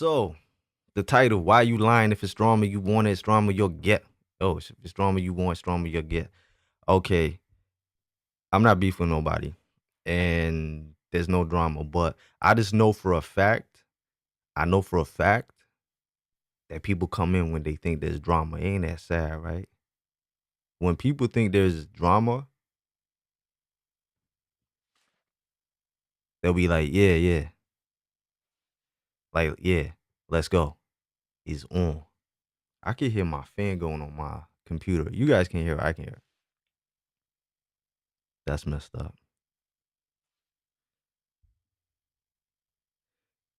So, the title, Why You Lying? If it's drama you want, it's drama you'll get. Oh, if it's drama you want, it's drama you'll get. Okay, I'm not beefing nobody, and there's no drama, but I just know for a fact, I know for a fact that people come in when they think there's drama. Ain't that sad, right? When people think there's drama, they'll be like, yeah, yeah, like, yeah, let's go. It's on. I can hear my fan going on my computer. You guys can hear it. I can hear it. That's messed up.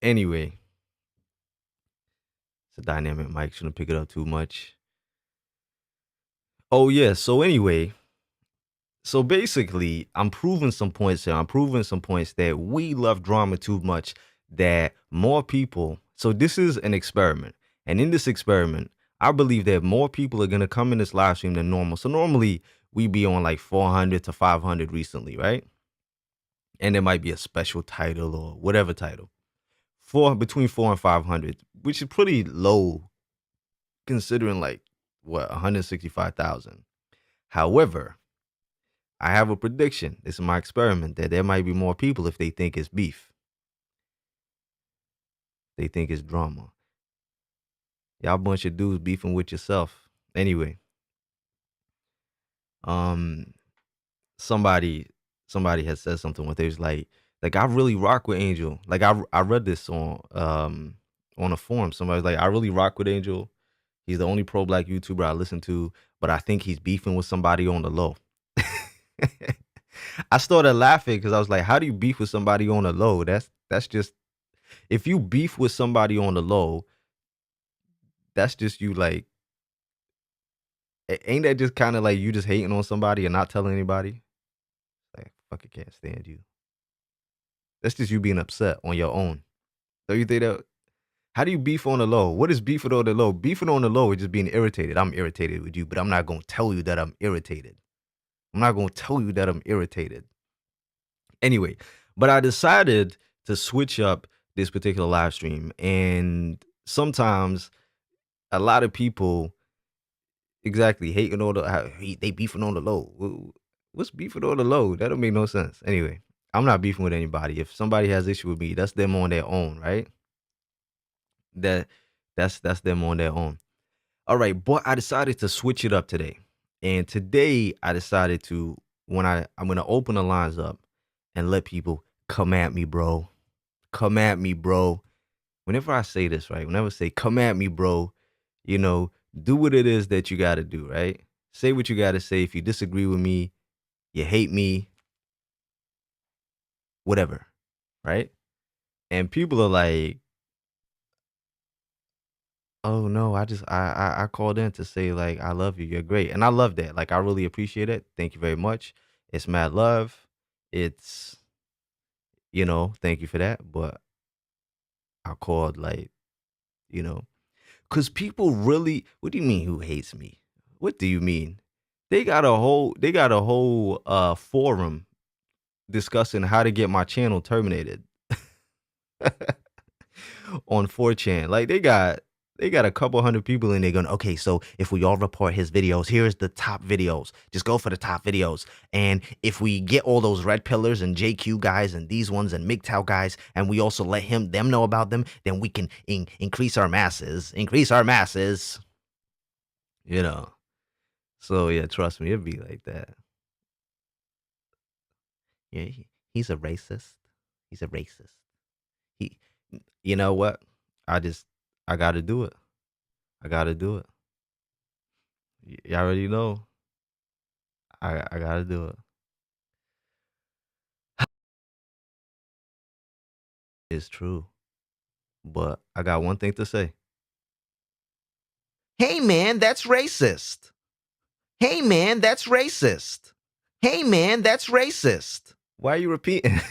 Anyway, it's a dynamic mic. Shouldn't pick it up too much. Oh, yeah. So, anyway, so basically, I'm proving some points here. I'm proving some points that we love drama too much, that more people. So, this is an experiment. And in this experiment, I believe that more people are going to come in this live stream than normal. So, normally, we be on like 400 to 500 recently, right? And there might be a special title or whatever title. Between 4 and 500, which is pretty low considering like what 165,000. However, I have a prediction. This is my experiment that there might be more people if they think it's beef. They think it's drama. Y'all bunch of dudes beefing with yourself. Anyway, um, somebody somebody has said something with it. It's like I really rock with Angel. Like I read this on a forum. Somebody's like, I really rock with Angel. He's the only pro black YouTuber I listen to, but I think he's beefing with somebody on the low. I started laughing because I was like, how do you beef with somebody on the low? That's just, if you beef with somebody on the low, that's just you like, ain't that just kind of like you just hating on somebody and not telling anybody? Like, fucking can't stand you. That's just you being upset on your own. Don't you think that? How do you beef on the low? What is beefing on the low? Beefing on the low is just being irritated. I'm irritated with you, but I'm not going to tell you that I'm irritated. I'm not going to tell you that I'm irritated. Anyway, but I decided to switch up this particular live stream. And sometimes a lot of people exactly hating on they beefing on the low. What's beefing on the low? That don't make no sense. Anyway, I'm not beefing with anybody. If somebody has issue with me, that's them on their own, right? That that's them on their own. All right, but I decided to switch it up today. And today I decided to I'm gonna open the lines up and let people come at me, bro. Come at me, bro. Whenever I say this, right? Whenever I say come at me, bro, you know, do what it is that you gotta do, right? Say what you gotta say. If you disagree with me, you hate me, whatever, right? And people are like, oh no, I called in to say like I love you. You're great. And I love that. Like I really appreciate it. Thank you very much. It's mad love. It's thank you for that. But I called like, you know, cause people really what do you mean who hates me? What do you mean? They got a whole forum discussing how to get my channel terminated on 4chan. Like they got a couple hundred people in there going, okay, so if we all report his videos, here's the top videos. Just go for the top videos. And if we get all those red pillars and JQ guys and these ones and MGTOW guys, and we also let them know about them, then we can increase our masses. Increase our masses. You know. So yeah, trust me, it'd be like that. Yeah, he's a racist. He's a racist. He, you know what? I got to do it. I got to do it. Y'all already know. I got to do it. It's true. But I got one thing to say. Hey man, that's racist. Hey man, that's racist. Hey man, that's racist. Why are you repeating?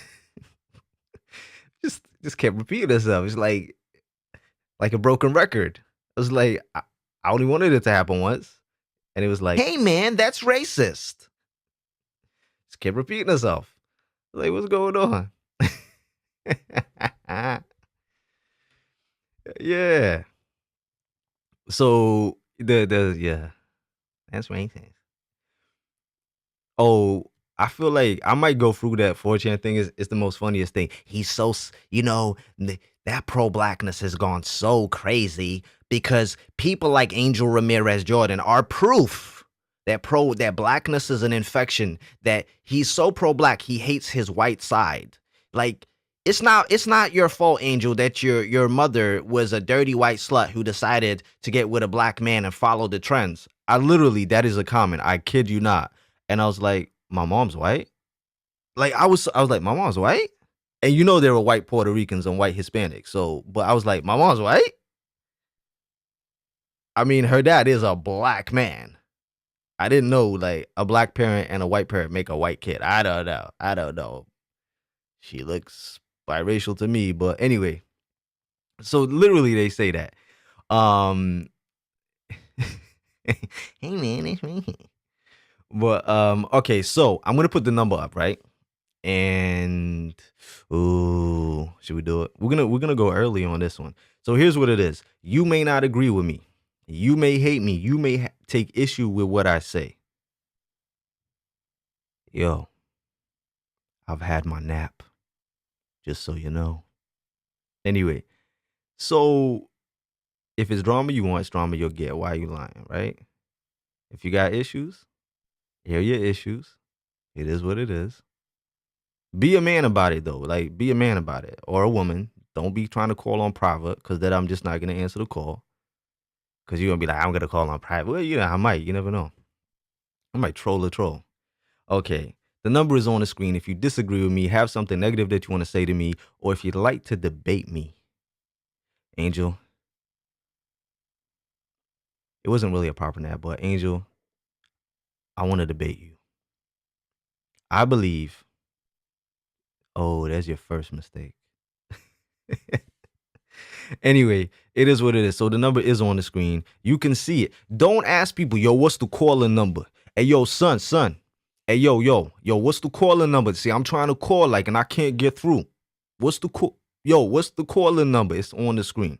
just kept repeating itself. It's like a broken record. It was like I only wanted it to happen once. And it was like, hey man, that's racist. Just kept repeating itself. Like, what's going on? Yeah. So the yeah, that's racist. Oh, I feel like I might go through that 4chan thing. Is it's the most funniest thing. He's so that pro blackness has gone so crazy because people like Angel Ramirez-Jordan are proof that blackness is an infection. That he's so pro black he hates his white side. Like it's not your fault, Angel, that your mother was a dirty white slut who decided to get with a black man and follow the trends. I literally that is a comment. I kid you not. And I was like, my mom's white. Like I was like, my mom's white. And you know there were white Puerto Ricans and white Hispanics. So, but I was like, my mom's white. I mean, her dad is a black man. I didn't know like a black parent and a white parent make a white kid. I don't know. I don't know. She looks biracial to me, but anyway. So literally they say that. Um Hey man, it's me. But okay, so I'm gonna put the number up, right? And ooh, should we do it? We're gonna go early on this one. So here's what it is. You may not agree with me. You may hate me. You may take issue with what I say. Yo, I've had my nap. Just so you know. Anyway, so if it's drama you want, it's drama you'll get. Why are you lying, right? If you got issues, here are your issues. It is what it is. Be a man about it though. Like be a man about it, or a woman. Don't be trying to call on private, because then I'm just not gonna answer the call. Because you're gonna be like, I'm gonna call on private. Well, I might. You never know. I might troll a troll. Okay. The number is on the screen. If you disagree with me, have something negative that you want to say to me, or if you'd like to debate me, Angel. It wasn't really a proper nap, but Angel, I want to debate you. I believe. Oh, there's your first mistake. Anyway, it is what it is. So the number is on the screen. You can see it. Don't ask people, yo, what's the calling number? Hey, yo, son. Hey, yo, what's the calling number? See, I'm trying to call like, and I can't get through. What's the call? Yo, what's the calling number? It's on the screen.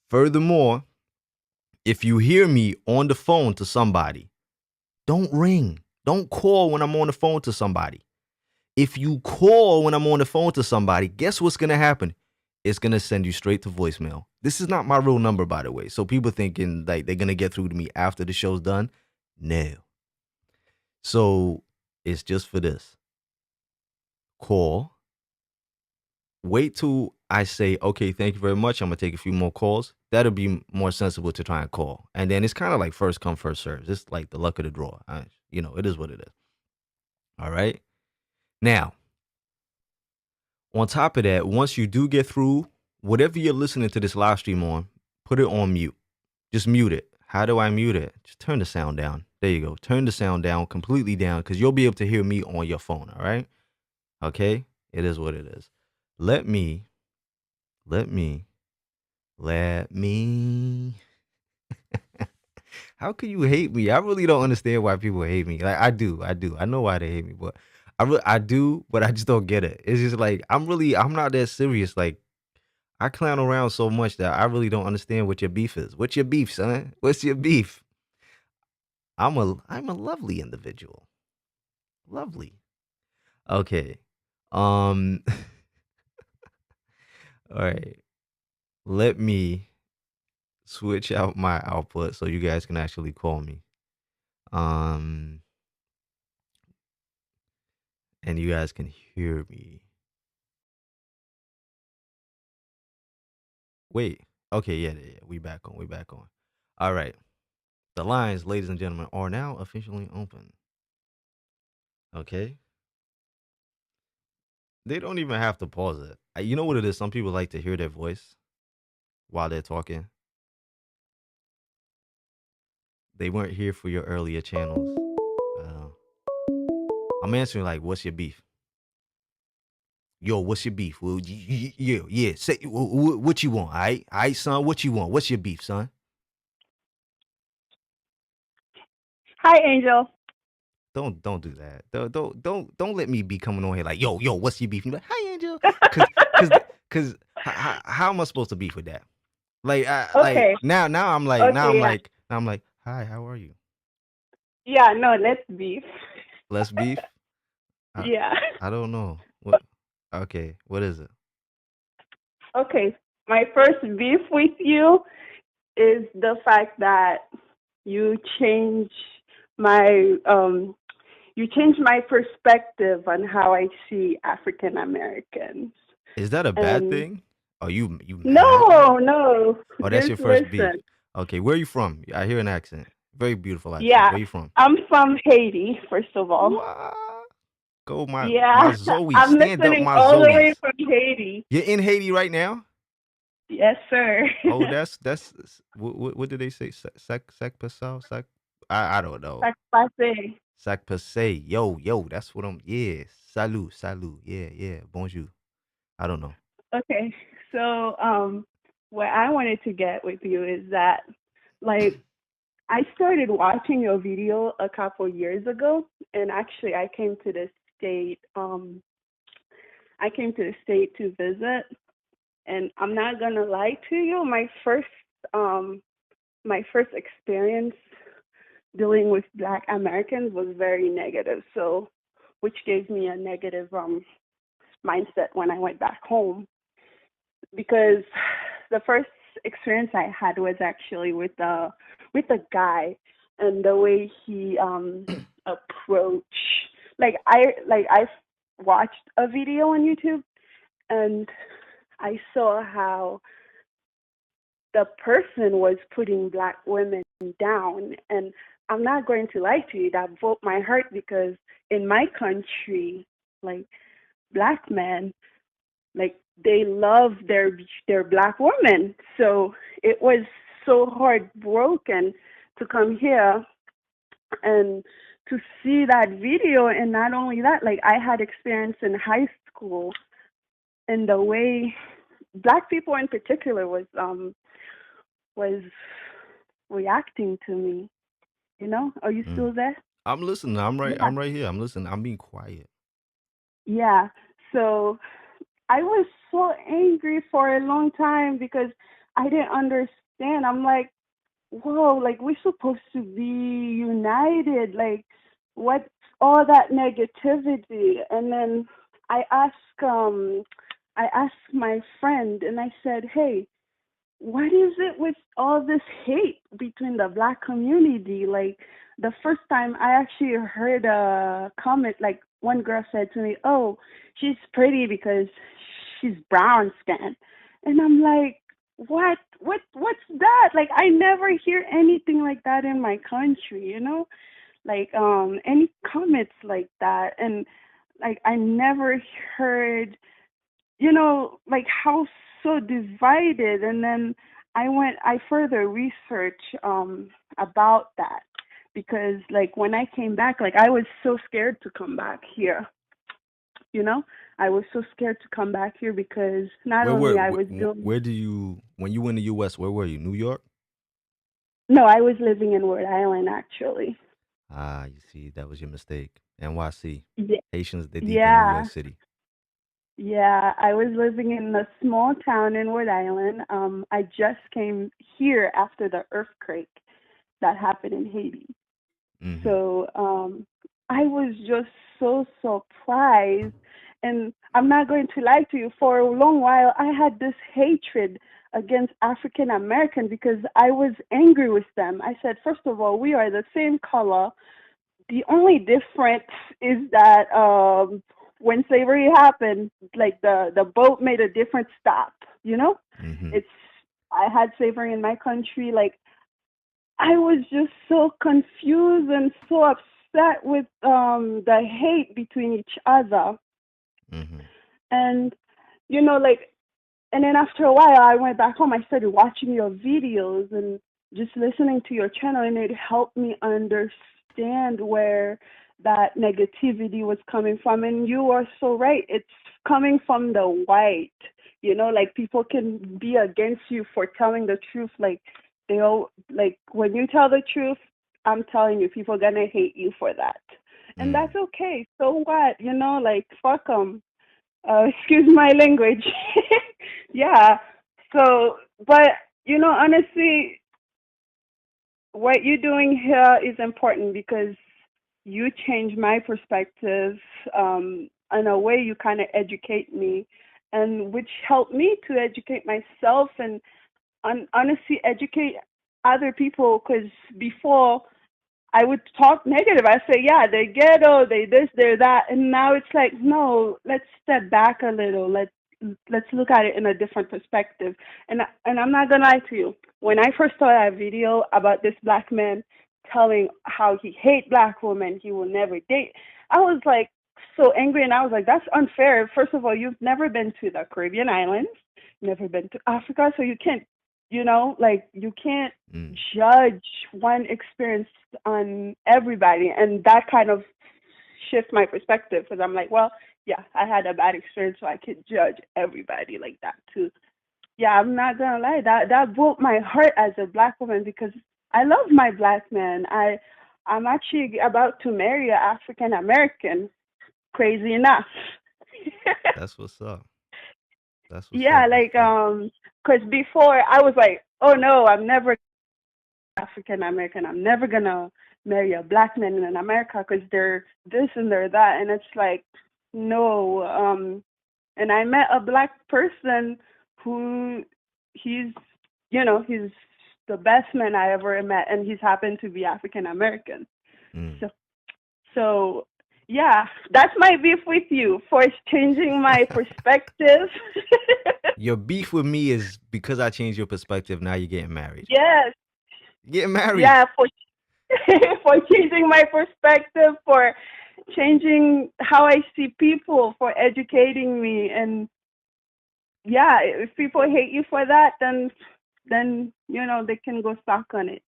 Furthermore, if you hear me on the phone to somebody, don't ring. Don't call when I'm on the phone to somebody. If you call when I'm on the phone to somebody, guess what's going to happen? It's going to send you straight to voicemail. This is not my real number, by the way. So people thinking like they're going to get through to me after the show's done. No. So it's just for this. Call. Wait till I say, okay, thank you very much. I'm going to take a few more calls. That'll be more sensible to try and call. And then it's kind of like first come, first serve. It's like the luck of the draw. It is what it is. All right. Now, on top of that, once you do get through, whatever you're listening to this live stream on, put it on mute. Just mute it. How do I mute it? Just turn the sound down. There you go. Turn the sound down, completely down, because you'll be able to hear me on your phone, all right? Okay? It is what it is. Let me. How can you hate me? I really don't understand why people hate me. Like I do. I know why they hate me, but I do, but I just don't get it. It's just like I'm not that serious. Like I clown around so much that I really don't understand what your beef is. What's your beef, son? What's your beef? I'm a lovely individual. Lovely. Okay. Um all right. Let me switch out my output so you guys can actually call me. Um and you guys can hear me. Wait. Okay, yeah. We back on. We back on. All right. The lines, ladies and gentlemen, are now officially open. Okay. They don't even have to pause it. You know what it is? Some people like to hear their voice while they're talking. They weren't here for your earlier channels. I'm answering like, what's your beef? Yo, what's your beef? Well, yeah. Say what you want. All right, son. What you want? What's your beef, son? Hi, Angel. Don't do that. Don't let me be coming on here like, yo, what's your beef? You like, hi, Angel. Cause how am I supposed to beef with that? Okay. Now I'm like Okay, yeah. hi, how are you? Yeah, no, let's beef. Let's beef. I Yeah. I don't know what. Okay, what is it? Okay. My first beef with you is the fact that you change my you change my perspective on how I see African Americans. Is that a bad And thing? Are you mad at me? no, no, Oh, that's just your first beef. listen. Okay, where are you from? I hear an accent. Very beautiful accent. Yeah, Where you from? I'm from Haiti, first of all. What? Go my Yeah, Zoe. I'm Stand up, listening my all the way Zoes. from Haiti. You're in Haiti right now? Yes, sir. Oh, that's what did they say? Sac passau? Sac I don't know. Sac passe. Sac passé. Yo, that's what I'm. Yeah. Salut. Yeah. Bonjour. I don't know. Okay, so what I wanted to get with you is that, like, I started watching your video a couple years ago, and actually, state. I came to the state to visit, and I'm not gonna lie to you. Um, my first experience dealing with Black Americans was very negative. So, which gave me a negative mindset when I went back home, because the first experience I had was actually with a guy, and the way he approached, I watched a video on YouTube, and I saw how the person was putting Black women down. And I'm not going to lie to you, that broke my heart, because in my country, like, Black men, like, they love their Black women. So it was so heartbroken to come here and to see that video. And not only that, like, I had experience in high school, and the way Black people in particular was reacting to me. Are you Mm. still there? I'm listening. Yeah. I'm right here. I'm listening. I'm being quiet. Yeah. So I was so angry for a long time because I didn't understand. I'm like, whoa, like, we're supposed to be united. Like, what's all that negativity? And then I asked um I asked my friend, and I said, hey, what is it with all this hate between the Black community? Like, the first time I actually heard a comment, like, one girl said to me, oh, she's pretty because she's brown skin. And I'm like, what's that? Like, I never hear anything like that in my country. Like, any comments like that. And, like, I never heard, like, how so divided. And then I further research about that, because, like, when I came back, like, I was so scared to come back here. You know, I was so scared to come back here because not only I was doing, Where do you when you were in the U.S. Where were you? New York. no, I was living in Rhode Island, actually. Ah, you see, that was your mistake. NYC. Yeah, Haitians, they deep in New York yeah, City. yeah. I was living in a small town in Rhode Island. I just came here after the earthquake that happened in Haiti. Mm-hmm. So I was just so surprised. And I'm not going to lie to you, for a long while, I had this hatred against African American because I was angry with them. I said, first of all, we are the same color. The only difference is that when slavery happened, like, the boat made a different stop. You know, Mm-hmm. it's I had slavery in my country. Like, I was just so confused and so upset with the hate between each other. Mm-hmm. And, like, and then after a while, I went back home. I started watching your videos and just listening to your channel, and it helped me understand where that negativity was coming from. And you are so right. It's coming from the white. Like, people can be against you for telling the truth. Like, they all, like, when you tell the truth, I'm telling you, people are gonna hate you for that, and Mm. that's okay. So what? Like, fuck them. Excuse my language. Yeah. So, but Honestly, what you're doing here is important because you change my perspective. In a way, you kind of educate me, and which helped me to educate myself and honestly educate other people. Because before I would talk negative. I say, yeah, they ghetto, they this, they're that, and now it's like, no, let's step back a little. Let's look at it in a different perspective. And I'm not gonna lie to you. When I first saw that video about this black man telling how he hate black women, he will never date, I was like so angry, and I was like, that's unfair. First of all, you've never been to the Caribbean islands, never been to Africa, so you can't, like you can't Mm. judge one experience on everybody, and that kind of shifts my perspective because I'm like, well, yeah, I had a bad experience, so I can't judge everybody like that too. Yeah, I'm not gonna lie, that broke my heart as a black woman because I love my black man. I'm actually about to marry an African American. Crazy enough. That's what's up. That's what's Yeah, up. That's like what's up. cause before I was like, oh no, I'm never African American. I'm never gonna marry a black man in America because they're this and they're that, and it's like, no. And I met a black person who he's, he's the best man I ever met, and he's happened to be African American. Mm. So, so yeah, that's my beef with you for changing my perspective. Your beef with me is because I changed your perspective. Now you're getting married. Yes, Getting married. yeah, for for changing my perspective, for changing how I see people, for educating me. And yeah, if people hate you for that, then they can go stuck on it.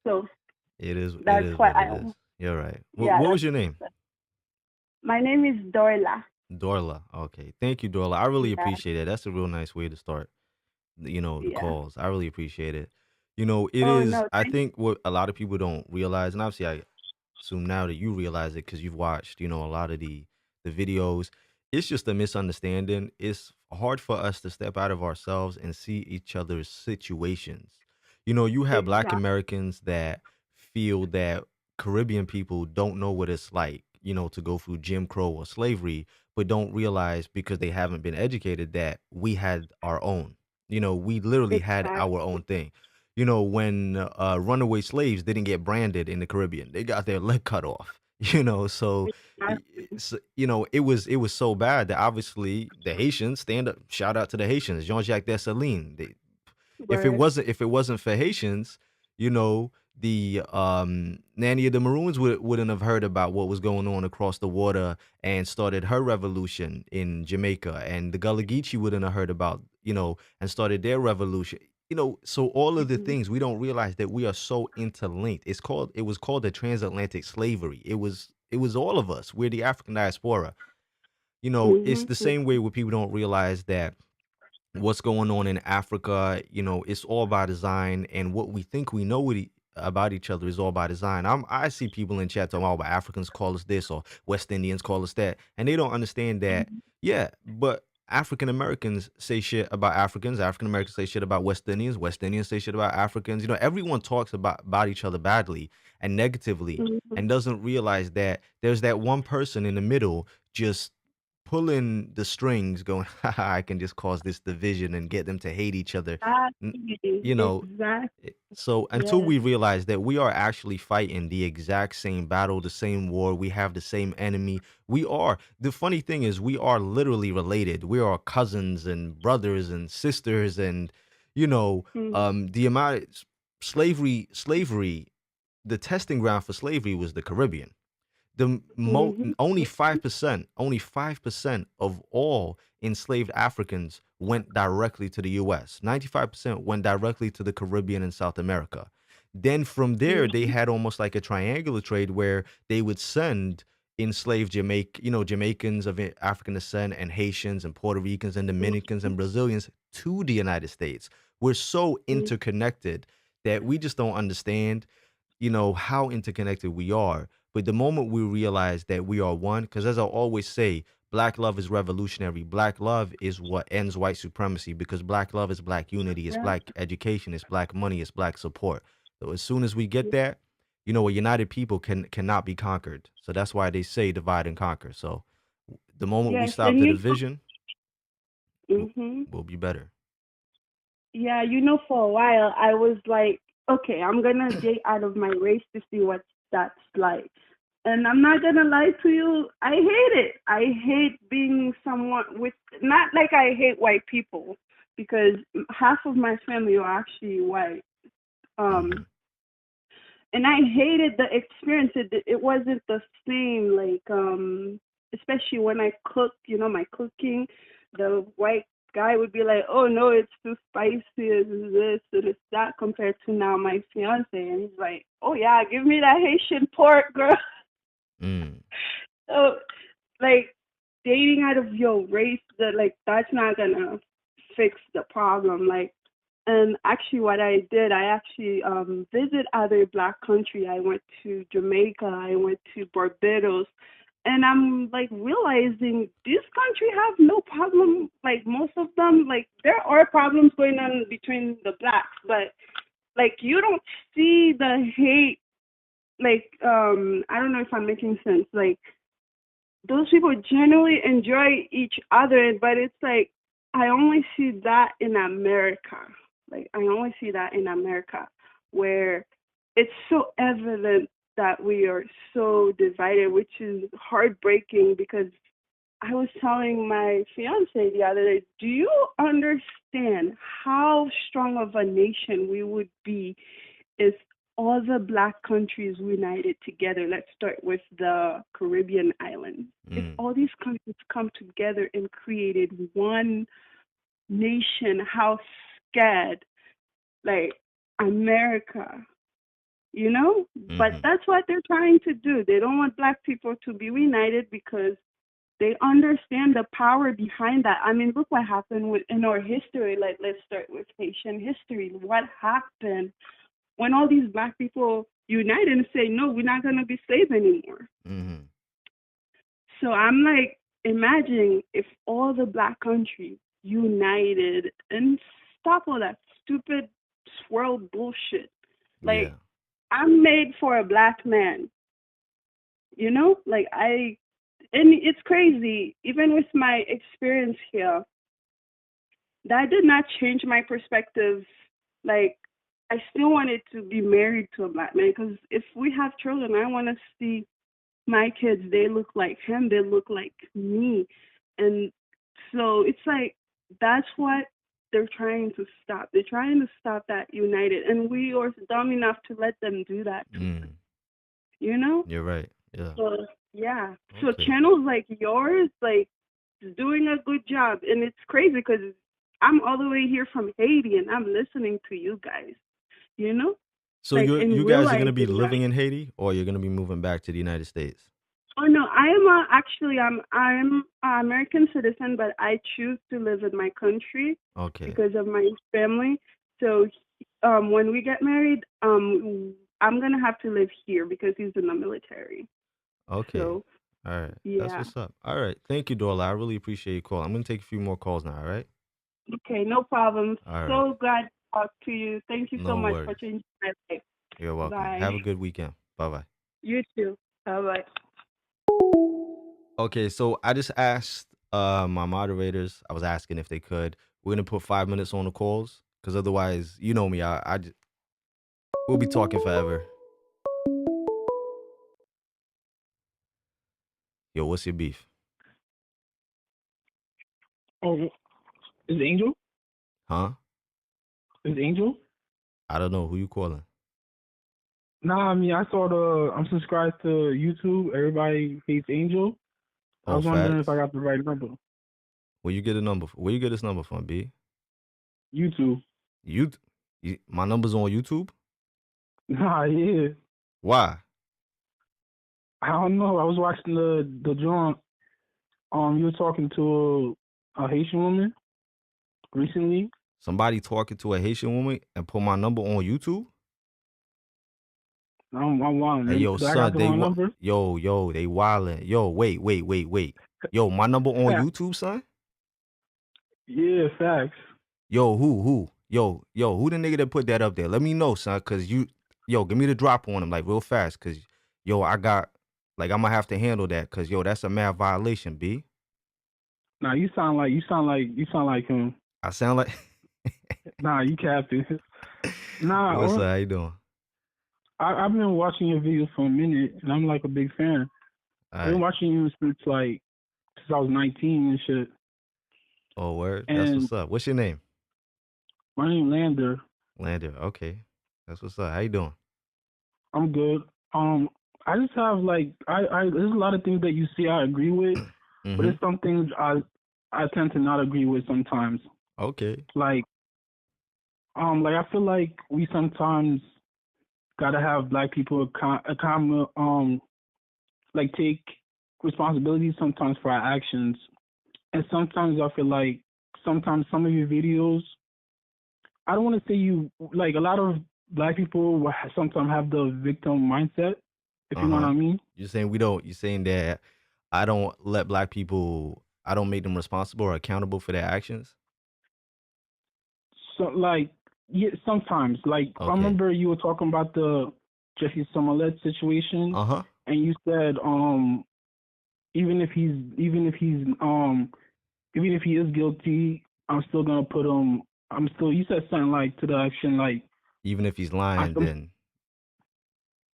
So It is. It that's is why what it is. You're right. yeah, What was your name? my name is Dorla. Dorla. Okay. Thank you, Dorla. I really Yeah, appreciate it. That's a real nice way to start. The yeah. calls. I really appreciate it. It Oh is. no, I think what a lot of people don't realize, and obviously I assume now that you realize it because you've watched, a lot of the videos. It's just a misunderstanding. It's hard for us to step out of ourselves and see each other's situations. You have Black exactly. Americans that feel that Caribbean people don't know what it's like, to go through Jim Crow or slavery, but don't realize because they haven't been educated that we had our own. We literally had our Exactly. own thing. When runaway slaves didn't get branded in the Caribbean, they got their leg cut off. So, Exactly. it was so bad that obviously the Haitians stand up. Shout out to the Haitians, Jean-Jacques Dessalines. Word. If it wasn't for Haitians, the Nanny of the Maroons wouldn't have heard about what was going on across the water and started her revolution in Jamaica, and the Gullah Geechee wouldn't have heard about and started their revolution. So all of the Mhm. things we don't realize that we are so interlinked. It was called the transatlantic slavery. It was all of us. We're the African diaspora. It's Mhm. the same way where people don't realize that what's going on in Africa, it's all by design, and what we think we know about each other is all by design. I see people in chat talking about Africans call us this or West Indians call us that, and they don't understand that. Mhm. Yeah, but African Americans say shit about Africans. African Americans say shit about West Indians. West Indians say shit about Africans. Everyone talks about each other badly and negatively, Mhm. and doesn't realize that there's that one person in the middle just pulling the strings going, haha, I can just cause this division and get them to hate each other. N- Exactly. you know, Exactly. so until Yes. we realize that we are actually fighting the exact same battle, the same war, we have the same enemy. The funny thing is, we are literally related. We are cousins and brothers and sisters, and Mhm. the amount of slavery, the testing ground for slavery was the Caribbean. Mhm. Only 5% of all enslaved Africans went directly to the US. 95% went directly to the Caribbean and South America. Then from there they Mhm. had almost like a triangular trade where they would send enslaved Jamaicans of African descent and Haitians and Puerto Ricans and Dominicans and Brazilians to the United States. We're so Mhm. interconnected that we just don't understand how interconnected we are. But the moment we realize that we are one, because as I always say, Black love is revolutionary. Black love is what ends white supremacy because black love is black unity, it's Yeah. black education, it's black money, it's black support. So as soon as we get there, you know, a united people cannot be conquered. So that's why they say divide and conquer. So the moment we Yes, stop and the you division, know, we'll be better. yeah, you know, for a while I was like, okay, I'm gonna date out of my race to see what that's like. And I'm not gonna lie to you, I hate it. I hate being someone with, not like I hate white people, because half of my family are actually white. Mm-hmm. Um, and I hated the experience. It wasn't the same. Like especially when I cook, you know, my cooking, the white guy would be like, "Oh no, it's too spicy. It's this and it's that." Compared to now my fiance, and he's like, "Oh yeah, give me that Haitian pork, girl." Mm. So like dating out of your race, that like that's not gonna fix the problem. Like, and actually what I did, I actually visit other black country. I went to Jamaica, I went to Barbados, and I'm like realizing this country have no problem. Like most of them, like there are problems going on between the blacks, but like you don't see the hate. Like I don't know if I'm making sense. Like those people genuinely enjoy each other, but it's like I only see that in America. Like I only see that in America, where it's so evident that we are so divided, which is heartbreaking. Because I was telling my fiance the other day, do you understand how strong of a nation we would be if all the black countries united together? Let's start with the Caribbean islands. If Mm. all these countries come together and created one nation, how scared, like America, you know? But Mm-hmm. that's what they're trying to do. They don't want black people to be united because they understand the power behind that. I mean, look what happened in our history. Like, let's start with Haitian history. What happened when all these black people unite and say, no, we're not going to be slaves anymore? Mm-hmm. So I'm like, imagine if all the black countries united and stop all that stupid swirl bullshit. Yeah. Like, I'm made for a black man, you know? Like, and it's crazy, even with my experience here, that did not change my perspective. Like, I still wanted to be married to a black man because if we have children, I want to see my kids, they look like him, they look like me. And so it's like, that's what they're trying to stop. They're trying to stop that united. And we are dumb enough to let them do that to us, Mm. you know? You're right. Yeah. So, yeah. So Okay. channels like yours, like, is doing a good job. And it's crazy because I'm all the way here from Haiti and I'm listening to you guys, you know? So Like, you and guys are gonna realizing be that. living in Haiti, or you're gonna be moving back to the United States? Oh no, I am actually I'm an American citizen, but I choose to live in my country Okay. because of my family. So when we get married, I'm gonna have to live here because he's in the military. Okay. So All right. That's yeah, what's up. All right. Thank you, Dorla. I really appreciate your call. I'm gonna take a few more calls now. All right. okay, no problem. All right. So glad to talk to you. Thank you so No much for worries. changing my life. You're welcome. Bye. Have a good weekend. Bye bye. You too. Bye bye. Okay. So I just asked my moderators. I was asking if they could. We're gonna put 5 minutes on the calls because otherwise, you know me. We'll be talking forever. Yo, what's your beef? Oh, is Angel? Huh? Is Angel? I don't know who you calling. Nah, I mean I saw I'm subscribed to YouTube. Everybody hates Angel. I Oh, was wondering if I facts. got the right number. Where you get a number? Where you get this number from, B? YouTube. You, my number's on YouTube. Nah, yeah. Why? I don't know. I was watching the joint. You were talking to a Haitian woman recently. Somebody talking to a Haitian woman and put my number on YouTube? I'm Hey, wilding. yo, Do I got son, the wrong number? they wildin'. Yo, wait. Yo, my number on Fact. YouTube, son? Yeah, facts. Yo, who? Yo, who the nigga that put that up there? Let me know, son, cause yo, give me the drop on him, like, real fast, cause, yo, like, I'm gonna have to handle that, cause, yo, that's a mad violation, B. Nah, you sound like him. I sound like, Nah, you capping. Nah, what's up, or how you doing? I've been watching your videos for a minute, and I'm like a big fan. All I've been right. watching you since I was 19 and shit. Oh, word, that's And what's up. What's your name? my name Lander. Lander, okay. That's what's up. How you doing? I'm good. Um, I just have there's a lot of things that you see I agree with, but Mm-hmm. there's some things I tend to not agree with sometimes. Okay. Like I feel like we sometimes gotta have black people take responsibility sometimes for our actions, and sometimes I feel like sometimes some of your videos, I don't want to say you like a lot of black people sometimes have the victim mindset, if you know what Uh-huh. I mean. You're saying that I don't let black people, I don't make them responsible or accountable for their actions? So yeah, sometimes I Okay. remember you were talking about the Jeffrey Smollett situation, Uh-huh. and you said even if he's even if he's even if he is guilty, I'm still gonna put him. I'm still. You said something like to the action like Even if he's I lying, still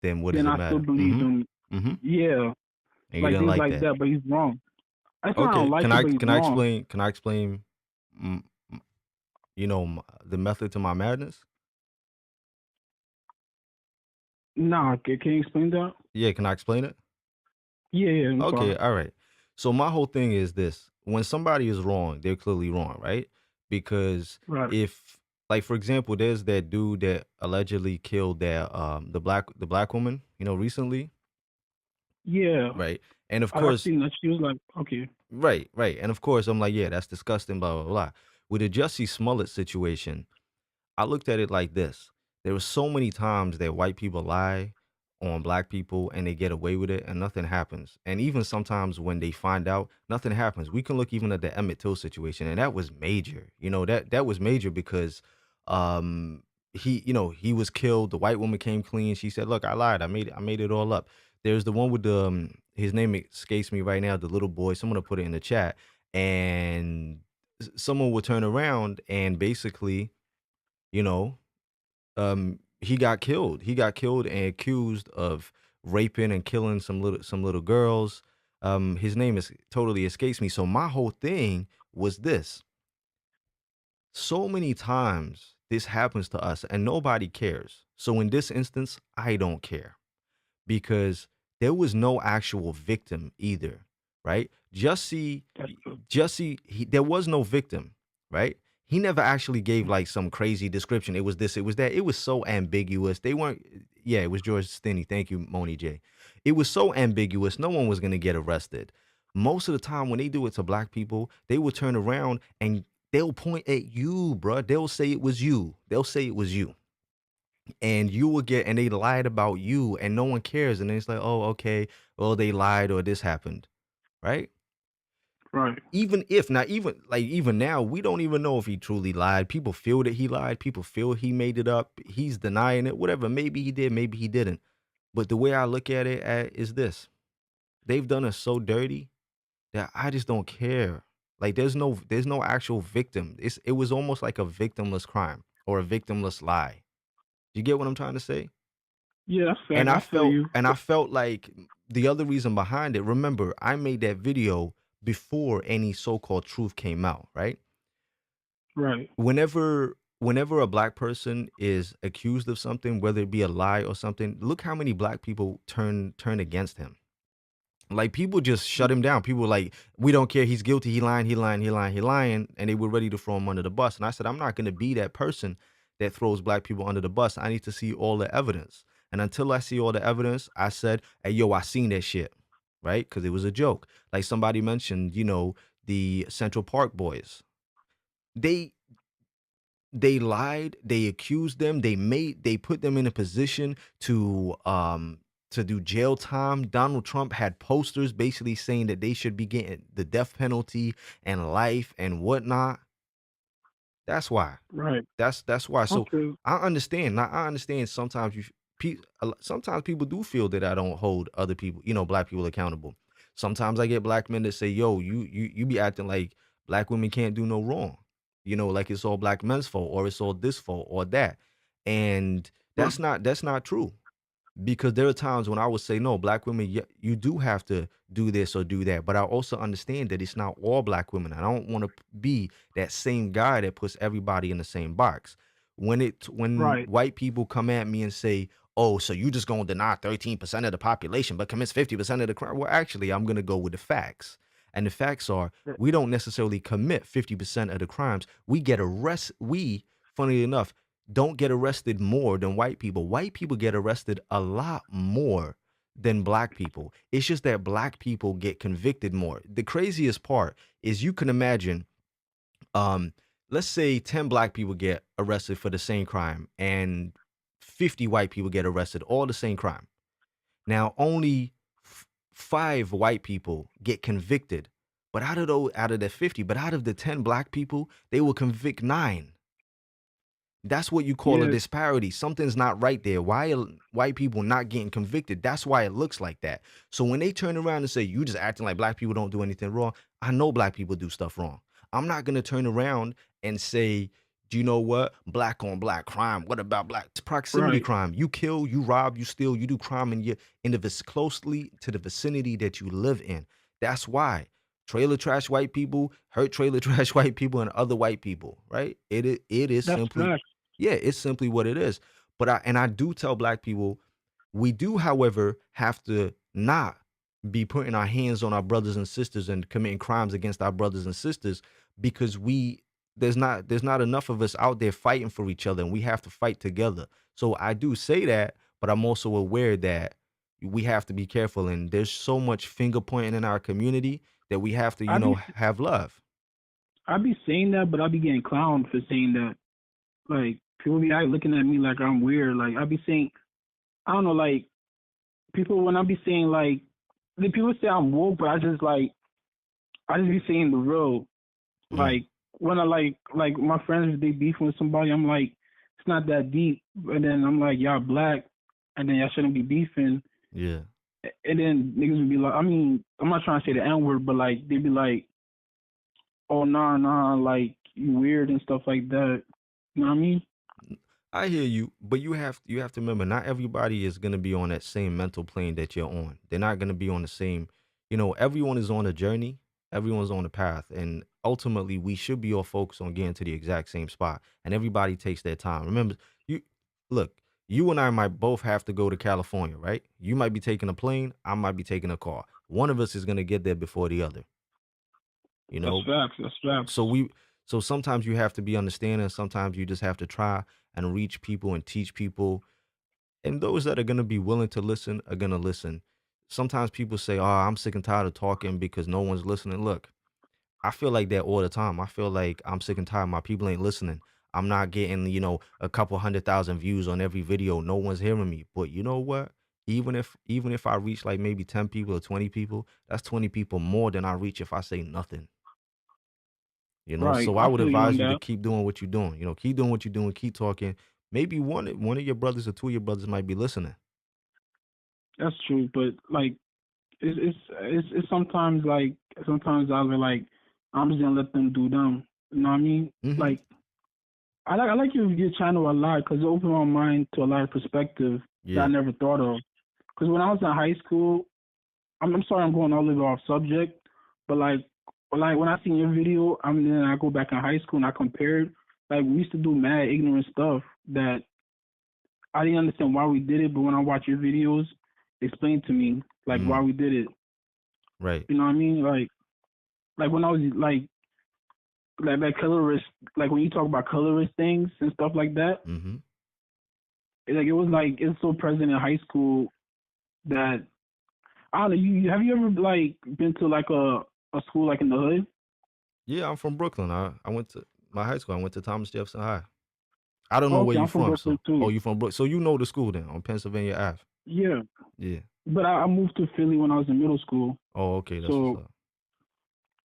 then what does then it I still matter? believe Mm-hmm. him. Mm-hmm. Yeah, And you like didn't things like like that. that. But he's wrong. That's not I don't Okay. like Can it, I but he's can I wrong. explain mm, the method to my madness? Nah, can you explain that? Yeah, can I explain it? Yeah, yeah. I'm Okay, sorry. all right. So my whole thing is this: when somebody is wrong, they're clearly wrong, right? Because Right. if, like, for example, there's that dude that allegedly killed that the black woman, recently, Yeah, right? And of I course, seen that. She was like, okay, right. And of course, I'm like, yeah, that's disgusting, blah blah blah. With the Jussie Smollett situation, I looked at it like this. There were so many times that white people lie on black people and they get away with it and nothing happens. And even sometimes when they find out, nothing happens. We can look even at the Emmett Till situation, and that was major. That was major because um he was killed. The white woman came clean. She said, "Look, I lied. I made it all up." There's the one with the his name escapes me right now, the little boy. Someone will put it in the chat, and someone will turn around and basically you know, he got killed. He got killed and accused of raping and killing some little girls. His name is totally escapes me. So my whole thing was this. So many times this happens to us and nobody cares. So in this instance, I don't care because there was no actual victim either, right? that's good. There was no victim, right? He never actually gave like some crazy description. It was this, it was that. It was so ambiguous. They weren't, yeah, it was George Stinney. Thank you, Moni J. It was so ambiguous. No one was going to get arrested. Most of the time when they do it to black people, they will turn around and they'll point at you, bruh. They'll say it was you. They'll say it was you and you will get and they lied about you and no one cares and then it's like, oh, okay, well, they lied or this happened, right? Right. Even if not, even now we don't even know if he truly lied. People feel that he lied, people feel he made it up, he's denying it, whatever. Maybe he did, maybe he didn't. But the way I look at it is this: they've done us so dirty that I just don't care. Like there's no actual victim. It was almost like a victimless crime or a victimless lie. You get what I'm trying to say? Yeah, that's And fact. I I feel felt you. and I felt like the other reason behind it, remember, I made that video before any so-called truth came out, right? Right. Whenever a black person is accused of something, whether it be a lie or something, look how many black people turn against him. Like people just shut him down. People were like, we don't care. He's guilty. He lying. He lying. He lying. He lying. And they were ready to throw him under the bus. And I said, I'm not going to be that person that throws black people under the bus. I need to see all the evidence. And until I see all the evidence, I said, hey, yo, I seen that shit. Right? Because it was a joke. Like somebody mentioned, the Central Park boys. They they lied, they accused them, they put them in a position to do jail time. Donald Trump had posters basically saying that they should be getting the death penalty and life and whatnot. That's why. Right. That's why. So Okay. I understand. Now I understand sometimes sometimes people do feel that I don't hold other people, black people accountable. Sometimes I get black men that say, "Yo, you be acting like black women can't do no wrong." Like it's all black men's fault or it's all this fault or that. And Right. that's not true. Because there are times when I would say, no, black women, you do have to do this or do that. But I also understand that it's not all black women. I don't want to be that same guy that puts everybody in the same box. When Right. white people come at me and say, oh, so you just gonna deny 13% of the population but commits 50% of the crime. Well, actually, I'm gonna go with the facts. And the facts are we don't necessarily commit 50% of the crimes. We get arrested. Funny enough, don't get arrested more than white people. White people get arrested a lot more than black people. It's just that black people get convicted more. The craziest part is you can imagine, um, let's say 10 black people get arrested for the same crime and 50 white people get arrested, all the same crime. Now, only 5 white people get convicted. But out of the 50, but out of the 10 black people, they will convict 9. That's what you call a Yeah. disparity. Something's not right there. Why are white people not getting convicted? That's why it looks like that. So when they turn around and say, you just acting like black people don't do anything wrong, I know black people do stuff wrong. I'm not going to turn around and say, do you know what? Black on black crime. What about black proximity Right. crime? You kill, you rob, you steal, you do crime closely to the vicinity that you live in. That's why trailer trash white people hurt trailer trash white people and other white people, right? It is That's simply, facts. yeah, it's simply what it is. But I do tell black people, we do, however, have to not be putting our hands on our brothers and sisters and committing crimes against our brothers and sisters because there's not enough of us out there fighting for each other and we have to fight together. So I do say that, but I'm also aware that we have to be careful and there's so much finger pointing in our community that we have to, I be have love. I be saying that, but I be getting clowned for saying that. Like people be looking at me like I'm weird. Like I be saying, I don't know, like people when I be saying like the people say I'm woke, but I just be saying the real. Mm, Like when I like my friends if they beefing with somebody, I'm like it's not that deep. And then I'm like y'all black, and then y'all shouldn't be beefing. yeah. And then niggas would be like, I mean, I'm not trying to say the N word, but like they'd be like, oh nah, like you weird and stuff like that. You know what I mean? I hear you, but you have to remember not everybody is going to be on that same mental plane that you're on. They're not going to be on the same, everyone is on a journey, everyone's on a path, and ultimately we should be all focused on getting to the exact same spot. And everybody takes their time. Remember, you look, you and I might both have to go to California, right? You might be taking a plane, I might be taking a car. One of us is going to get there before the other, you That's know? facts. That's facts. So sometimes you have to be understanding, sometimes you just have to try and reach people and teach people. And those that are going to be willing to listen are going to listen. Sometimes people say, "Oh, I'm sick and tired of talking because no one's listening." Look, I feel like that all the time. I feel like I'm sick and tired. My people ain't listening. I'm not getting, a couple 100,000 views on every video. No one's hearing me. But you know what? Even if I reach like maybe 10 people or 20 people, that's 20 people more than I reach if I say nothing. Right. So I I would feel you on advise you to that. keep doing what you're doing. Keep doing what you're doing, keep talking. Maybe one of your brothers or two of your brothers might be listening. That's true. But like it's sometimes like sometimes I'll be like I'm just gonna let them do them. You know what I mean? Hmm. Like I like your channel a lot because it opened my mind to a lot of perspective that I Yeah. never thought of. Because when I was in high school, I'm sorry I'm going all the way off subject, but like when I seen your video, then I go back in high school and I compared. Like we used to do mad ignorant stuff that I didn't understand why we did it, but when I watch your videos, explain to me like why Mm, we did it. right. You know what I mean? Like when I was like colorist, like when you talk about colorist things and stuff like that, Hmm. it was like it's so present in high school that I don't know. You have you ever like been to like a school like in the hood? Yeah, I'm from Brooklyn. I went to my high school. I went to Thomas Jefferson High. I don't know where Okay, you I'm from from. Brooklyn So, oh, too. you from Brook? So you know the school then on Pennsylvania Ave. Yeah, Yeah. but I moved to Philly when I was in middle school. Oh, okay. That's what's So up.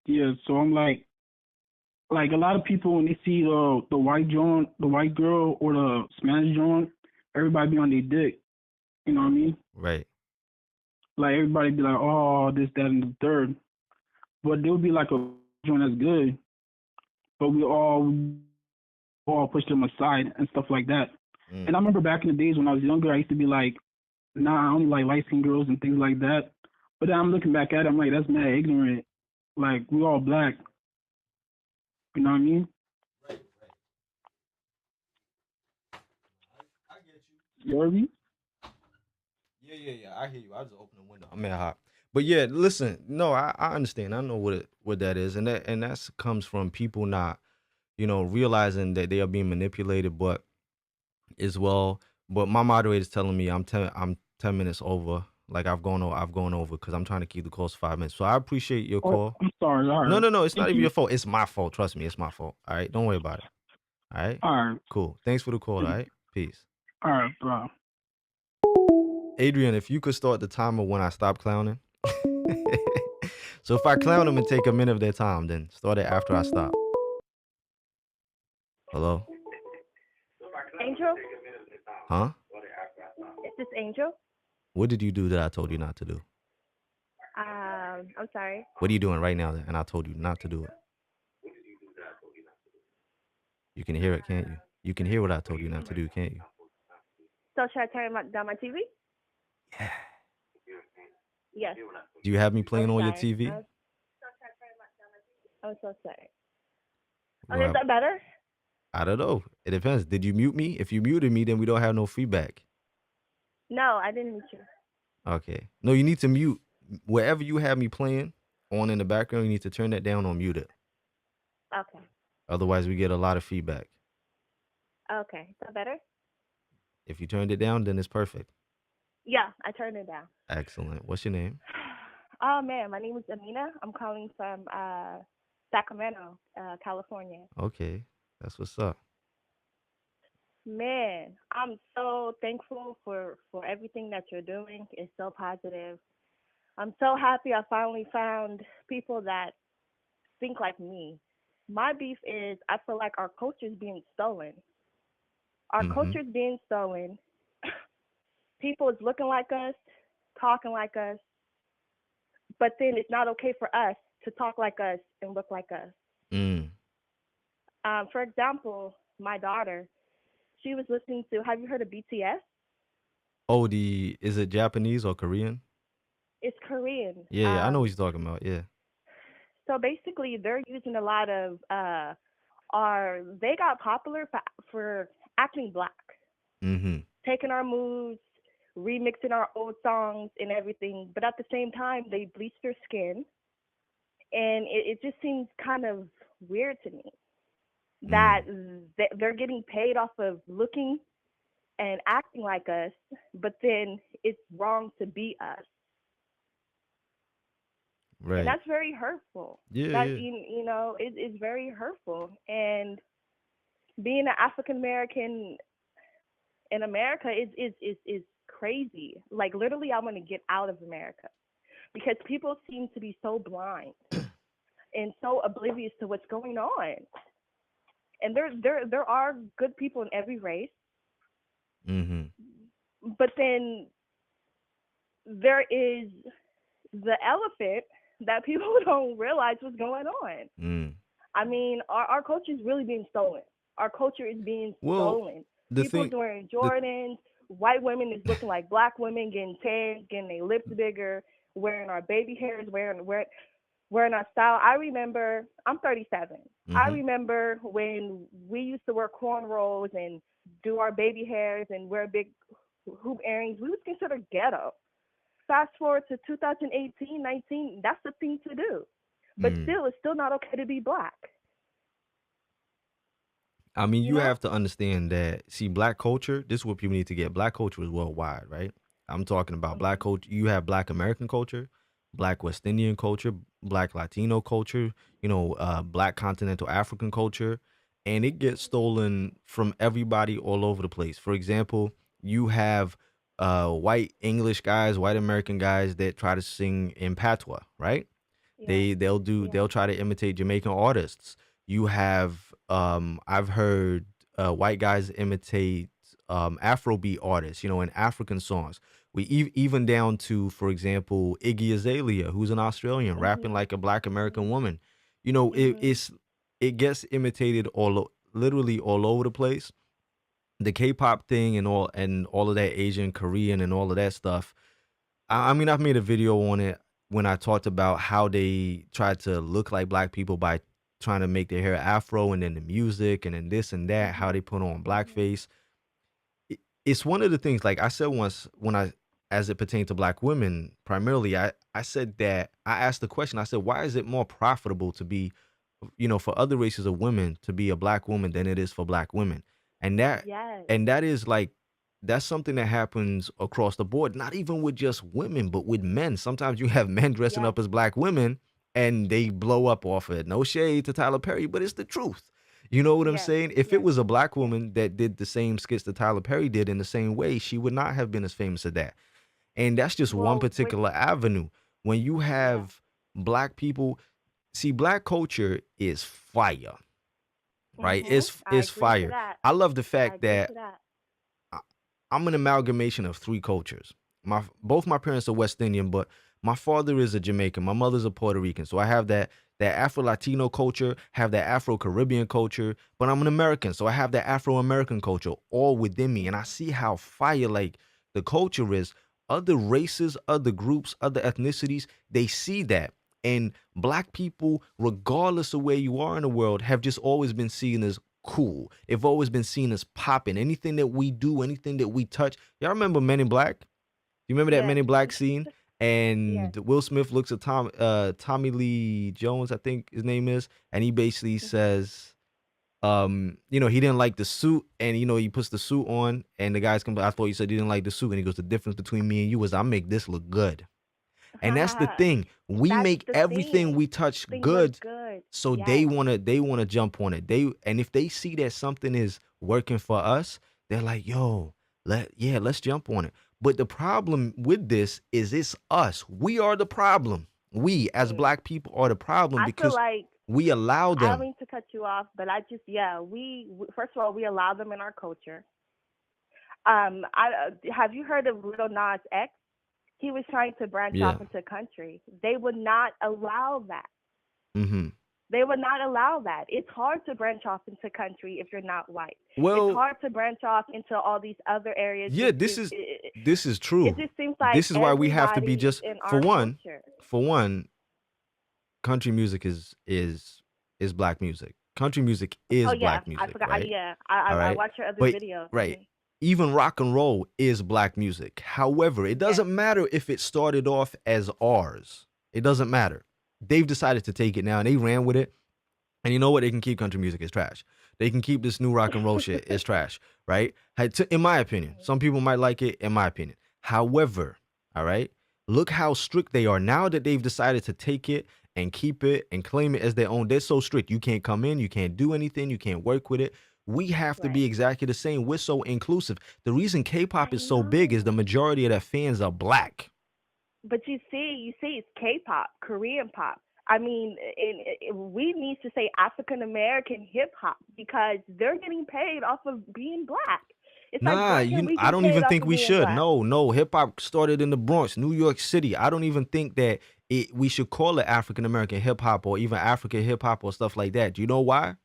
yeah, so I'm like a lot of people when they see the white John, the white girl or the Spanish John, everybody be on their dick. You know what I mean? Right. Like everybody be like, oh, this, that, and the third. But there'll be like a John that's good, but we all push them aside and stuff like that. And I remember back in the days when I was younger, I used to be like, nah, I only like light skinned girls and things like that. But then I'm looking back at it, I'm like, that's mad ignorant. Like we all black. You know what I mean? Right. I get you. You heard me? Yeah. I hear you. I just opened the window. I'm at hot. But yeah, listen. No, I understand. I know what that is, and that comes from people not, realizing that they are being manipulated, but as well. But my moderator is telling me I'm 10 minutes over. Like I've gone over because I'm trying to keep the calls 5 minutes. So I appreciate your Oh, call. I'm sorry. All No, right. no, no. It's not Thank even you. your fault. It's my fault. Trust me, it's my fault. All right. Don't worry about it. All right. All right. Cool. Thanks for the call. All right. Peace. All right, bro. Adrian, if you could start the timer when I stop clowning. So if I clown them and take a minute of their time, then start it after I stop. Hello? Angel? Huh? Is this Angel? What did you do that I told you not to do? I'm sorry. What are you doing right now then? And I told you not to do it. You can hear it, can't you? You can hear what I told you not to do, can't you? So should I turn down my TV? Yeah. Yes. Do you have me playing I'm on your sorry. TV? I'm so sorry. We're Okay, gonna is that better? I don't know. It depends. Did you mute me? If you muted me, then we don't have no feedback. No, I didn't mute you. Okay. No, you need to mute wherever you have me playing on in the background. You need to turn that down or mute it. Okay. Otherwise, we get a lot of feedback. Okay. Is that better? If you turned it down, then it's perfect. Yeah, I turned it down. Excellent. What's your name? Oh man, my name is Amina. I'm calling from Sacramento, California. Okay. That's what's up. Man, I'm so thankful for everything that you're doing. It's so positive. I'm so happy I finally found people that think like me. My beef is I feel like our culture is being stolen. Our Mm-hmm. culture is being stolen. People is looking like us, talking like us, but then it's not okay for us to talk like us and look like us. Mm. For example, my daughter, she was listening to, have you heard of BTS? Oh, is it Japanese or Korean? It's Korean. Yeah, I know what you're talking about. Yeah. So basically, they're using a lot of they got popular for acting black, Mm-hmm. taking our moves, remixing our old songs and everything. But at the same time, they bleach their skin, and it just seems kind of weird to me that they're getting paid off of looking and acting like us, but then it's wrong to be us. Right. And that's very hurtful. Yeah, That yeah. it's very hurtful. And being an African American in America is crazy. Like literally, I want to get out of America because people seem to be so blind and so oblivious to what's going on. And there are good people in every race, but then there is the elephant that people don't realize what's going on. I mean, our culture is really being stolen. Our culture is being stolen. People's wearing Jordans. White women is looking like black women, getting tanned, getting their lips bigger, wearing our baby hairs, wearing our style. I remember, I'm 37. I remember when we used to wear cornrows and do our baby hairs and wear big hoop earrings. We was considered ghetto. Fast forward to 2018, 19, that's the thing to do. But still, it's still not okay to be black. I mean, you have to understand that, see, black culture, this is what people need to get. Black culture is worldwide, right? I'm talking about black culture. You have black American culture, black West Indian culture, black Latino culture, black continental African culture. and it gets stolen from everybody all over the place. For example, you have white English guys, white American guys that try to sing in patois, right? Yeah. Yeah. They'll try to imitate Jamaican artists. You have I've heard white guys imitate Afrobeat artists, you know, in African songs. We even down to, for example, Iggy Azalea, who's an Australian, rapping Mhm. like a Black American Mhm. woman. You know, Mhm. it gets imitated literally all over the place. The K-pop thing and all of that Asian, Korean, and all of that stuff. I mean, I've made a video on it when I talked about how they tried to look like black people by trying to make their hair afro, and then the music, and then this and that, how they Mhm. put on Mhm. blackface. It's one of the things, like I said once, when I as it pertained to black women primarily, I said that I asked the question. I said, why is it more profitable to be, you know, for other races of women to be a black woman than it is for black women? And that Yes. and that is like that's something that happens across the board, not even with just women, but with men. Sometimes you have men dressing Yes. up as black women and they blow up off of it. No shade to Tyler Perry, but it's the truth. You know what I'm Yes. saying? If it Yes. was a black Yes. woman that did the same skits that Tyler Perry did in the same way, she would not have been as famous as that. And that's just one Well, with particular avenue. When you yeah. have black people, see, black culture is fire, right? Mhm. I It's agree to fire. that. I love the I fact agree that to that. I- I'm an amalgamation of three cultures. Both my parents are West Indian, but my father is a Jamaican. My mother's a Puerto Rican. So I have that Afro Latino culture, have that Afro Caribbean culture, but I'm an American, so I have that Afro American culture all within me, and I Mhm. see how fire like the culture is. Other races, other groups, other ethnicities, they see that. And black people, regardless of where you are in the world, have just always been seen as cool. They've always been seen as popping. Anything that we do, anything that we touch. Y'all remember Men in Black? You remember that Yes. Men in Black scene? Yes. And Will Smith looks at Tommy Lee Jones, I think his name is, and he basically Mhm. says, you know, he didn't like the suit, and you know, he puts the suit on, and the guy's I thought you said you didn't like the suit, and he goes, the difference between me and you is I make this look good. And that's the thing. We That's make the everything thing. we touch Thing look good, good. so Yes. they wanna jump on it. And if they see that something is working for us, they're like, yo, let's jump on it. But the problem with this is it's us. We are the problem. We as Mm. black people are the problem I feel because like we allow I don't them. mean to cut you off, but I just yeah, first of all we allow them in our culture. I have you heard of Little Nas X? He was trying to branch Yeah. off into country. They would not allow that. Hmm. They would not allow that. It's hard to branch off into country if you're not white. It's Well, hard to branch off into all these other areas. yeah, this is It true. just seems like This is why we have to be everybody just in our culture. for one, country music is black music. Country music Oh is yeah, black I music, forgot. right? Yeah, All I right. watched your other But video. right, Hmm. even rock and roll is black music. However, it Yes. doesn't matter if it started off as ours. It doesn't matter. They've decided to take it now and they ran with it. And you know what? They can keep country music as trash. They can keep this new rock and roll shit as trash, right? In my opinion, some people might like it. In my opinion, however, all right, look how strict they are now that they've decided to take it and keep it and claim it as their own. They're so strict. You can't come in. You can't do anything. You can't work with it. We have to Right. be exactly the same. We're so inclusive. The reason K-pop I is so big is the know. majority of their fans are black. But you see, it's K-pop, Korean pop. I mean, we need to say African American hip hop because they're getting paid off of being black. It's like Nah, why can't we I get don't paid even off think of we being should. black? No, no. Hip hop started in the Bronx, New York City. I don't even think that we should call it African American hip hop or even African hip hop or stuff like that. Do you know why?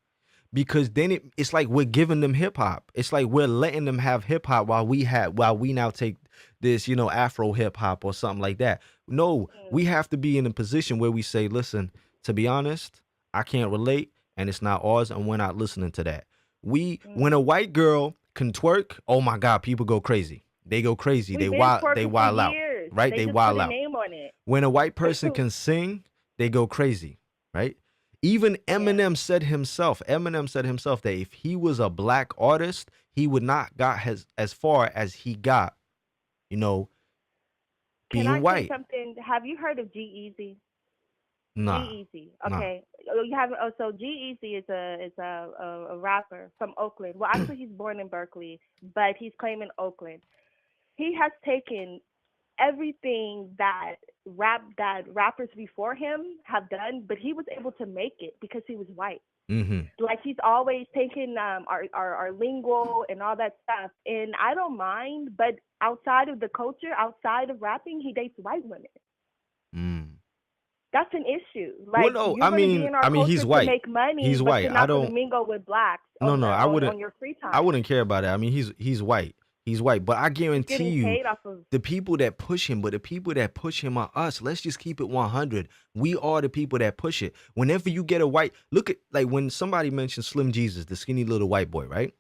Because then it's like we're giving them hip hop. It's like we're letting them have hip hop while we now take this, you know, Afro hip hop or something like that. No, we Mm, have to be in a position where we say, listen, to be honest, I can't relate and it's not ours and we're not listening to that. When mm. a white girl can twerk, oh my God, people go crazy. They go crazy. We've been They twerking for wild out, years. right? They They just put wild a out. name on it. When a white person can sing, they go crazy, right? Even Yes. Eminem said himself that if he was a black artist, he would not got as far as he got, you know, Can being I say white. something? Have you heard of G-Eazy? Nah, G-Eazy. nah. Okay. Oh, you haven't. Oh, so G-Eazy is a rapper from Oakland. Well, actually, he's born in Berkeley, but he's claiming Oakland. He has taken everything that rappers before him have done, but he was able to make it because he was white. Mm-hmm. Like he's always taking our lingo and all that stuff, and I don't mind. But outside of the culture, outside of rapping, he dates white women. Mm. That's an issue. Well, Like no, you're going to be in our he's culture to white. make money, He's but white. you're I not going to don't. mingle with blacks No, no, on your free I time. wouldn't care about it. I mean, he's white. He's white, but I He's guarantee getting you, paid off of. the people that push him, but the people that push him are us. Let's just keep it 100. We are the people that push it. Whenever you get a white, look at like when somebody mentioned Slim Jesus, the skinny little white boy, right?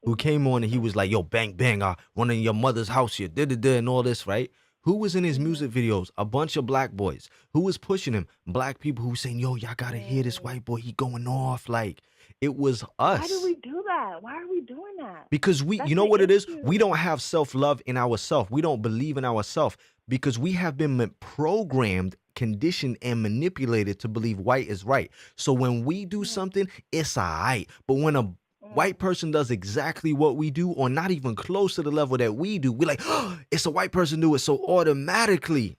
Who came on and he was like, "Yo, bang bang, running your mother's house here, and all this, right?" Who was in his music videos? A bunch of black boys. Who was pushing him? Black people who saying, "Yo, y'all gotta hear this white boy. He going off." Like it was Why do us. we do that? Why are we doing that? Because That's you know the what it is? issue. We don't have self-love in ourselves. We don't believe in ourselves because we have been programmed, conditioned, and manipulated to believe white is right. So when we do something, it's all right. But when a white person does exactly what we do, or not even close to the level that we do, we're like, oh, it's a white person do it. So automatically,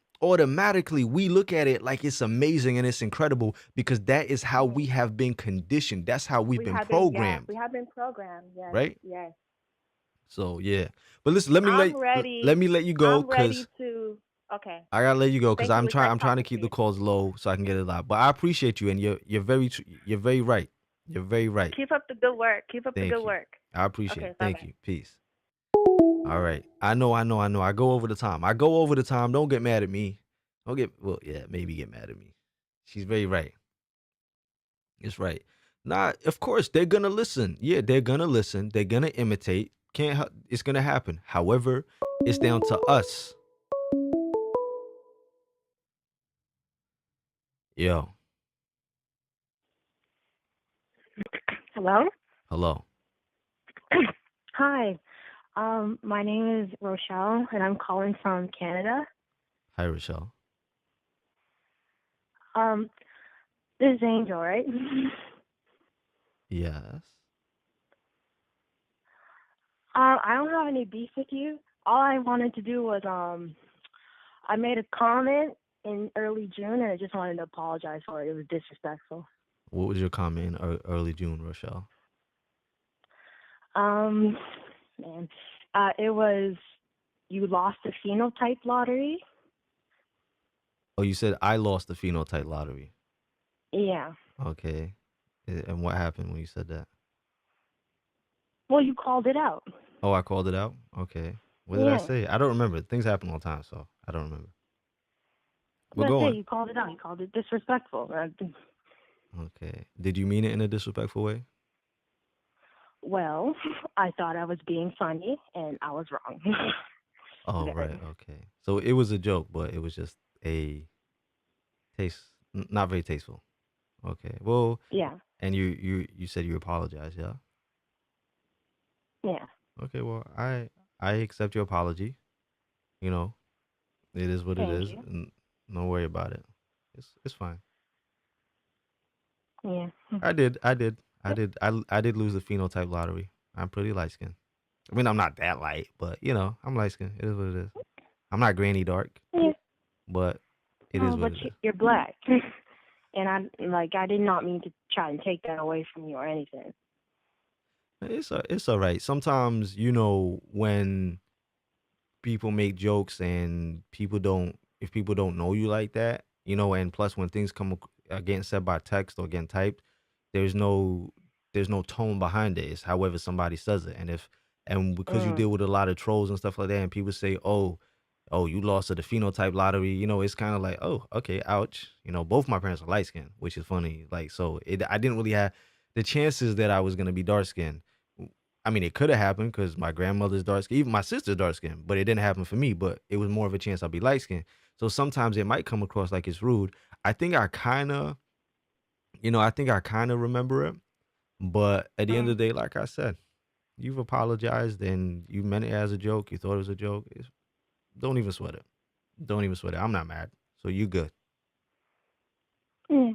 we look at it like it's amazing and it's incredible because that is how we have been conditioned. That's how we've been programmed. We have been programmed. Yes, Right? yes. So yeah, but listen, let I'm ready. me let you go I'm ready because to. Okay. I gotta let you go because Thank you. It was nice I'm trying to talking to keep the you. calls low so I can get it live. But I appreciate you, and you're very right. You're very right. Keep up the good work. Keep up the good Thank you. work. I appreciate Okay. it. Bye Thank bye. you. Peace. All right. I know. I go over the time. Don't get mad at me. Don't get yeah, maybe get mad at me. She's very right. It's right. Nah, of course they're gonna listen. Yeah, they're gonna listen. They're gonna imitate. It's gonna happen. However, it's down to us. Yo, Hello? hello. Hi. My name is Rochelle, and I'm calling from Canada. Hi, Rochelle. Um, this is Angel, right? Yes. I don't have any beef with you. All I wanted to do was, I made a comment in early June, and I just wanted to apologize for it. It was disrespectful. What was your comment in early June, Rochelle? Man, it was you lost the phenotype lottery. Oh, you said I lost the phenotype lottery. Yeah. Okay. And what happened when you said that? Well, you called it out. Oh, I called it out? Okay. What did I Yeah. say? I don't remember. Things happen all the time, so I don't remember. But That's go it. on. You called it out. You called it disrespectful. Okay. Did you mean it in a disrespectful way? Well, I thought I was being funny, and I was wrong. Oh, Very. right. Okay. So it was a joke, but it was just a not very tasteful. Okay. Well, Yeah. and you said you apologized, yeah? Yeah. Okay. Well, I accept your apology. You know, it is what it Thank is. you. No worry about it. It's fine. Yeah. I did. I did lose the phenotype lottery. I'm pretty light skinned. I mean, I'm not that light, but I'm light skinned. It is what it is. I'm not granny dark, Yeah. but it is No, what but it is. you're black, and I did not mean to try and take that away from you or anything. It's all right. Sometimes when people make jokes and if people don't know you like that, and plus when things are getting said by text or getting typed, there's no tone behind it. It's however somebody says it, and because you Mm. deal with a lot of trolls and stuff like that, and people say, oh, you lost to the phenotype lottery, it's kind of like, oh, okay, ouch. Both my parents are light skinned, which is funny. Like, so I didn't really have the chances that I was gonna be dark skinned. I mean, it could have happened because my grandmother's dark skin, even my sister's dark skin, but it didn't happen for me. But it was more of a chance I'll be light skinned. So sometimes it might come across like it's rude. I think I kind of, remember it. But at the end of the day, like I said, you've apologized and you meant it as a joke. You thought it was a joke. Don't even sweat it. Don't even sweat it. I'm not mad. So you good. Yeah.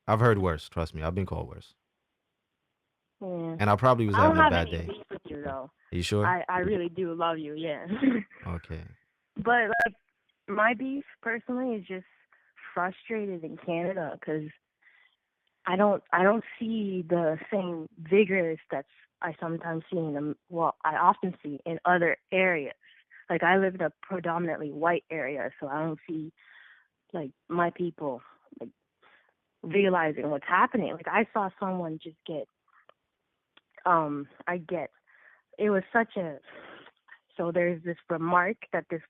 I've heard worse. Trust me, I've been called worse, Yeah. and I probably was I don't having a have bad any day. beef with you though. Are you sure? I really do love you, yeah. Okay. But like my beef personally is just frustrated in Canada because I don't see the same vigor that's I sometimes see in I often see in other areas. Like I live in a predominantly white area, so I don't see like my people like realizing what's happening. Like I saw someone just get I get it was such a so there's this remark that this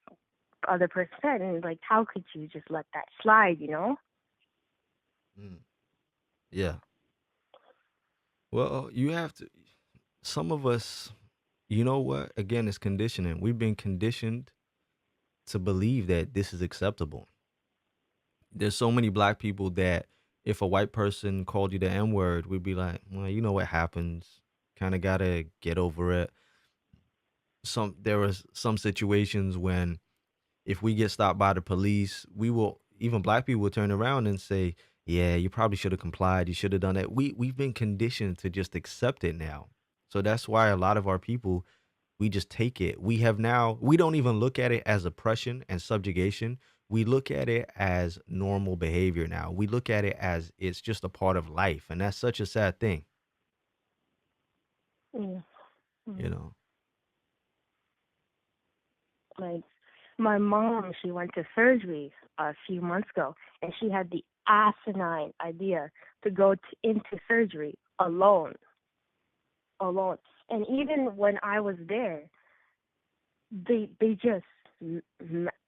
other person said and it's like how could you just let that slide, you know? Mm. Yeah. Well, you have to. Some of us, you know what? Again, it's conditioning. We've been conditioned to believe that this is acceptable. There's so many black people that if a white person called you the N word, we'd be like, well, you know what happens. Kind of gotta get over it. There was some situations when if we get stopped by the police, we will even black people will turn around and say, "Yeah, you probably should have complied. You should have done that." We've been conditioned to just accept it now. So that's why a lot of our people we just take it. We don't even look at it as oppression and subjugation. We look at it as normal behavior now. We look at it as it's just a part of life, and that's such a sad thing, Mm. you Mm. know. Like my mom, she went to surgery a few months ago, and she had the asinine idea to go into surgery alone. And even when I was there, they just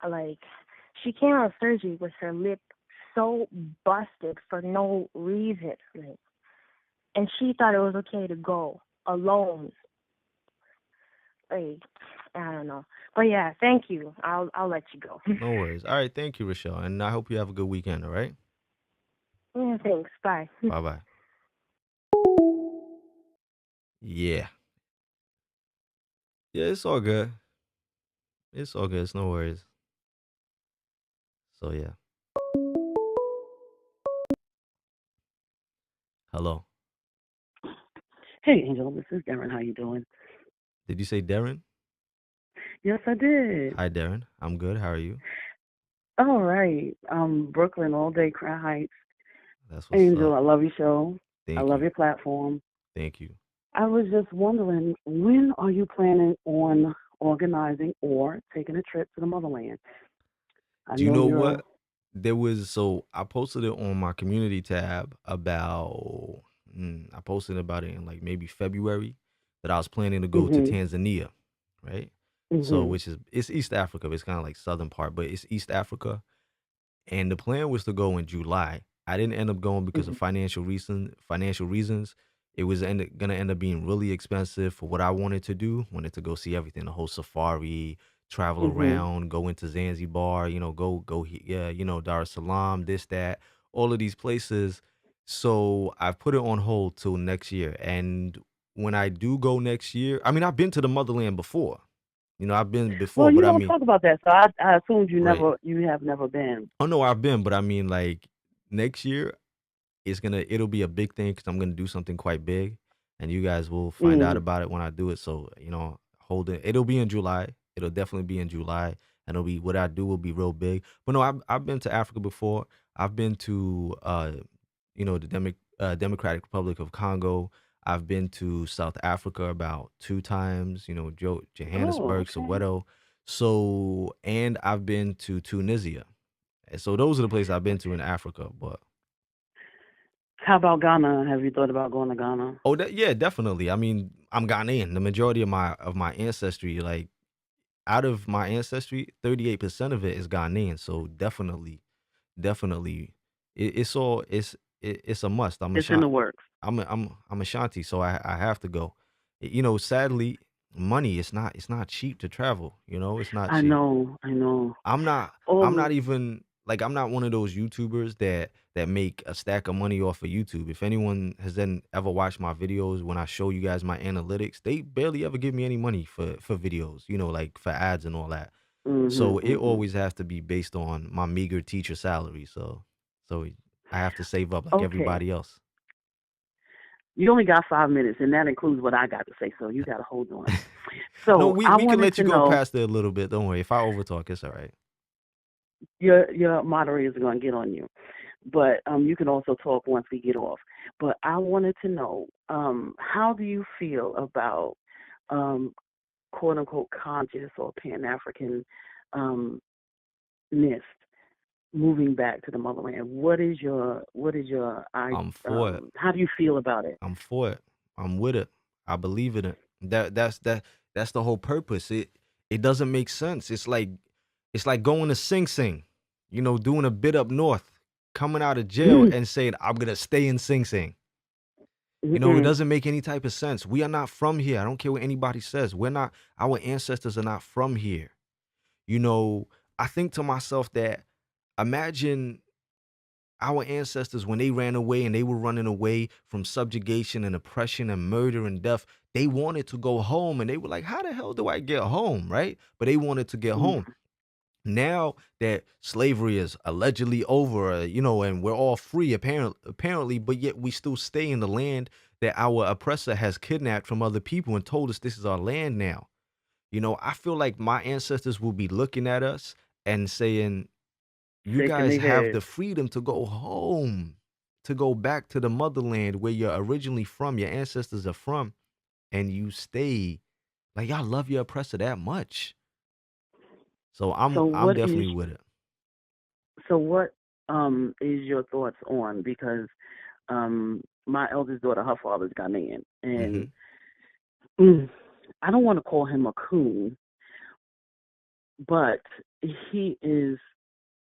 like she came out of surgery with her lip so busted for no reason, like, and she thought it was okay to go alone. Like I don't know, but yeah, thank you. I'll let you go. No worries. All right, thank you, Rochelle, and I hope you have a good weekend. All right, Yeah, thanks. Bye. bye bye. Yeah, yeah, it's all good. It's all good. It's no worries. So yeah, hello. Hey, Angel, this is Darren. How you doing? Did you say Darren? Yes, I did. Hi, Darren. I'm good. How are you? All right. Brooklyn all day, Crown Heights. That's what's Angel, up. I love your show. I Thank love you. your platform. Thank you. I was just wondering, when are you planning on organizing or taking a trip to the motherland? I Do you know know you're. what? I posted it on my community tab about, I posted about it in like maybe February that I was planning to go to Mhm. Tanzania, right? So, Mhm. it's East Africa, but it's kind of like southern part, but it's East Africa. And the plan was to go in July. I didn't end up going because of Mhm. financial reasons. It was gonna end up being really expensive for what I wanted to do. Wanted to go see everything, the whole safari, travel Mhm. around, go into Zanzibar, yeah, Dar es Salaam, this, that, all of these places. So I've put it on hold till next year. And when I do go next year, I mean, I've been to the motherland before. I've been Well, before, you but I don't mean, talk about that, so I assumed right. you have never been. Oh no, I've been, but I mean, like next year, it'll be a big thing because I'm gonna do something quite big, and you guys will find out Mm. about it when I do it. So hold it. It'll be in July. It'll definitely be in July, and it'll be what I do will be real big. But no, I've been to Africa before. I've been to the Democratic Republic of Congo. I've been to South Africa about 2 times. Oh, Johannesburg, okay. Soweto. So and I've been to Tunisia. And so those are the places I've been to in Africa. But How about Ghana? Have you thought about going to Ghana? oh, yeah, definitely. I mean, I'm Ghanaian. The majority of my ancestry, like out of my ancestry, 38% of it is Ghanaian. So definitely, definitely, it's all it's a must. It's in the works. I'm Ashanti, so I have to go. Sadly, money it's not cheap to travel. It's not I cheap. know, I know. I'm not I'm All not even like I'm not one of those YouTubers that make a stack of money off of YouTube. If anyone has then ever watched my videos when I show you guys my analytics, they barely ever give me any money for videos, like for ads and all that. mhm, So it mhm. always has to be based on my meager teacher salary. So I have to save up like Okay. everybody else. You only got 5 minutes, and that includes what I got to say, so you got to hold on. No, So we I we can wanted let to you go know, past it a little bit. Don't worry. If I overtalk, it's all right. your moderators are going to get on you, but you can also talk once we get off. But I wanted to know, how do you feel about um, quote unquote conscious or Pan African um, ness moving back to the motherland? I'm for it. How do you feel about it? I'm for it. I'm with it. I believe in it. That's the whole purpose. It doesn't make sense. It's like going to Sing Sing, doing a bit up north, coming out of jail and saying, I'm gonna stay in Sing Sing. It Mm-mm. doesn't make any type of sense. We are not from here. I don't care what anybody says. We're not, our ancestors are not from here. You know, I think to myself that imagine our ancestors when they ran away and they were running away from subjugation and oppression and murder and death. They wanted to go home and they were like, how the hell do I get home? Right? But they wanted to get home. Mm. Now that slavery is allegedly over, and we're all free apparently, but yet we still stay in the land that our oppressor has kidnapped from other people and told us this is our land now. I feel like my ancestors will be looking at us and saying, you Shaking guys their have head. the freedom to go home, to go back to the motherland where you're originally from, your ancestors are from, and you stay. Like y'all love your oppressor that much. So I'm So I'm what is definitely with it. so what is your thoughts on, because my eldest daughter, her father's Ghanaian, and Hmm. mm, I don't want to call him a coon, but he is,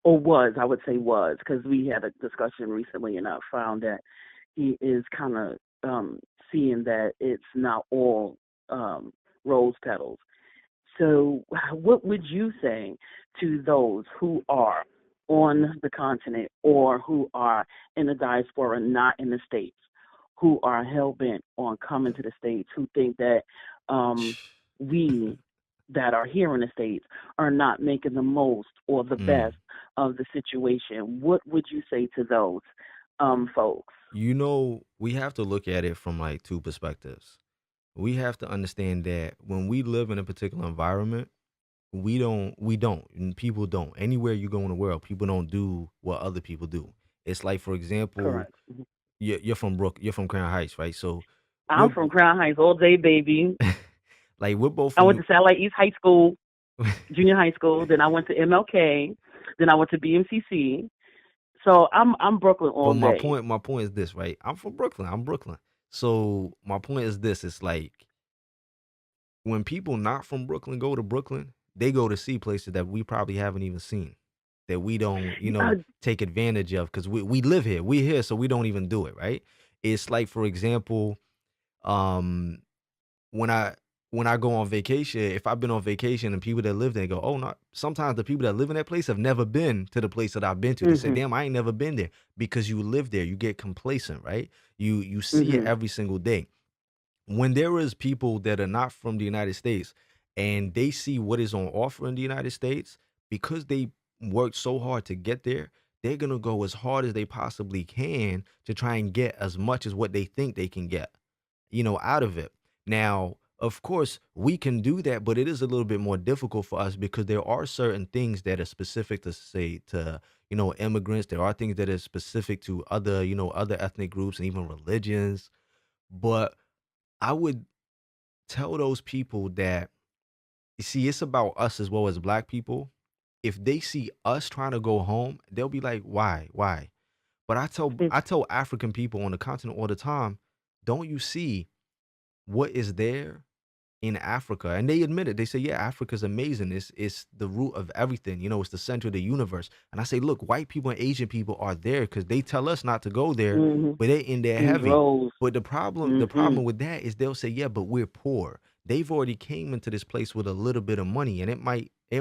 or was, I would say was, because we had a discussion recently and I found that he is kind of seeing that it's not all um, rose petals. So, what would you say to those who are on the continent or who are in the diaspora, not in the States, who are hell bent on coming to the States, who think that um, we that are here in the States are not making the most or the best Mm. of the situation? What would you say to those folks? We have to look at it from like two perspectives. We have to understand that when we live in a particular environment, we don't, and people don't. Anywhere you go in the world, people don't do what other people do. It's like, for example, Correct. Mhm. you're from Crown Heights, right? So we're I'm from Crown Heights all day, baby. like we're both I went from. to Satellite East High School, junior high school. Then I went to MLK. Then I went to BMCC. So I'm Brooklyn But all my day. point, my point is this, right? I'm from Brooklyn. I'm Brooklyn. So my point is this: it's like when people not from Brooklyn go to Brooklyn, they go to see places that we probably haven't even seen, that we don't, Uh, take advantage of because we live here. We here, so we don't even do it, right? It's like, for example, um, when I when I go on vacation, if I've been on vacation and people that live there go, oh no, sometimes the people that live in that place have never been to the place that I've been to. They say, mhm, damn, I ain't never been there because you live there. You get complacent, right? You see it mhm, every single day. When there is people that are not from the United States and they see what is on offer in the United States, because they worked so hard to get there, they're gonna go as hard as they possibly can to try and get as much as what they think they can get, out of it. Now, of course, we can do that, but it is a little bit more difficult for us because there are certain things that are specific to say to, immigrants. There are things that are specific to other, other ethnic groups and even religions. But I would tell those people that, you see, it's about us as well as black people. If they see us trying to go home, they'll be like, why? But I tell mm, I tell African people on the continent all the time, don't you see what is there in Africa? And they admit it. They say, yeah, Africa's amazing. It's the root of everything. It's the center of the universe. And I say, look, white people and Asian people are there because they tell us not to go there, mhm. but they're in there In heavy. droves. But the problem Mhm, with that is they'll say, yeah, but we're poor. They've already came into this place with a little bit of money, and it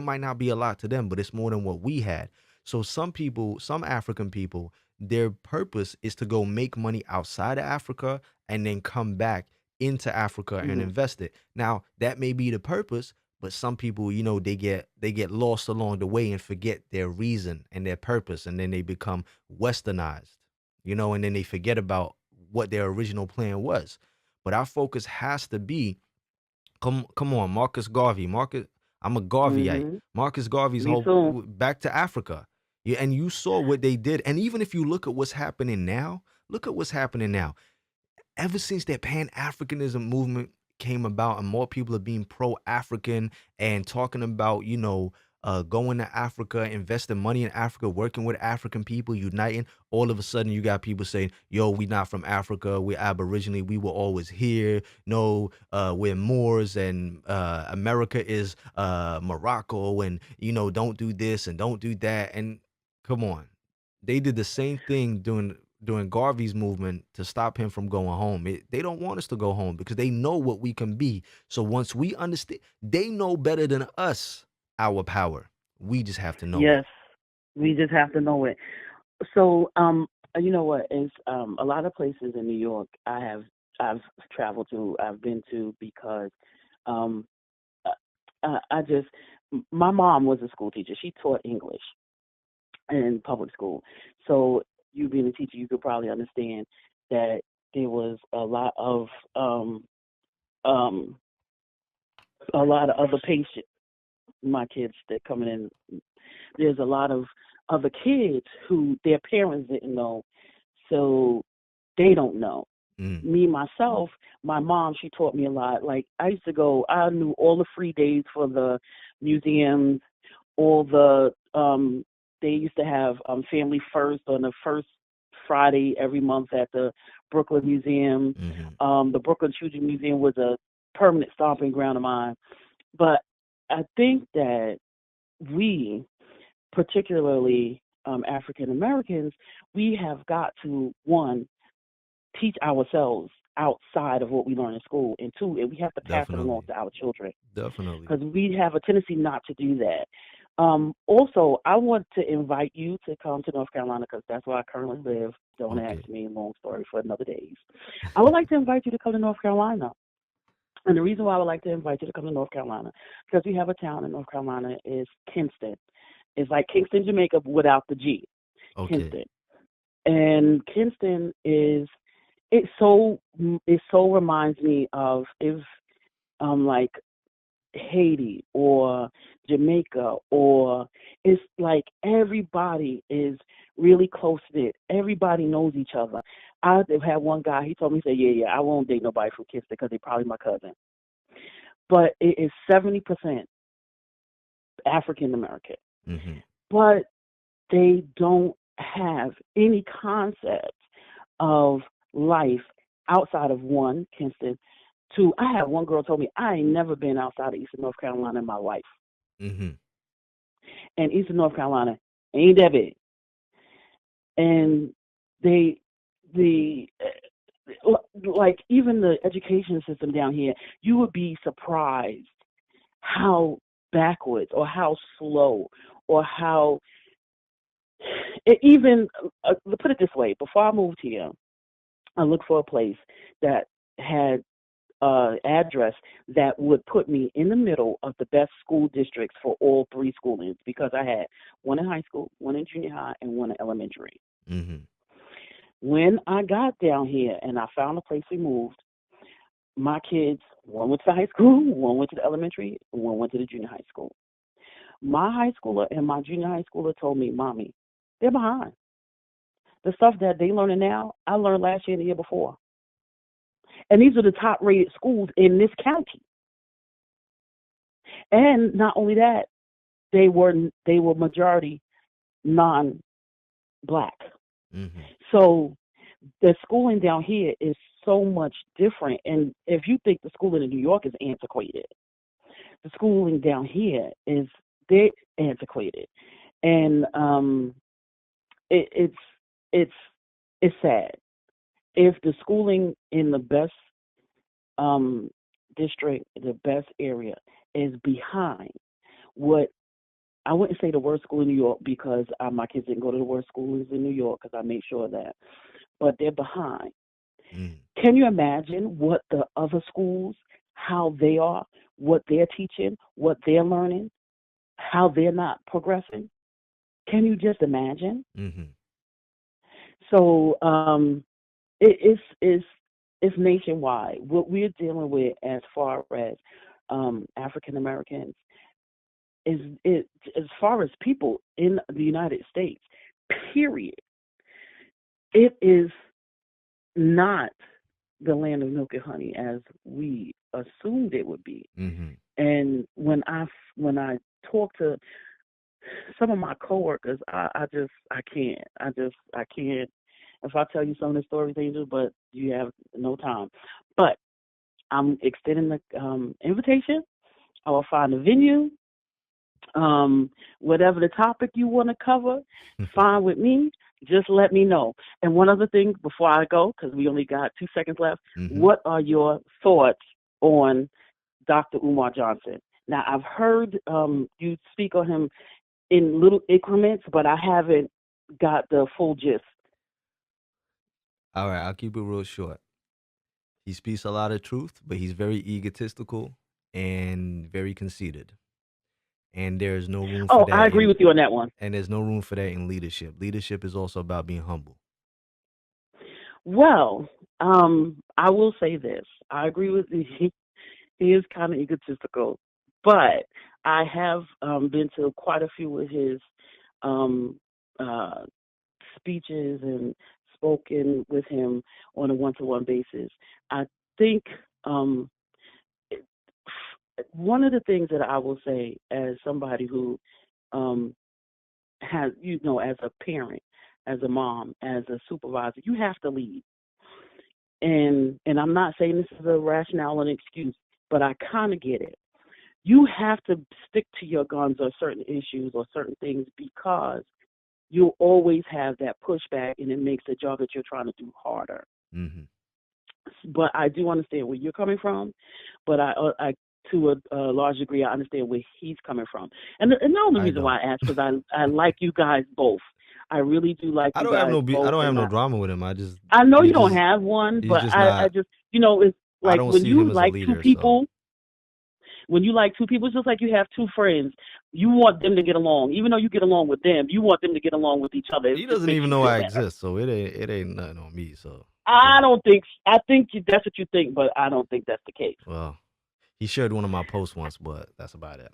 might not be a lot to them, but it's more than what we had. So some people, some African people, their purpose is to go make money outside of Africa and then come back into Africa and mhm. invest it. Now, that may be the purpose, but some people, they get lost along the way and forget their reason and their purpose, and then they become westernized. you know, and then they forget about what their original plan was. But our focus has to be, come on, Marcus Garvey. I'm a Garveyite. Mhm. Marcus Garvey's Me whole too. back to Africa. Yeah, and you saw what they did. And even if you look at what's happening now, look at what's happening now. Ever since that Pan-Africanism movement came about and more people are being pro-African and talking about, going to Africa, investing money in Africa, working with African people, uniting, all of a sudden you got people saying, yo, we not from Africa, we're Aboriginally, we were always here. No, we're Moors, and America is Morocco, and, don't do this and don't do that. And come on. They did the same thing during Garvey's movement to stop him from going home. They don't want us to go home because they know what we can be. So once we understand, they know better than us our power. We just have to know it. Yes, we just have to know it. So, you know what is a lot of places in New York I've traveled to, I've been to because um, I just my mom was a school teacher. She taught English in public school. So you being a teacher, you could probably understand that there was um, a lot of other patients. My kids that coming in, there's a lot of other kids who their parents didn't know, so they don't know. Mm, Me myself, my mom, she taught me a lot. Like I used to go, I knew all the free days for the museums, all the they used to have Family First on the first Friday every month at the Brooklyn Museum. hmm The Brooklyn Children's Museum was a permanent stomping ground of mine. But I think that we, particularly African Americans, we have got to, one, teach ourselves outside of what we learn in school, and two, and we have to pass it along Definitely. to our children Definitely. because we have a tendency not to do that. Also, I want to invite you to come to North Carolina because that's where I currently live. Don't ask Okay. me, long story for another days. I would like to invite you to come to North Carolina. And the reason why I would like to invite you to come to North Carolina, because we have a town in North Carolina, is Kinston. It's like Kingston, Jamaica, without the G. Okay. Kinston. And Kinston is it so reminds me of if like Haiti or Jamaica, or it's like everybody is really close knit. Everybody knows each other. I had one guy, he told me, he said, yeah, I won't date nobody from Kinston because they're probably my cousin. But it is 70% African American. hmm But they don't have any concept of life outside of one, Kinston. Two, I had one girl told me I ain't never been outside of Eastern North Carolina in my life. hmm And Eastern North Carolina ain't that big. And they, the, like even the education system down here, you would be surprised how backwards or how slow or how even put it this way, before I moved here, I looked for a place that had address that would put me in the middle of the best school districts for all three schoolings because I had one in high school, one in junior high, and one in elementary. hmm When I got down here and I found a place we moved, my kids, one went to high school, one went to the elementary, and one went to the junior high school. My high schooler and my junior high schooler told me, Mommy, they're behind. The stuff that they learning now, I learned last year and the year before. And these are the top rated schools in this county. And not only that, they were majority non black. hmm So the schooling down here is so much different. And if you think the schooling in New York is antiquated, the schooling down here is they antiquated. And it, it's it's sad. If the schooling in the best um, district, the best area, is behind what I wouldn't say the worst school in New York because my kids didn't go to the worst schools in New York because I made sure of that, but they're behind. hmm Can you imagine what the other schools, how they are, what they're teaching, what they're learning, how they're not progressing? Can you just imagine? hmm So it's nationwide. What we're dealing with as far as African Americans is it as far as people in the United States. Period. It is not the land of milk and honey as we assumed it would be. Mm-hmm. And when I talk to some of my coworkers, I can't. If I tell you some of the stories, Angel, but you have no time. But I'm extending the invitation. I will find a venue. Whatever the topic you want to cover, fine with me. Just let me know. And one other thing before I go, because we only got 2 seconds left. Mm-hmm. What are your thoughts on Dr. Umar Johnson? Now, I've heard you speak on him in little increments, but I haven't got the full gist. All right, I'll keep it real short. He speaks a lot of truth, but he's very egotistical and very conceited. And there's no room for Oh, that. I agree with you on that one. And there's no room for that in leadership. Leadership is also about being humble. Well, I will say this. I agree with you. He is kind of egotistical, but I have been to quite a few of his speeches and spoken with him on a one-to-one basis. I think one of the things that I will say as somebody who has, as a parent, as a mom, as a supervisor, you have to lead. And I'm not saying this is a rationale and excuse, but I kind of get it. You have to stick to your guns on certain issues or certain things because you'll always have that pushback, and it makes the job that you're trying to do harder. Mm-hmm. But I do understand where you're coming from, but I to a large degree, I understand where he's coming from. And the only reason why I ask is I like you guys both. I really do like you guys both. I don't have no drama with him. I know you don't have one, but I just, it's like when you like two people. When you like two people, it's just like you have two friends. You want them to get along, even though you get along with them. You want them to get along with each other. He doesn't even know I exist, so it ain't nothing on me. So I don't think. I think that's what you think, but I don't think that's the case. Well, he shared one of my posts once, but that's about it.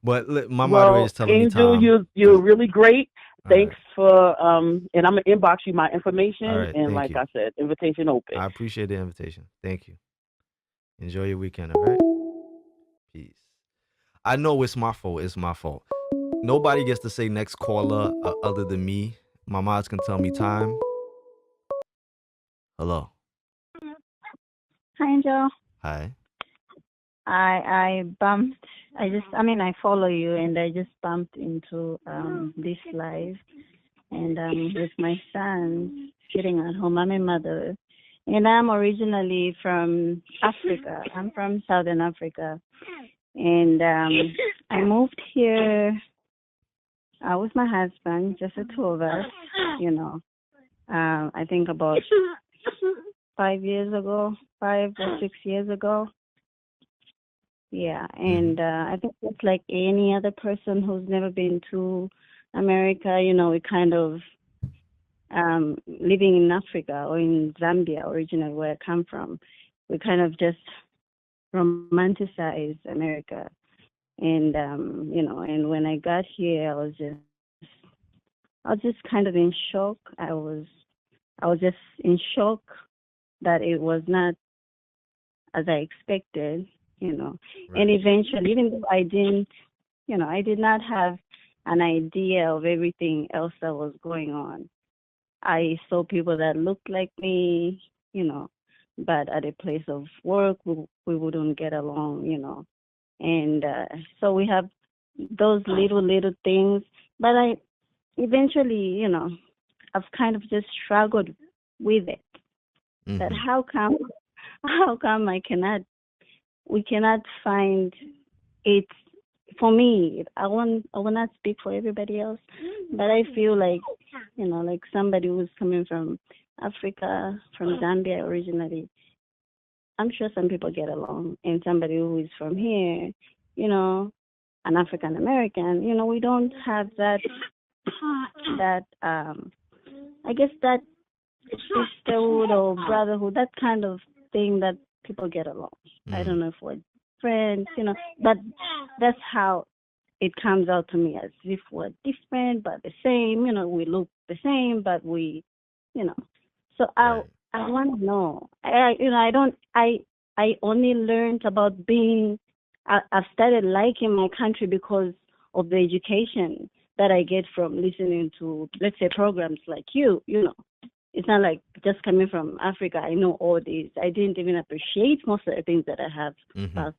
But my moderator is telling me, Tom, you're really great. Thanks for and I'm gonna inbox you my information. And like I said, invitation open. I appreciate the invitation. Thank you. Enjoy your weekend, all right? Peace. I know it's my fault. It's my fault. Nobody gets to say next caller other than me. My mods can tell me time. Hello. Hi, Angel. Hi. I bumped. I follow you, and I just bumped into this live, and with my son sitting at home. I'm a mother, and I'm originally from Africa. I'm from Southern Africa, and I moved here with my husband, just the two of us. I think about 5 or 6 years ago. Yeah, and I think it's like any other person who's never been to America, we kind of living in Africa or in Zambia, originally where I come from, we kind of just romanticize America. And and when I got here, I was just kind of in shock. I was just in shock that it was not as I expected. Right. And eventually, even though I did not have an idea of everything else that was going on. I saw people that looked like me, but at a place of work, we wouldn't get along, And so we have those little things, but I eventually, I've kind of just struggled with it. Mm-hmm. That how come we cannot find it. For me, I will not speak for everybody else, but I feel like, like somebody who's coming from Africa, from Zambia originally, I'm sure some people get along, and somebody who is from here, an African American, we don't have that I guess that sisterhood or brotherhood, that kind of thing that people get along. I don't know if we're friends, but that's how it comes out to me, as if we're different but the same. We look the same, but you know. So Right. I want to know. I don't. I only learned about being. I've started liking my country because of the education that I get from listening to, let's say, programs like you. It's not like just coming from Africa, I know all these. I didn't even appreciate most of the things that I have back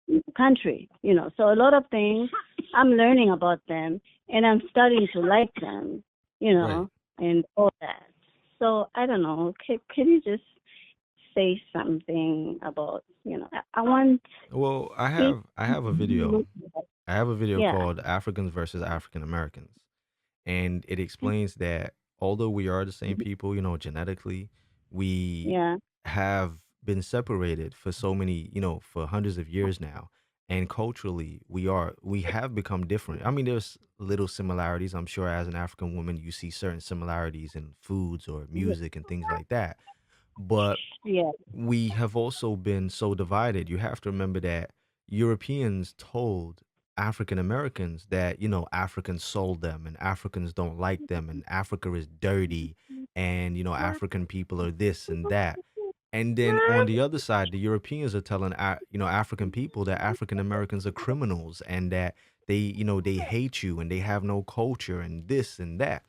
in the country. So a lot of things I'm learning about them, and I'm starting to like them. Right. And all that. So I don't know. Can you just say something about? I want Well, I it have a to video. look I have a video yeah, called Africans versus African Americans. And it explains that although we are the same people, genetically, we yeah, have been separated for so many, for hundreds of years now. And culturally, we have become different. I mean, there's little similarities. I'm sure as an African woman, you see certain similarities in foods or yeah, music and things like that. But yeah. we have also been so divided. You have to remember that Europeans told African Americans that, Africans sold them and Africans don't like them and Africa is dirty and, African people are this and that. And then on the other side, the Europeans are telling, African people that African Americans are criminals and that they hate you and they have no culture and this and that.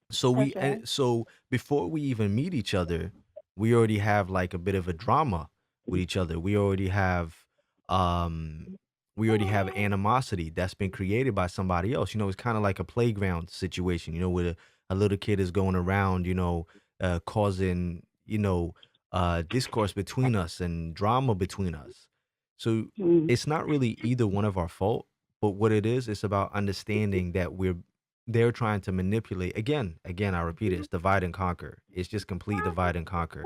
That's right. So before we even meet each other, we already have like a bit of a drama with each other. Um we already have animosity that's been created by somebody else. It's kind of like a playground situation, where a little kid is going around, causing, discourse between us and drama between us. So Mm, it's not really either one of our fault, but what it is, it's about understanding that they're trying to manipulate again, I repeat it, it's divide and conquer. It's just complete divide and conquer.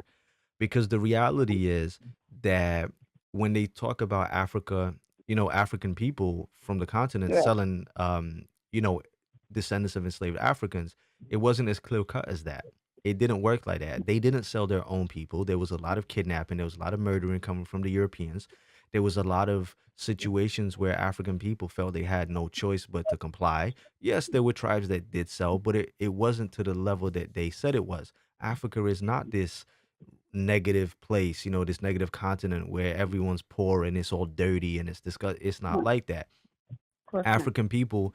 Because the reality is that when they talk about Africa, African people from the continent right. selling you know descendants of enslaved Africans, it wasn't as clear cut as that. It didn't work like that. They didn't sell their own people. There was a lot of kidnapping, there was a lot of murdering coming from the Europeans. There was a lot of situations where African people felt they had no choice but to comply. Yes, there were tribes that did sell, but it wasn't to the level that they said it was. Africa is not this negative place, this negative continent where everyone's poor and it's all dirty and it's disgust. It's not No, of like that. course not. African people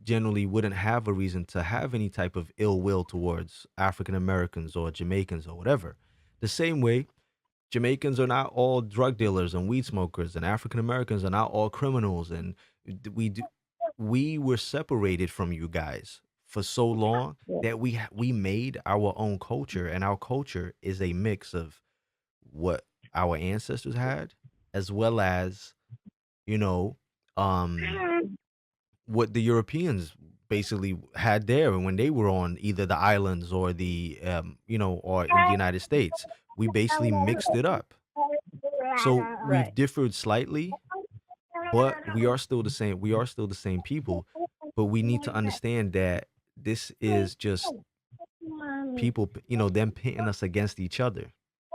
generally wouldn't have a reason to have any type of ill will towards African Americans or Jamaicans or whatever. The same way, Jamaicans are not all drug dealers and weed smokers, and African Americans are not all criminals. And we were separated from you guys for so long Yeah. that we made our own culture, and our culture is a mix of what our ancestors had, as well as you know, um, what the Europeans basically had there when they were on either the islands or or in the United States. We basically mixed it up. So Right. we've differed slightly, but we are still the same. We are still the same people, but we need to understand that this is just people, them pitting us against each other.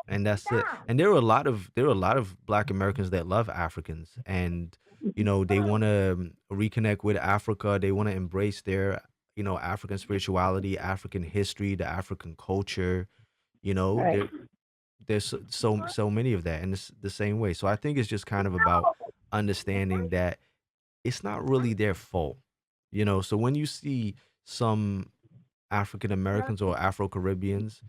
And that's it. And there are a lot of Black Americans that love Africans, and they want to reconnect with Africa. They want to embrace their African spirituality, African history, the African culture. Right. There's so many of that, and it's the same way. So I think it's just kind of about understanding that it's not really their fault. So when you see some African Americans or Afro Caribbeans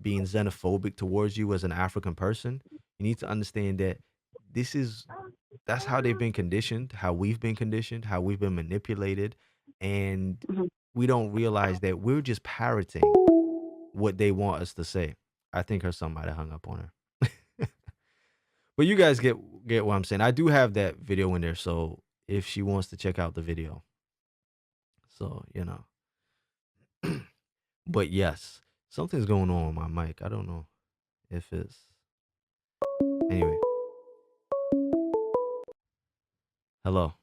being xenophobic towards you as an African person, you need to understand that this is that's how they've been conditioned, how we've been conditioned, how we've been manipulated, and Mhm. we don't realize that we're just parroting what they want us to say. I think her son might have hung up on her. But you guys get what I'm saying. I do have that video in there, so if she wants to check out the video. So, But yes, something's going on with my mic. I don't know if it's anyway. Hello.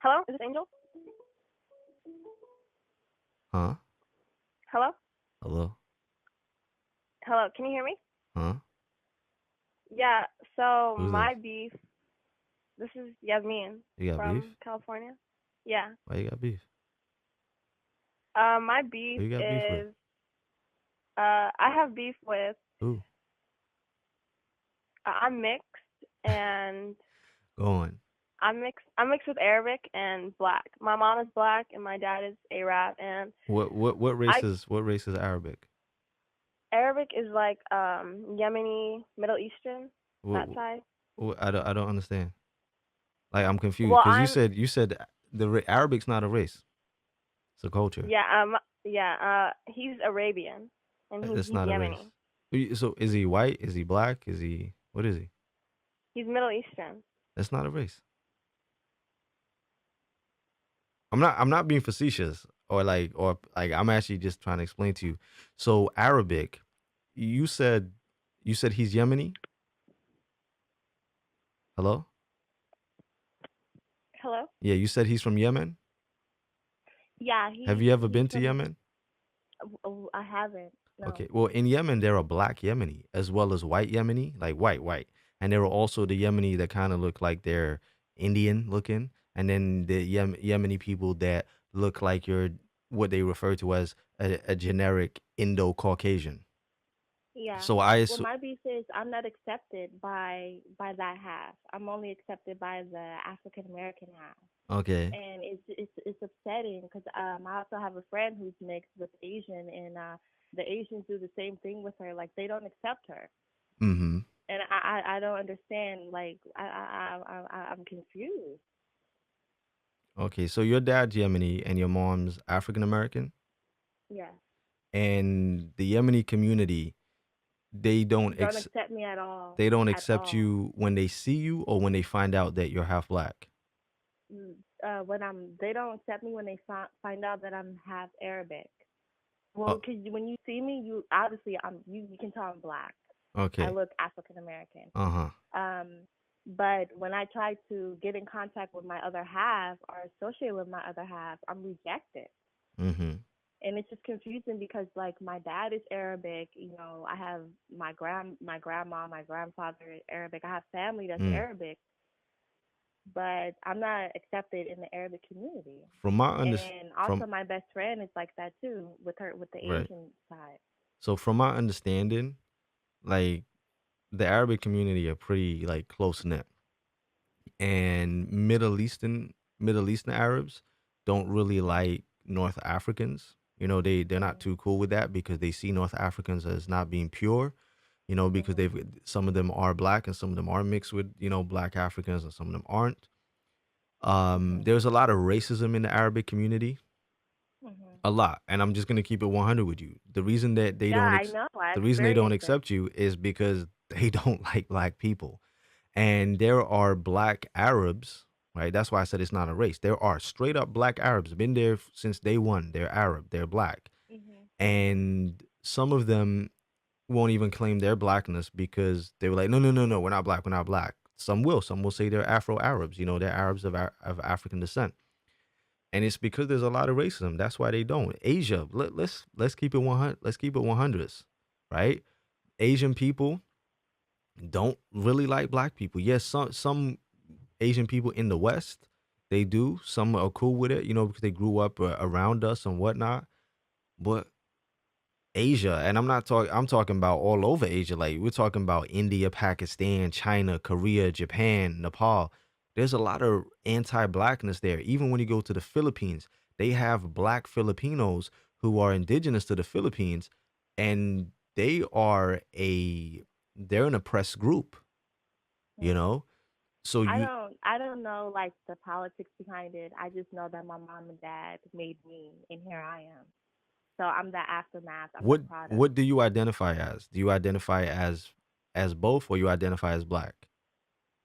Hello, is this Angel? Huh? Hello. Hello? Hello, can you hear me? Huh? Yeah, so Who's my this? beef, this is Yasmin You got beef? from California. Yeah. Why you got beef? My Who beef you got beef with? is I have beef with Who? I'm mixed and Go on. I'm mixed with Arabic and black. My mom is black and my dad is Arab and What race I is Arabic? Arabic is like Yemeni, Middle Eastern, What, that side. I don't understand. Like I'm confused Well, because I'm you said Arabic's not a race. It's a culture. he's Arabian and It's he's not a race. Yemeni. So is he white? Is he black? Is he what is he? He's Middle Eastern. That's not a race. I'm not being facetious or like I'm actually just trying to explain to you. So Arabic, you said he's Yemeni? Hello? Hello? Yeah, you said he's from Yemen? Yeah, Have you ever been to Yemen? I haven't. No. Okay. Well, in Yemen there are black Yemeni as well as white Yemeni, like white. And there are also the Yemeni that kind of look like they're Indian looking, and then the Yemeni people that look like you're what they refer to as a generic Indo-Caucasian. Yeah. So I Well, assu- my beef is I'm not accepted by that half. I'm only accepted by the African American half, okay. and it's upsetting because I also have a friend who's mixed with Asian, and the Asians do the same thing with her. Like they don't accept her, Mm-hmm. and I don't understand. Like I'm confused. Okay. So your dad's Yemeni and your mom's African American, Yeah. and the Yemeni community they don't Don't accept me at all. they don't At accept all. you when they see you or when they find out that you're half black. When they don't accept me when they find out that I'm half Arabic. Uh, Well, because when you see me, you obviously you can tell I'm black. I okay. look African American. Uh-huh. But when I try to get in contact with my other half or associate with my other half, I'm rejected. Mm-hmm. And it's just confusing because like my dad is Arabic, I have my grandma, my grandfather is Arabic. I have family that's Mm. Arabic, but I'm not accepted in the Arabic community. From my And also from my best friend is like that too with the right. Asian side. So from my understanding, like the Arabic community are pretty like close knit, and Middle Eastern Arabs don't really like North Africans. They're not too cool with that because they see North Africans as not being pure. Because some of them are black and some of them are mixed with black Africans and some of them aren't. There's a lot of racism in the Arabic community, a lot, and I'm just gonna keep it 100 with you. The reason that they Yeah, don't I know. I the reason they don't experienced it. accept you is because they don't like black people, and there are black Arabs, right? That's why I said it's not a race. There are straight up black Arabs, been there since day one. They're Arab, they're black, and some of them won't even claim their blackness because they were like, no, no, no, no, we're not black, we're not black. Some will. Some will say they're Afro Arabs. They're Arabs of African descent, and it's because there's a lot of racism. That's why they don't. Asia, let's keep it 100. Let's keep it 100s, right? Asian people don't really like black people. Yes, some Asian people in the West they do. Some are cool with it, because they grew up around us and whatnot. But Asia, and I'm talking about all over Asia. Like we're talking about India, Pakistan, China, Korea, Japan, Nepal. There's a lot of anti-blackness there. Even when you go to the Philippines, they have black Filipinos who are indigenous to the Philippines, and they're an oppressed group, you know? So you I don't know like the politics behind it. I just know that my mom and dad made me, and here I am. So I'm the aftermath. I'm the what product. what do you identify as? Do you identify as both or you identify as black?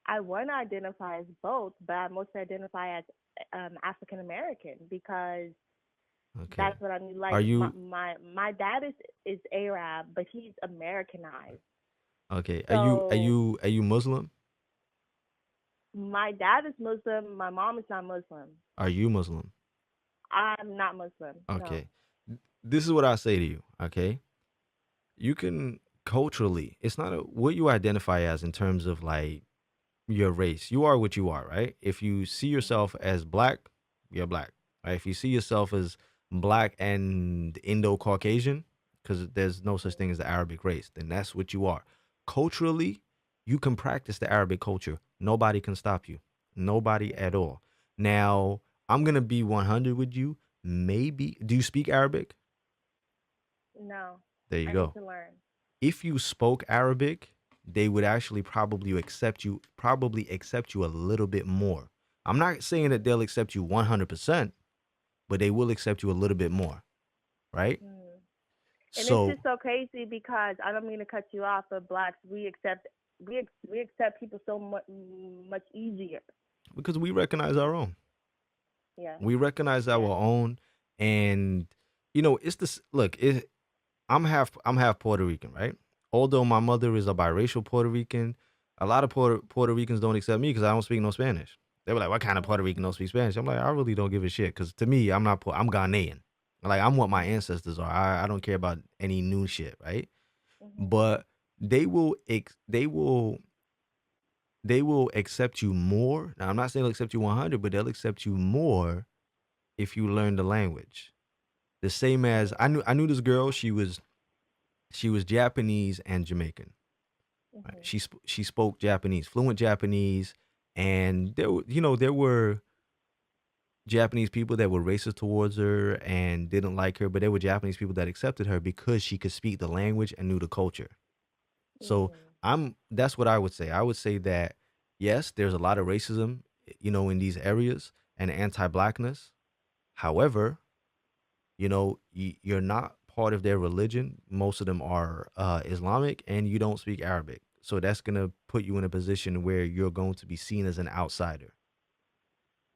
I want to identify as both, but I mostly identify as African American because Okay. that's what I mean. Like Are you my dad is Arab, but he's Americanized. okay? So Are you Muslim? my dad is Muslim. My mom is not Muslim. Are you Muslim? I'm not Muslim. No. Okay. this is what I say to you, okay? You can culturally, it's not what you identify as in terms of like your race. You are what you are, right? If you see yourself as black, you're black, right? If you see yourself as black and Indo-Caucasian, because there's no such thing as the Arabic race, then that's what you are. Culturally, you can practice the Arabic culture. Nobody can stop you. Nobody at all. Now, I'm gonna be 100 with you. Maybe, do you speak Arabic? No, There you I need go. to learn. If you spoke Arabic, they would actually probably accept you a little bit more. I'm not saying that they'll accept you 100%, but they will accept you a little bit more, right? Mm. And it's So just so crazy because I don't mean to cut you off, but blacks we accept people so much easier. because we recognize our own. Yeah. We recognize our Yeah. own, and it's this look, I'm half Puerto Rican, right? Although my mother is a biracial Puerto Rican, a lot of Puerto Ricans don't accept me because I don't speak no Spanish. They were like, "What kind of Puerto Rican don't speak Spanish?" I'm like, I really don't give a shit because to me, I'm Ghanaian. Like I'm what my ancestors are. I don't care about any new shit, right? Mhm. But they will they will accept you more. Now I'm not saying they'll accept you 100, but they'll accept you more if you learn the language. The same as I knew this girl. She was Japanese and Jamaican. Right? Mhm. She spoke Japanese, fluent Japanese, and there were Japanese people that were racist towards her and didn't like her, but there were Japanese people that accepted her because she could speak the language and knew the culture. So Mm. that's what I would say. I would say that yes, there's a lot of racism, in these areas and anti-blackness. However, you're not part of their religion. Most of them are Islamic, and you don't speak Arabic. So that's gonna put you in a position where you're going to be seen as an outsider.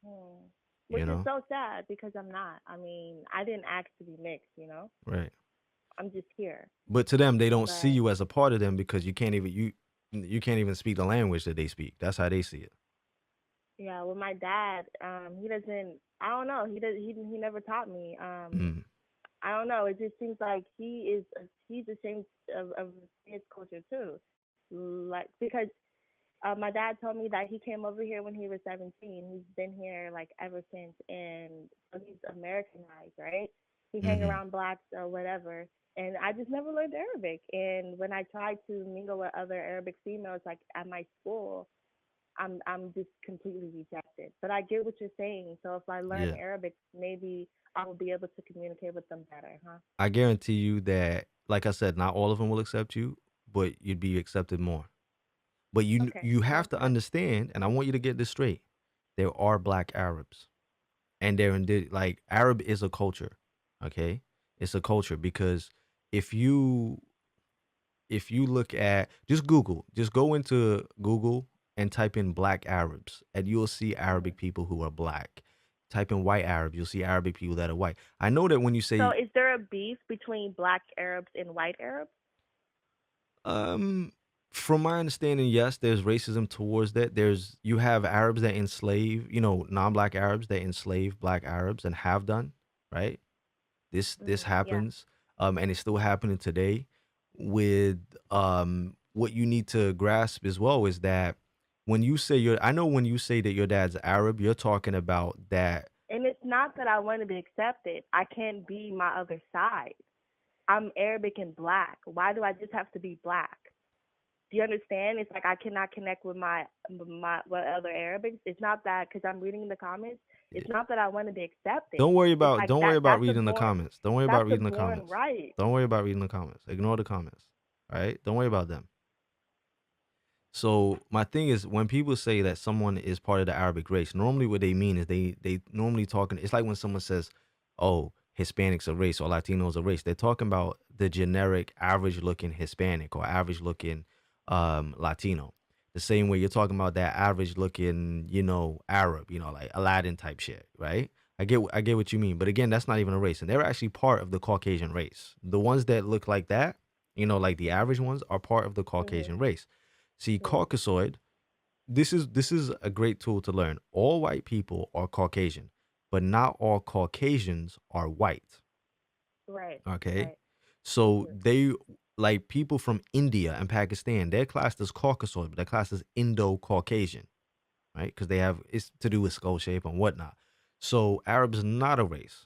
Mm. You Which is know, so sad because I'm not. I mean, I didn't ask to be mixed. right? I'm just here. But to them, they don't see But you as a part of them because you can't even speak the language that they speak. That's how they see it. yeah, with my dad, he doesn't. I don't know. He does. He never taught me. Mm, I don't know. It just seems like he's ashamed of his culture too. Like because my dad told me that he came over here when he was 17. He's been here like ever since, and so he's Americanized, right? He hang mm-hmm. around blacks or whatever, and I just never learned Arabic. And when I tried to mingle with other Arabic females, like at my school, I'm just completely rejected. But I get what you're saying. So if I learn Yeah, Arabic, maybe I will be able to communicate with them better, huh? I guarantee you that, like I said, not all of them will accept you, but you'd be accepted more. But you Okay, you have sounds to good. understand, and I want you to get this straight. There are black Arabs, and like Arab is a culture, okay? It's a culture because if you if you look at just go into Google and type in black Arabs, and you'll see Hmm. Arabic people who are black. Type in white Arabs, you'll see Arabic people that are white. I know that when you So say is there a beef between black Arabs and white Arabs? Um, from my understanding, yes, there's racism towards that. You have Arabs that enslave, non-black Arabs that enslave black Arabs and have done, right? This Yeah. happens, and it's still happening today. With what you need to grasp as well is that I know when you say that your dad's Arab, you're talking about that. And it's not that I want to be accepted. I can't be my other side. I'm Arabic and black. Why do I just have to be black? Do you understand? It's like I cannot connect with my with other Arabics. It's not that because I'm reading the comments. It's not that I want to be accepted. It's like Don't worry about that's a reading the born comments. Don't worry about that's a reading the born comments. right. Don't worry about reading the comments. Ignore the comments. All right? Don't worry about them. So my thing is when people say that someone is part of the Arabic race, normally what they mean is they normally talking. It's like when someone says, "Oh, Hispanics a race or Latinos a race." They're talking about the generic average looking Hispanic or average looking Latino. The same way you're talking about that average looking, Arab, like Aladdin type shit, right? I get what you mean, but again, that's not even a race, and they're actually part of the Caucasian race. The ones that look like that, like the average ones, are part of the Mhm. Caucasian race. See, Yeah. Caucasoid, this is a great tool to learn. All white people are Caucasian, but not all Caucasians are white. Right. Okay. Right. So they, like people from India and Pakistan, they're classed as Caucasoid, but they're classed as Indo-Caucasian, right? Because they have, it's to do with skull shape and whatnot. So Arabs is not a race.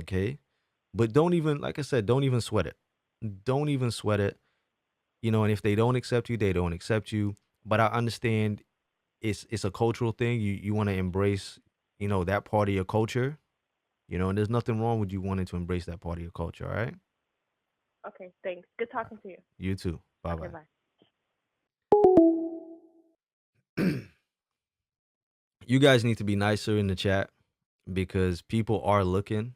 Okay. But don't even, like I said, don't even sweat it. Don't even sweat it. You know, and if they don't accept you, they don't accept you. But I understand it's a cultural thing. You want to embrace, you know, that part of your culture. You know, and there's nothing wrong with you wanting to embrace that part of your culture, all right? Okay. Thanks. Good talking to you. You too. Bye Okay. Bye. bye. You guys need to be nicer in the chat because people are looking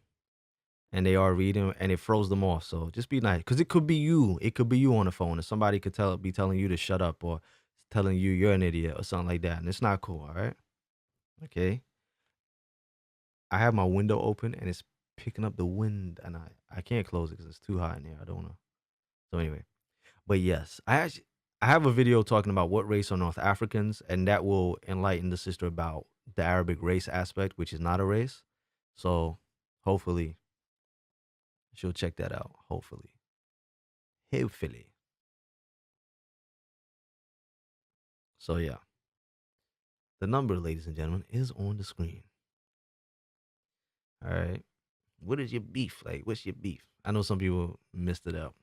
and they are reading and it throws them off. So just be nice because it could be you. It could be you on the phone and somebody could be telling you to shut up or telling you you're an idiot or something like that. And it's not cool, all right? Okay. I have my window open and it's picking up the wind and I can't close it because it's too hot in here. I don't know. So anyway, but yes, I have a video talking about what race are North Africans, and that will enlighten the sister about the Arabic race aspect, which is not a race. So hopefully she'll check that out. Hopefully. Hopefully. So yeah. The number, ladies and gentlemen, is on the screen. All right. What is your beef? Like, what's your beef? I know some people missed it out.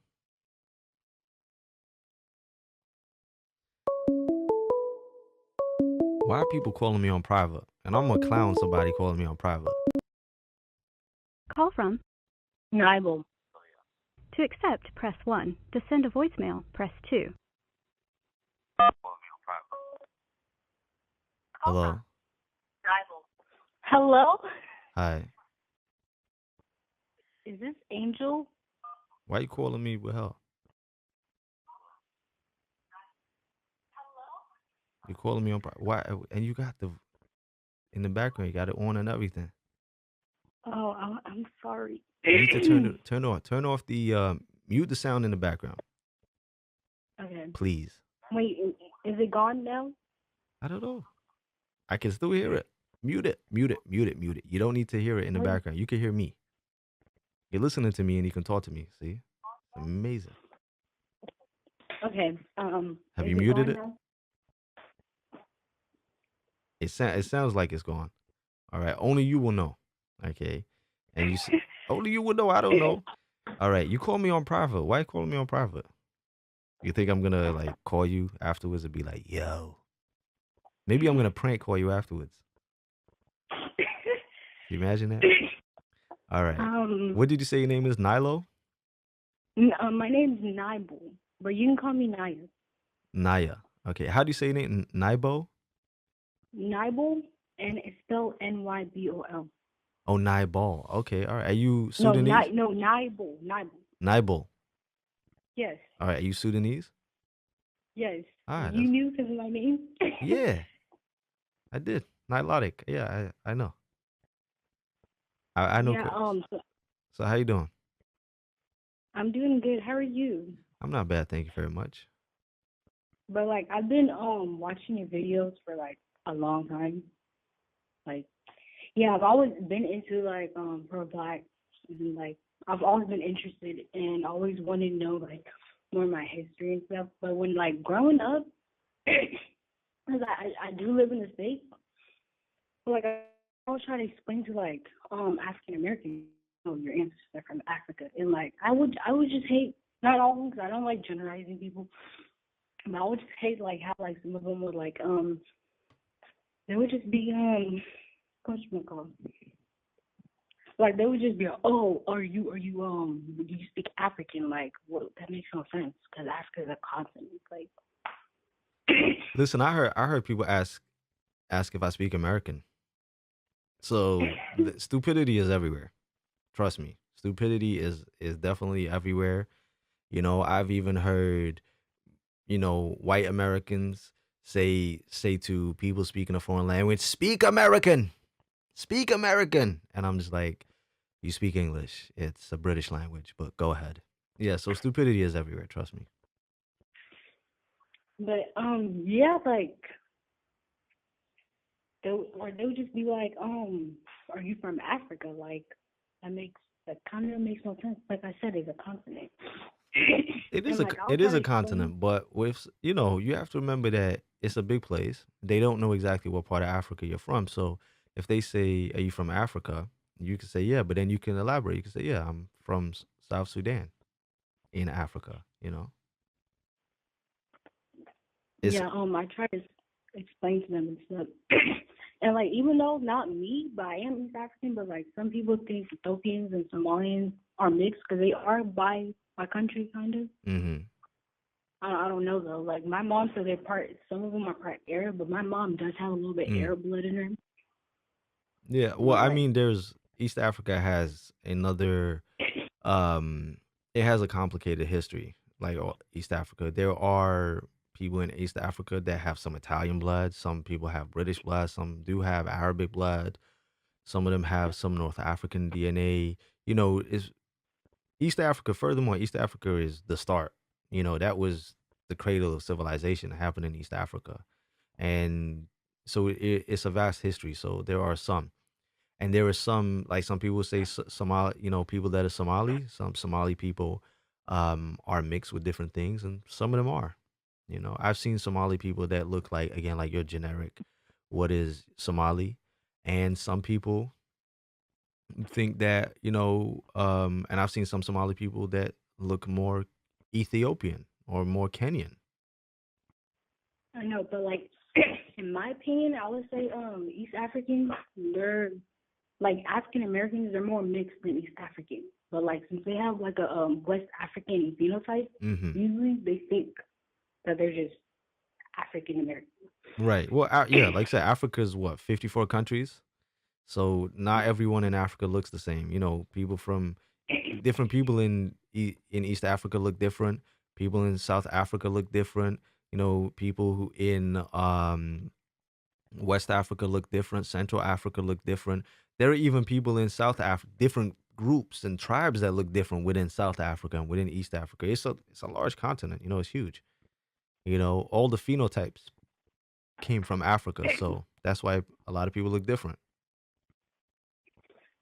Why are people calling me on private? And I'm gonna clown somebody calling me on private. Call from Nibel. To accept, press 1. To send a voicemail, press 2. Hello. Hello? Hi. Is this Angel? Why you calling me with help? You calling me on why? And you got the in the background. You got it on and everything. Oh, I'm sorry. You need to turn off the mute the sound in the background, Okay. please. Wait, is it gone now? I don't know. I can still hear it. Mute it. Mute it. Mute it. Mute it. You don't need to hear it in the background. You can hear me. You're listening to me and you can talk to me. See, it's amazing. Okay. Have you muted it? It sounds like it's gone. All right. Only you will know. Okay. And you see, only you will know. I don't know. All right. You call me on private. Why you calling me on private? You think I'm gonna like call you afterwards and be like, yo? Maybe I'm gonna prank call you afterwards. Can you imagine that? All right. What did you say your name is? Nilo? My name's Nibel, but you can call me Naya. Naya. Okay. How do you say your name? Nibo? Nibel, and it's spelled Nybol. Oh, Nibal. Okay. All right. Are you Sudanese? No, Nibel. Nibal. Yes. All right. Are you Sudanese? Yes. All right. You knew because of my name? Yeah. I did. Nilotic. Yeah, I know. I know. Yeah, so how you doing? I'm doing good. How are you? I'm not bad, thank you very much. But like I've been watching your videos for like a long time. Like yeah, I've always been into like pro black and like I've always been interested and always wanted to know like more of my history and stuff. But when like growing up, because I do live in the States, but like I always try to explain to like African Americans, you know, your ancestors are from Africa, and like I would just hate, not all of them because I don't like generalizing people, but I would just hate like how like some of them would like they would just be what's it called? Like they would just be like, oh, are you do you speak African? Like, well, that makes no sense because Africa is a continent. Like, Listen, I heard people ask if I speak American. So stupidity is everywhere. Trust me, stupidity is definitely everywhere. You know, I've even heard, you know, white Americans say to people speaking a foreign language, "Speak American, speak American," and I'm just like, you speak English. It's a British language, but go ahead. Yeah, so stupidity is everywhere. Trust me. but yeah, like they would just be like, are you from Africa? Like, That kind of makes no sense. Like I said, it's a continent. It And is a like I'll it try is to a explain. continent, but with you have to remember that it's a big place. They don't know exactly what part of Africa you're from. So if they say, "Are you from Africa?" You can say, "Yeah," but then you can elaborate. You can say, "Yeah, I'm from South Sudan in Africa." It's Yeah, I try to explain to them and stuff. And like even though not me, but I am East African, but like some people think Ethiopians and Somalians are mixed because they are by country kind of. mm-hmm. I don't know though. Like my mom said they're part. Some of them are part Arab, but my mom does have a little bit Mm. Arab blood in her. Yeah. Well, But I like mean, there's East Africa has another it has a complicated history. Like East Africa, there are people in East Africa that have some Italian blood. Some people have British blood. Some do have Arabic blood. Some of them have some North African DNA. Is East Africa. Furthermore, East Africa is the start. That was the cradle of civilization that happened in East Africa, and so it's a vast history. So there are some. And there are some, like some people say, Somali, people that are Somali. Some Somali people are mixed with different things, and some of them are. I've seen Somali people that look like, again, like your generic, what is Somali, and some people think that, and I've seen some Somali people that look more Ethiopian or more Kenyan. I know, but like in my opinion, I would say East Africans, they're like African Americans, they're more mixed than East African. But like since they have like a West African phenotype, Mm-hmm. usually they think that they're just African American. Right. Well, yeah, like I said, Africa's what, 54 countries? So not everyone in Africa looks the same. People from different people in East Africa look different. People in South Africa look different. People who in West Africa look different. Central Africa look different. There are even people in South Africa, different groups and tribes that look different within South Africa and within East Africa. It's a large continent. It's huge. All the phenotypes came from Africa, so that's why a lot of people look different.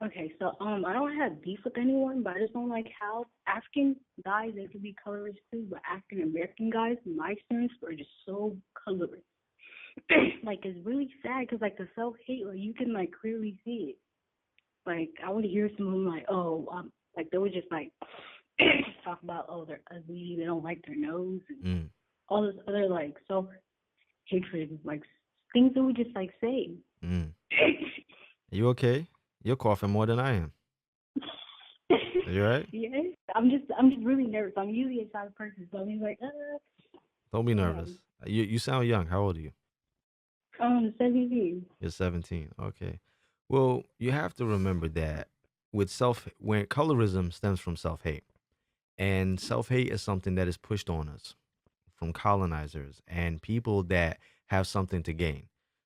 Okay, so I don't have beef with anyone, but I just don't like how African guys they can be colorist too, but African American guys, in my experience, are just so colorist. Like it's really sad because like the self hate, like you can like clearly see it. Like I would hear someone like, oh, like they would just like talk about, oh, they're ugly, they don't like their nose, and Mm. all this other like self hatred, like things that we just like say. Mm. You okay? You're coughing more than I am. Are you all right? Yeah, I'm just really nervous. I'm usually a shy person, so I'm like, Don't be yeah, nervous. You sound young. How old are you? 17. You're 17. Okay. Well, you have to remember that when colorism stems from self-hate, and self-hate is something that is pushed on us from colonizers and people that have something to gain.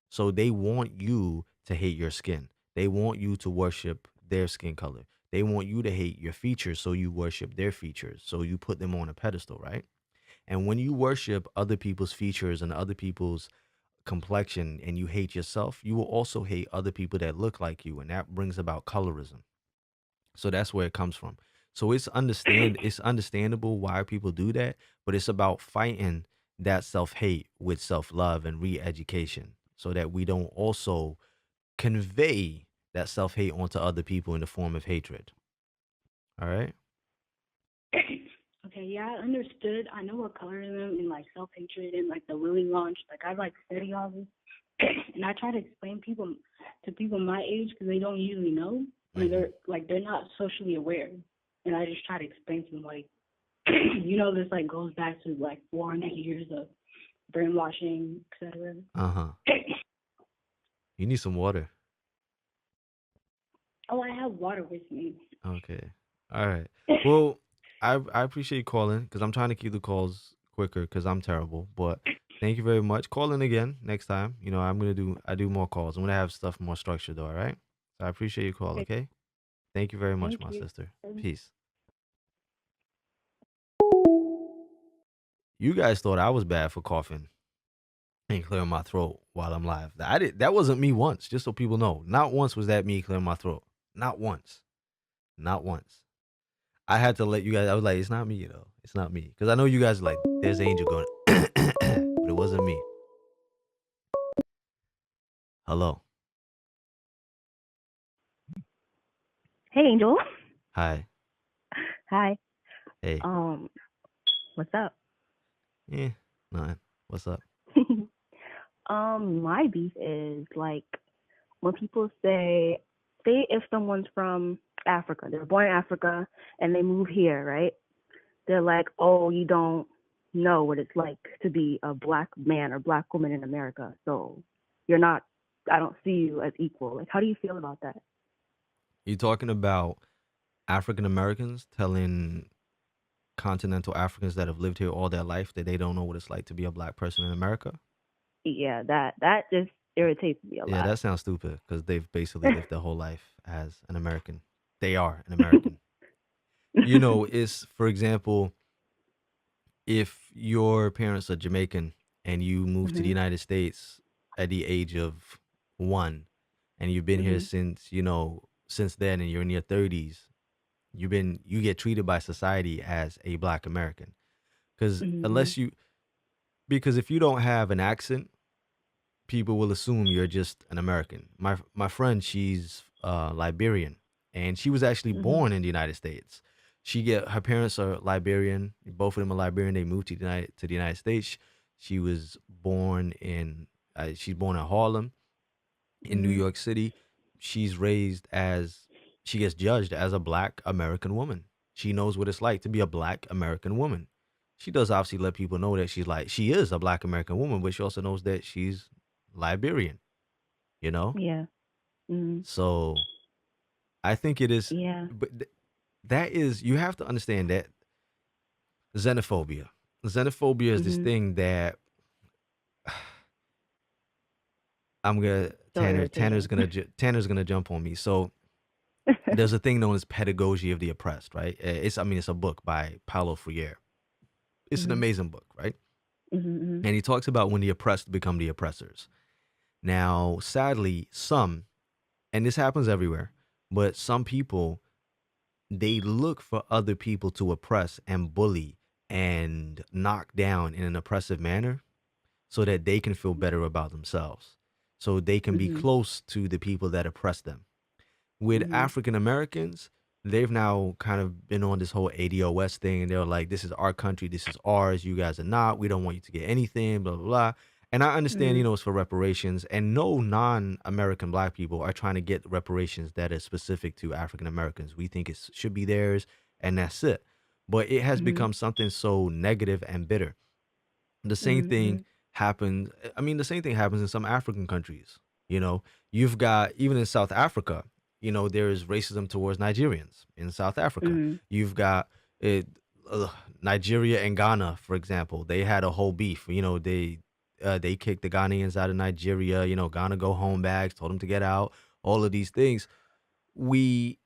So they want you to hate your skin. They want you to worship their skin color. They want you to hate your features, so you worship their features. So you put them on a pedestal, right? And when you worship other people's features and other people's complexion and you hate yourself, you will also hate other people that look like you. And that brings about colorism. So that's where it comes from. So it's understandable why people do that, but it's about fighting that self-hate with self-love and re-education so that we don't also convey that self-hate onto other people in the form of hatred. All right? Okay, yeah, I understood. I know what colorism and like self hatred and like the Willy launch. Like I like study all this, and I try to explain people my age because they don't usually know. Like they're not socially aware, and I just try to explain to them like, this like goes back to like 400 years of brainwashing, etc. Uh-huh. You need some water. Oh, I have water with me. Okay. All right. Well, I appreciate you calling because I'm trying to keep the calls quicker because I'm terrible. But thank you very much. Call in again next time. I do more calls. I'm gonna have stuff more structured though. All right. So I appreciate your call. Okay. Thank you very much, Thank my you. sister. Peace. You guys thought I was bad for coughing and clearing my throat while I'm live. That wasn't me once. Just so people know, not once was that me clearing my throat. Not once. Not once. I had to let you guys. I was like, it's not me though. It's not me, because I know you guys are like, there's Angel going, but it wasn't me. Hello. Hey, Angel. Hi. Hi. Hey. What's up? Yeah. Nothing. What's up? My beef is like when people say if someone's from Africa, they're born in Africa and they move here, right? They're like, oh, you don't know what it's like to be a black man or black woman in America, so you're not. I don't see you as equal. Like, how do you feel about that? You talking about African Americans telling continental Africans that have lived here all their life that they don't know what it's like to be a black person in America? Yeah, that just irritates me a Yeah, lot. that sounds stupid, because they've basically lived their whole life as an American. They are an American. It's, for example, if your parents are Jamaican and you moved to the Mhm. United States at the age of 1, and you've been here Mhm. since then, and you're in your 30s, you get treated by society as a black American. Because Mhm. because if you don't have an accent, people will assume you're just an American. My friend, she's Liberian, and she was actually Mhm. born in the United States. Her parents are Liberian. Both of them are Liberian. They moved to the United States. She was born in she's born in Harlem, in New Mhm. York City. She's raised as she gets judged as a black American woman. She knows what it's like to be a black American woman. She does obviously let people know that she is a black American woman, but she also knows that she's Liberian, you know? Yeah. Mhm. So I think it is, Yeah. but that is, you have to understand that xenophobia. Xenophobia is this Mhm. thing that I'm gonna So irritating. Tanner's gonna jump on me. So there's a thing known as pedagogy of the oppressed, right? It's a book by Paulo Freire. It's an Mhm. amazing book, right? Mhm. Mhm. And he talks about when the oppressed become the oppressors. Now, sadly, and this happens everywhere, but some people, they look for other people to oppress and bully and knock down in an oppressive manner so that they can feel better about themselves, so they can be Mhm. close to the people that oppress them. With Mhm. African Americans, they've now kind of been on this whole ADOS thing, and they're like, this is our country, this is ours, you guys are not, we don't want you to get anything, blah, blah, blah. And I understand, Mhm. it's for reparations, and no non-American black people are trying to get reparations that is specific to African Americans. We think it should be theirs, and that's it. But it has Mhm. become something so negative and bitter. The same thing Mhm. happens. I mean, the same thing happens in some African countries. You know, you've got, even in South Africa, there's racism towards Nigerians in South Africa. Mhm. You've got it, Nigeria and Ghana, for example. They had a whole beef. They kicked the Ghanaians out of Nigeria. Ghana go home bags, told them to get out. All of these things. We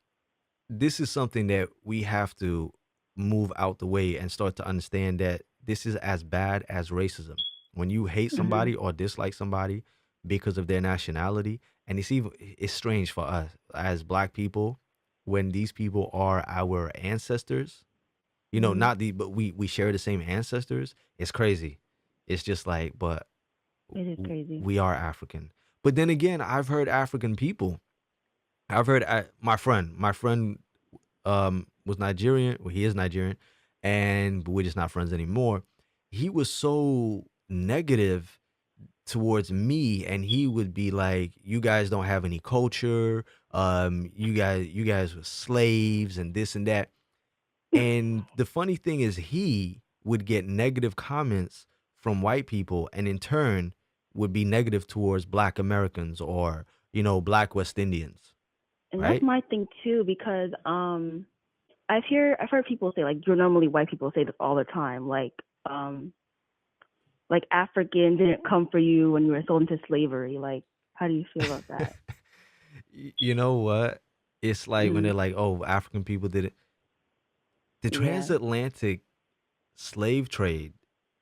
This is something that we have to move out the way and start to understand that this is as bad as racism. When you hate Mhm. somebody or dislike somebody because of their nationality, and it's strange for us as black people when these people are our ancestors. Mhm. Not the but we share the same ancestors. It's crazy. It's just like, but It is crazy. we are African. But then again, I've heard African people. I've heard my friend was Nigerian. Well, he is Nigerian, but we're just not friends anymore. He was so negative towards me, and he would be like, "You guys don't have any culture. You guys were slaves and this and that." And the funny thing is, he would get negative comments from white people, and in turn would be negative towards Black Americans or Black West Indians, And that's right? my thing too, because I've heard people say, like, you're normally white people say this all the time, like African didn't come for you when you were sold into slavery. Like, how do you feel about that? You know what? It's like when they're Mhm. like, "Oh, African people did it." The Yeah. transatlantic slave trade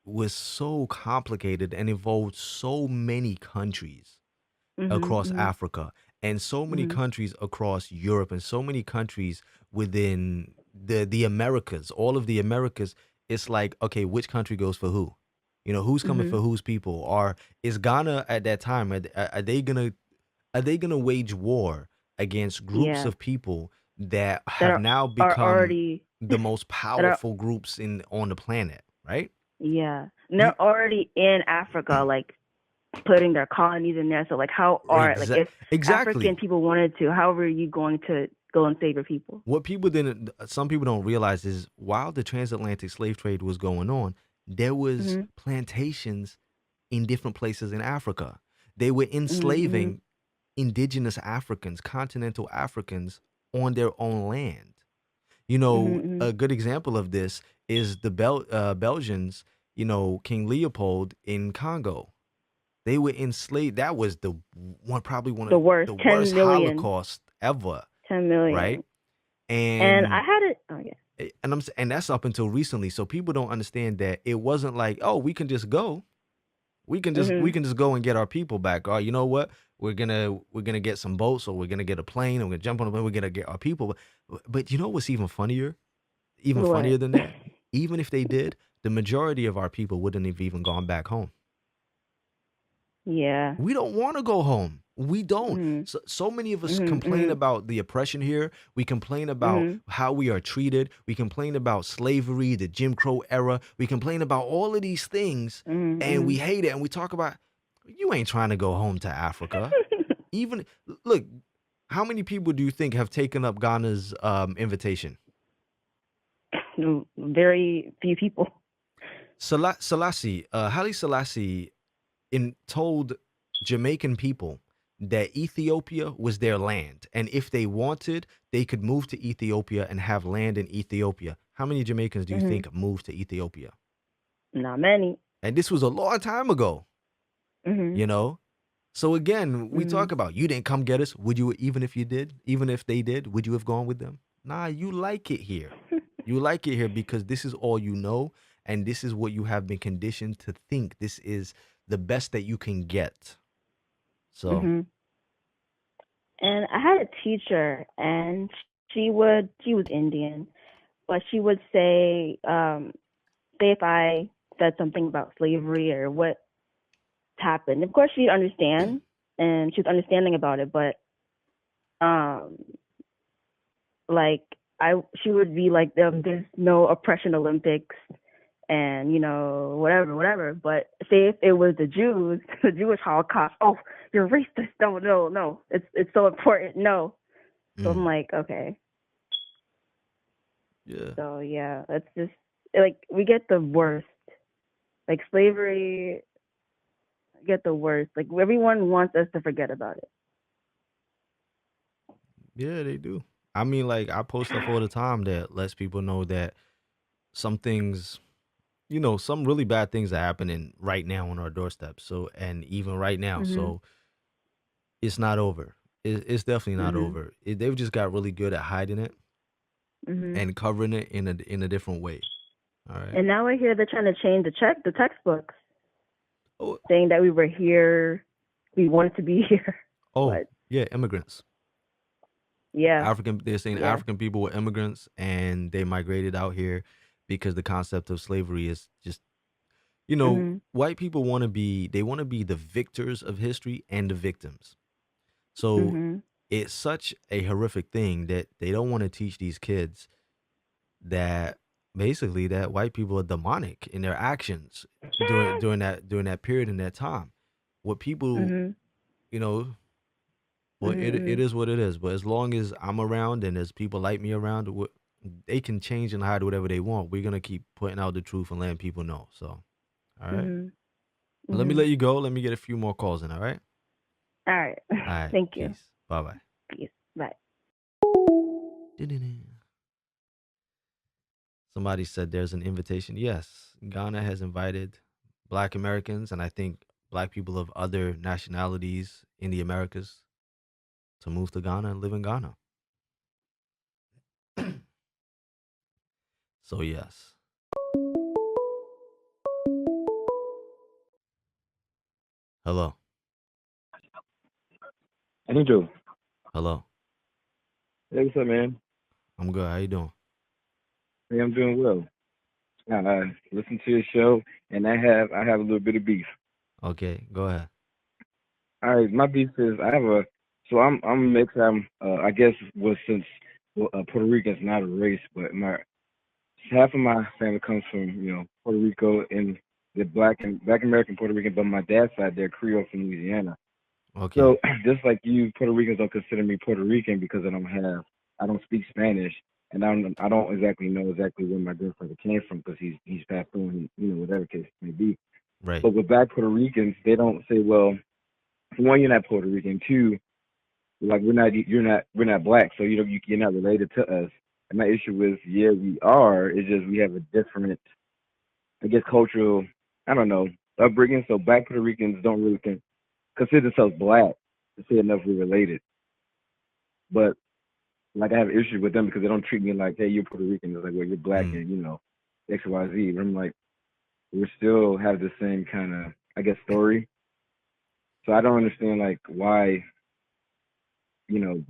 was so complicated and involved so many countries Mhm. across Mhm. Africa. and so many countries across Europe and so many countries within the Americas, all of the Americas. It's like, okay, which country goes for who? You know, who's coming for whose people? Or is Ghana at that time? Are they gonna wage war against groups Yeah. of people that That have now are become already the most that are powerful groups on the planet, right? yeah. And You they're already in Africa, like putting their colonies in there. So like if exactly. African people wanted to, how are you going to go and save your people? What some people don't realize is while the transatlantic slave trade was going on, there was plantations in different places in Africa. They were enslaving indigenous Africans, continental Africans on their own land. You know, a good example of this is the Belgians, you know, King Leopold in Congo. They were enslaved. That was probably one The of worst, the 10 worst million. Holocaust ever, 10 million. right? And I had it. Oh yeah. And that's up until recently. So people don't understand that it wasn't like, oh, we can just go. We can just go and get our people back. Or you know what? We're gonna get some boats, or we're gonna get a plane, and we're gonna jump on a plane. We're gonna get our people. But you know what's even funnier? Even What? funnier than that. Even if they did, the majority of our people wouldn't have even gone back home. Yeah. We don't want to go home. We don't. So many of us complain about the oppression here. We complain about how we are treated. We complain about slavery, the Jim Crow era. We complain about all of these things, and we hate it. And we talk about, you ain't trying to go home to Africa. Even look, how many people do you think have taken up Ghana's invitation? Very few people. Selassie, Haile Selassie, told Jamaican people that Ethiopia was their land, and if they wanted, they could move to Ethiopia and have land in Ethiopia. How many Jamaicans do you think moved to Ethiopia? Not many. And this was a long time ago. You know? So again, we talk about, you didn't come get us. Would you, even if they did, would you have gone with them? Nah, you like it here. You like it here because this is all you know, and this is what you have been conditioned to think. This is the best that you can get. So. And I had a teacher, and she was Indian, but she would say if I said something about slavery or what happened, of course she'd understand, and she was understanding about it, but she would be like, there's no oppression Olympics, and whatever. But say if it was the Jews, the Jewish Holocaust, oh, you're racist. No, it's so important. No. So I'm like, okay. Yeah. So yeah, that's just like we get the worst. Like slavery, get the worst. Like everyone wants us to forget about it. Yeah, they do. I mean, like I post stuff all the time that lets people know that some things, some really bad things are happening right now on our doorstep. So, and even right now, so it's not over. It's definitely not over. They've just got really good at hiding it and covering it in a different way. All right. And now I hear they're trying to change the textbooks, saying that we were here, we wanted to be here. Oh, yeah, immigrants. Yeah. They're saying African people were immigrants and they migrated out here because the concept of slavery is just, white people want to be the victors of history and the victims. So it's such a horrific thing that they don't want to teach these kids that basically that white people are demonic in their actions during that period in that time. What people, well, it is what it is. But as long as I'm around and there's people like me around, they can change and hide whatever they want. We're gonna keep putting out the truth and letting people know. So, all right. Let me let you go. Let me get a few more calls in. All right. All right. All right. Thank you. Peace. Bye-bye. Peace. Bye. Somebody said there's an invitation. Yes, Ghana has invited Black Americans, and I think Black people of other nationalities in the Americas to move to Ghana and live in Ghana. So yes. Hello. Angel. Hello. Hey, what's up, man? I'm good. How you doing? Hey, I'm doing well. Listen to your show, and I have a little bit of beef. Okay, go ahead. All right, my beef is I have a so I'm mixed. I guess was since Puerto Rican's not a race, but my half of my family comes from Puerto Rico and the Black American Puerto Rican, but my dad's side they're Creole from Louisiana. Okay. So just like you, Puerto Ricans don't consider me Puerto Rican because I don't speak Spanish, and I don't exactly know exactly where my grandfather came from because he's passed on, whatever case it may be. Right. But with Black Puerto Ricans, they don't say, well, for one, you're not Puerto Rican. Two, like we're not black, so you're not related to us. And my issue is, yeah, we are. It's just we have a different, I guess, cultural, I don't know, upbringing. So Black Puerto Ricans don't really consider themselves black to say enough we're related. But like I have issues with them because they don't treat me like, hey, you're Puerto Rican. It's like, well, you're black and X, Y, Z. And I'm like, we still have the same kind of, I guess, story. So I don't understand like why,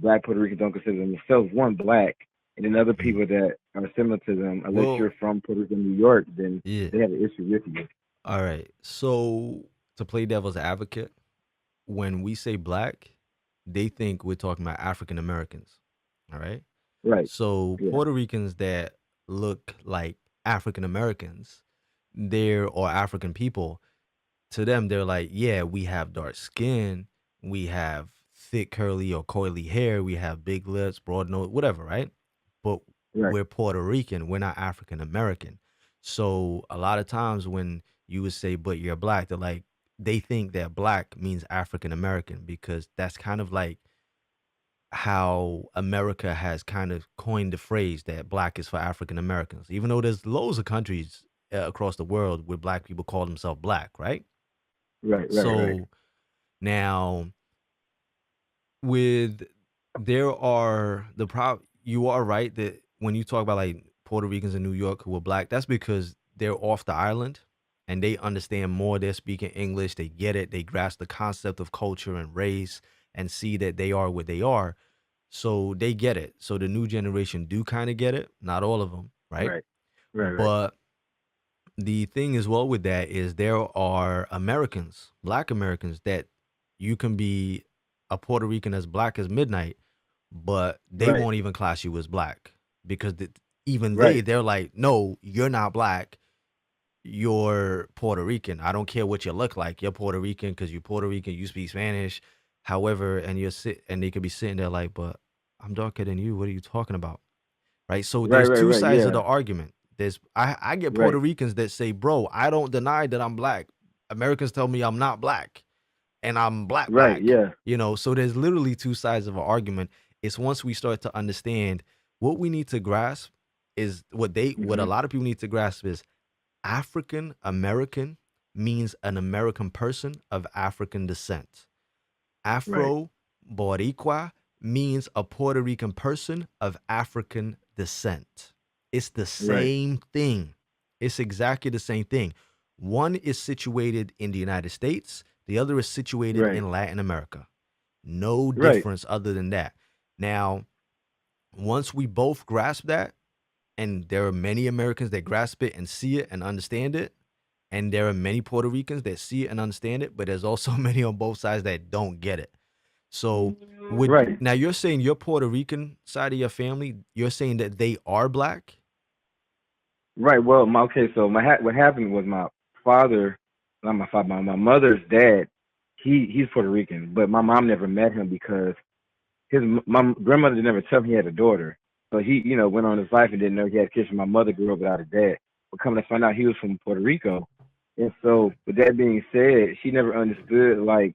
Black Puerto Ricans don't consider themselves one black, and then other people that are similar to them, unless Well, you're from Puerto Rico, New York, then yeah. they have an issue with you. All right. So to play devil's advocate, when we say black, they think we're talking about African Americans. All right. Right. So Yeah. Puerto Ricans that look like African Americans, or African people, to them, they're like, yeah, we have dark skin, we have thick, curly or coily hair, we have big lips, broad nose, whatever, right? But Right. we're Puerto Rican, we're not African American. So a lot of times when you would say, but you're black, they're like, they think that black means African American because that's kind of like how America has kind of coined the phrase that black is for African Americans, even though there's loads of countries across the world where black people call themselves black, right? Right. So now with there are you are right that when you talk about like Puerto Ricans in New York who are black, that's because they're off the island and they understand more. They're speaking English, they get it, they grasp the concept of culture and race and see that they are what they are. So they get it. So the new generation do kind of get it, not all of them, right? Right. But the thing as well with that is there are Americans, black Americans, that you can be a Puerto Rican as black as midnight, but they won't even class you as black because they're like, no, you're not black. You're Puerto Rican. I don't care what you look like. You're Puerto Rican because you're Puerto Rican. You speak Spanish, however, and they could be sitting there like, but I'm darker than you. What are you talking about? Right. So there's two sides of the argument. I get Puerto Ricans that say, bro, I don't deny that I'm black. Americans tell me I'm not black and I'm black. Yeah. So there's literally two sides of an argument. It's once we start to understand what we need to grasp is what a lot of people need to grasp is African American means an American person of African descent. Afro Boricua means a Puerto Rican person of African descent. It's the same thing. It's exactly the same thing. One is situated in the United States. The other is situated in Latin America. No difference other than that. Now, once we both grasp that, and there are many Americans that grasp it and see it and understand it, and there are many Puerto Ricans that see it and understand it, but there's also many on both sides that don't get it. So now you're saying your Puerto Rican side of your family, you're saying that they are black? Right. Well, so what happened was my father, not my father, my mother's dad, he's Puerto Rican, but my mom never met him because my grandmother never told him he had a daughter. So he, went on his life and didn't know he had kids. My mother grew up without a dad. But coming to find out he was from Puerto Rico. And so with that being said, she never understood why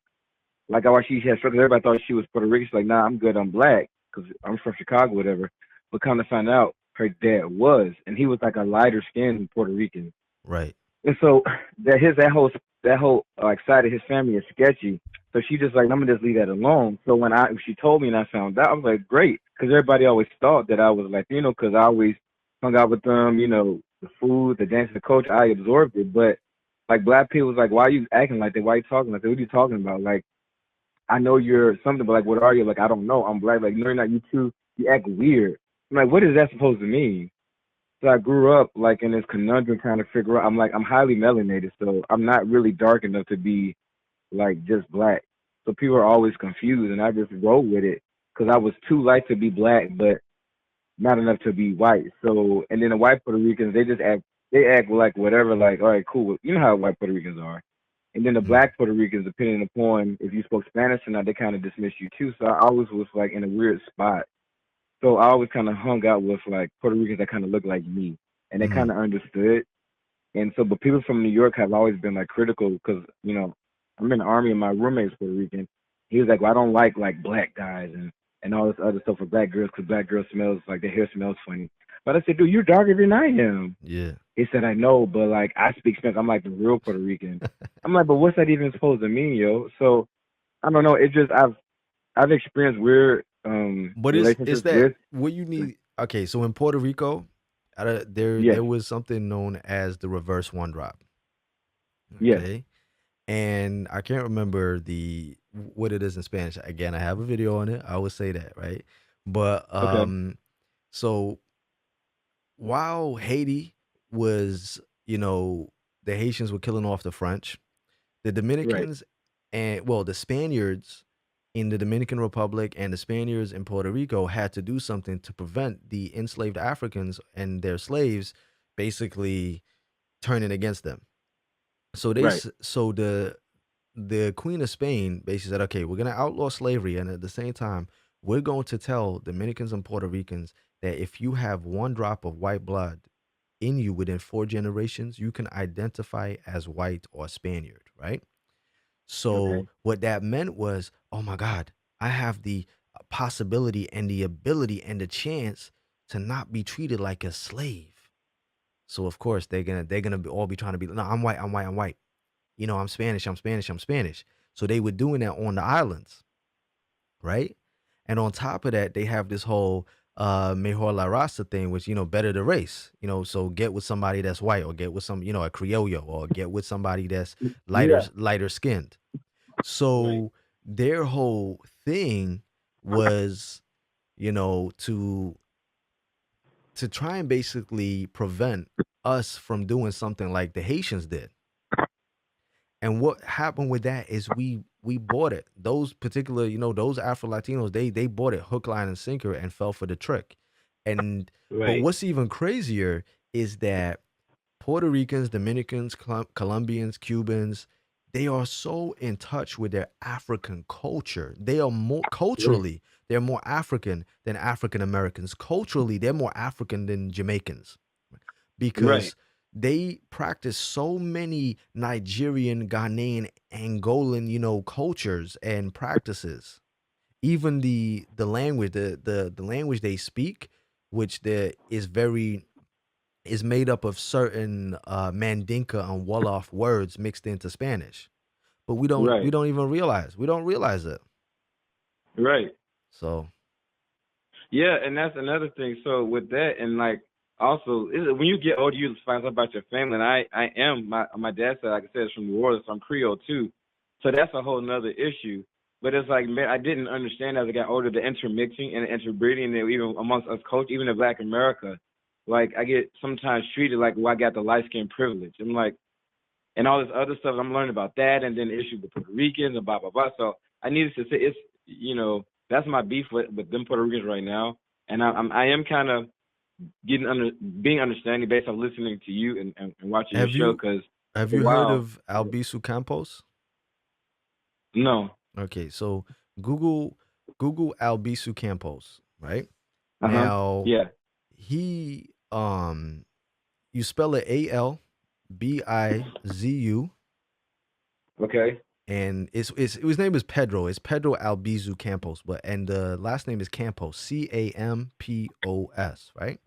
she had struggles. Everybody thought she was Puerto Rican. She's like, nah, I'm good. I'm black because I'm from Chicago, whatever. But come to find out, her dad was, and he was like a lighter skinned Puerto Rican. Right. And so that whole side of his family is sketchy. So she just like, I'm gonna just leave that alone. So when she told me and I found out, I was like, great, because everybody always thought that I was Latino because I always hung out with them. The food, the dance, the culture, I absorbed it. But like black people was like, why are you acting like that? Why are you talking like that? What are you talking about? Like, I know you're something, but like, what are you? Like, I don't know. I'm black. Like, no, you're not. You too. You act weird. I'm like, what is that supposed to mean? So I grew up like in this conundrum trying to figure out. I'm like, I'm highly melanated, so I'm not really dark enough to be like just black. So people are always confused, and I just roll with it because I was too light to be black, but not enough to be white. So, and then the white Puerto Ricans, they act like whatever, like, all right, cool. You know how white Puerto Ricans are. And then the black Puerto Ricans, depending upon if you spoke Spanish or not, they kind of dismiss you too. So I always was like in a weird spot. So I always kind of hung out with like Puerto Ricans that kind of looked like me, and they kind of understood. And so, but people from New York have always been like critical because, you know, I'm in the army and my roommate's Puerto Rican. He was like, well, I don't like black guys and all this other stuff for black girls because black girls smells like their hair smells funny. But I said, dude, you're darker than I am. Yeah. He said, I know, but like I speak Spanish. I'm like the real Puerto Rican. I'm like, but what's that even supposed to mean, yo? So I don't know. It just I've experienced weird But relationships is that with. what you need? Okay, so in Puerto Rico, there Yes. was something known as the reverse one drop. Yes. Okay. And I can't remember what it is in Spanish. Again, I have a video on it. I would say that, right? But Okay. so while Haiti was, the Haitians were killing off the French, the Right. Dominicans the Spaniards in the Dominican Republic and the Spaniards in Puerto Rico had to do something to prevent the enslaved Africans and their slaves basically turning against them. So Right. the Queen of Spain basically said, okay, we're gonna outlaw slavery, and at the same time, we're going to tell Dominicans and Puerto Ricans that if you have one drop of white blood in you within 4 generations, you can identify as white or Spaniard, right? So Okay. what that meant was, oh my God, I have the possibility and the ability and the chance to not be treated like a slave. So of course they're gonna all be trying to be, no, I'm white, I'm white, I'm white. I'm Spanish, I'm Spanish, I'm Spanish. So they were doing that on the islands, right? And on top of that, they have this whole mejor la raza thing, which, better the race. So get with somebody that's white, or get with some, a criollo, or get with somebody that's lighter Yeah. lighter skinned. Right. So their whole thing was, to try and basically prevent us from doing something like the Haitians did. And what happened with that is we bought it. Those particular, those Afro Latinos, they bought it hook, line, and sinker and fell for the trick. But Right. what's even crazier is that Puerto Ricans, Dominicans, Colombians, Cubans, they are so in touch with their African culture. They are more Right. culturally, they're more African than African Americans. Culturally, they're more African than Jamaicans, Right. because they practice so many Nigerian, Ghanaian, Angolan, cultures and practices. Even the language, the language they speak, which is made up of certain Mandinka and Wolof words mixed into Spanish. But we Right. don't even realize. We don't realize it. Right. So Yeah, and that's another thing. So with that, and like also, when you get older, you find out about your family. And I am my dad said, like I said, is from New Orleans, so I'm Creole too. So that's a whole nother issue. But it's like, man, I didn't understand as I got older the intermixing and the interbreeding, and even amongst us culture, even in Black America. Like I get sometimes treated like, well, I got the light skin privilege. I'm like, and all this other stuff. I'm learning about that, and then the issue with Puerto Ricans and blah blah blah. So I needed to say it's that's my beef with them Puerto Ricans right now, and I am kind of being understanding based on listening to you and watching your have show you because have for a you heard while, of Albizu Campos? no, Okay, so Google Google Albizu Campos, right? Now yeah, he you spell it Albizu, okay, and his name is Pedro. It's Pedro Albizu Campos, and the last name is Campos, Campos, right?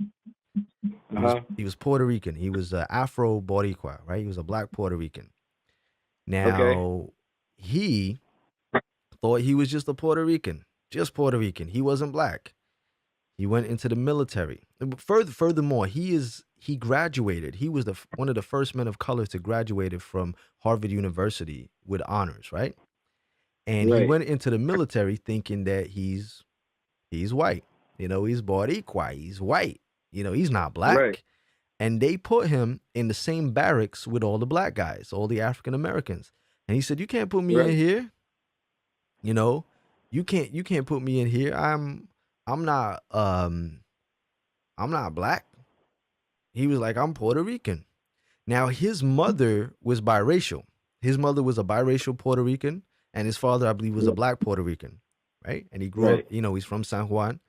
He was Puerto Rican. He was Afro Boricua, right? He was a black Puerto Rican. okay, Now he thought he was just a Puerto Rican, just Puerto Rican. He wasn't black. He went into the military. Furthermore, he graduated. He was one of the first men of color to graduate from Harvard University with honors, right? And he Right. went into the military thinking that he's white. You know, he's Boricua, he's white. You know, he's not Right. black. And they put him in the same barracks with all the black guys, all the African Americans. And he said, "You can't put me in Right. here. You know, you can't put me in here. I'm not black." He was like, "I'm Puerto Rican." Now his mother was biracial. His mother was a biracial Puerto Rican, and his father, I believe, was a black Puerto Rican, right? And he grew up, Right. you know, he's from San Juan.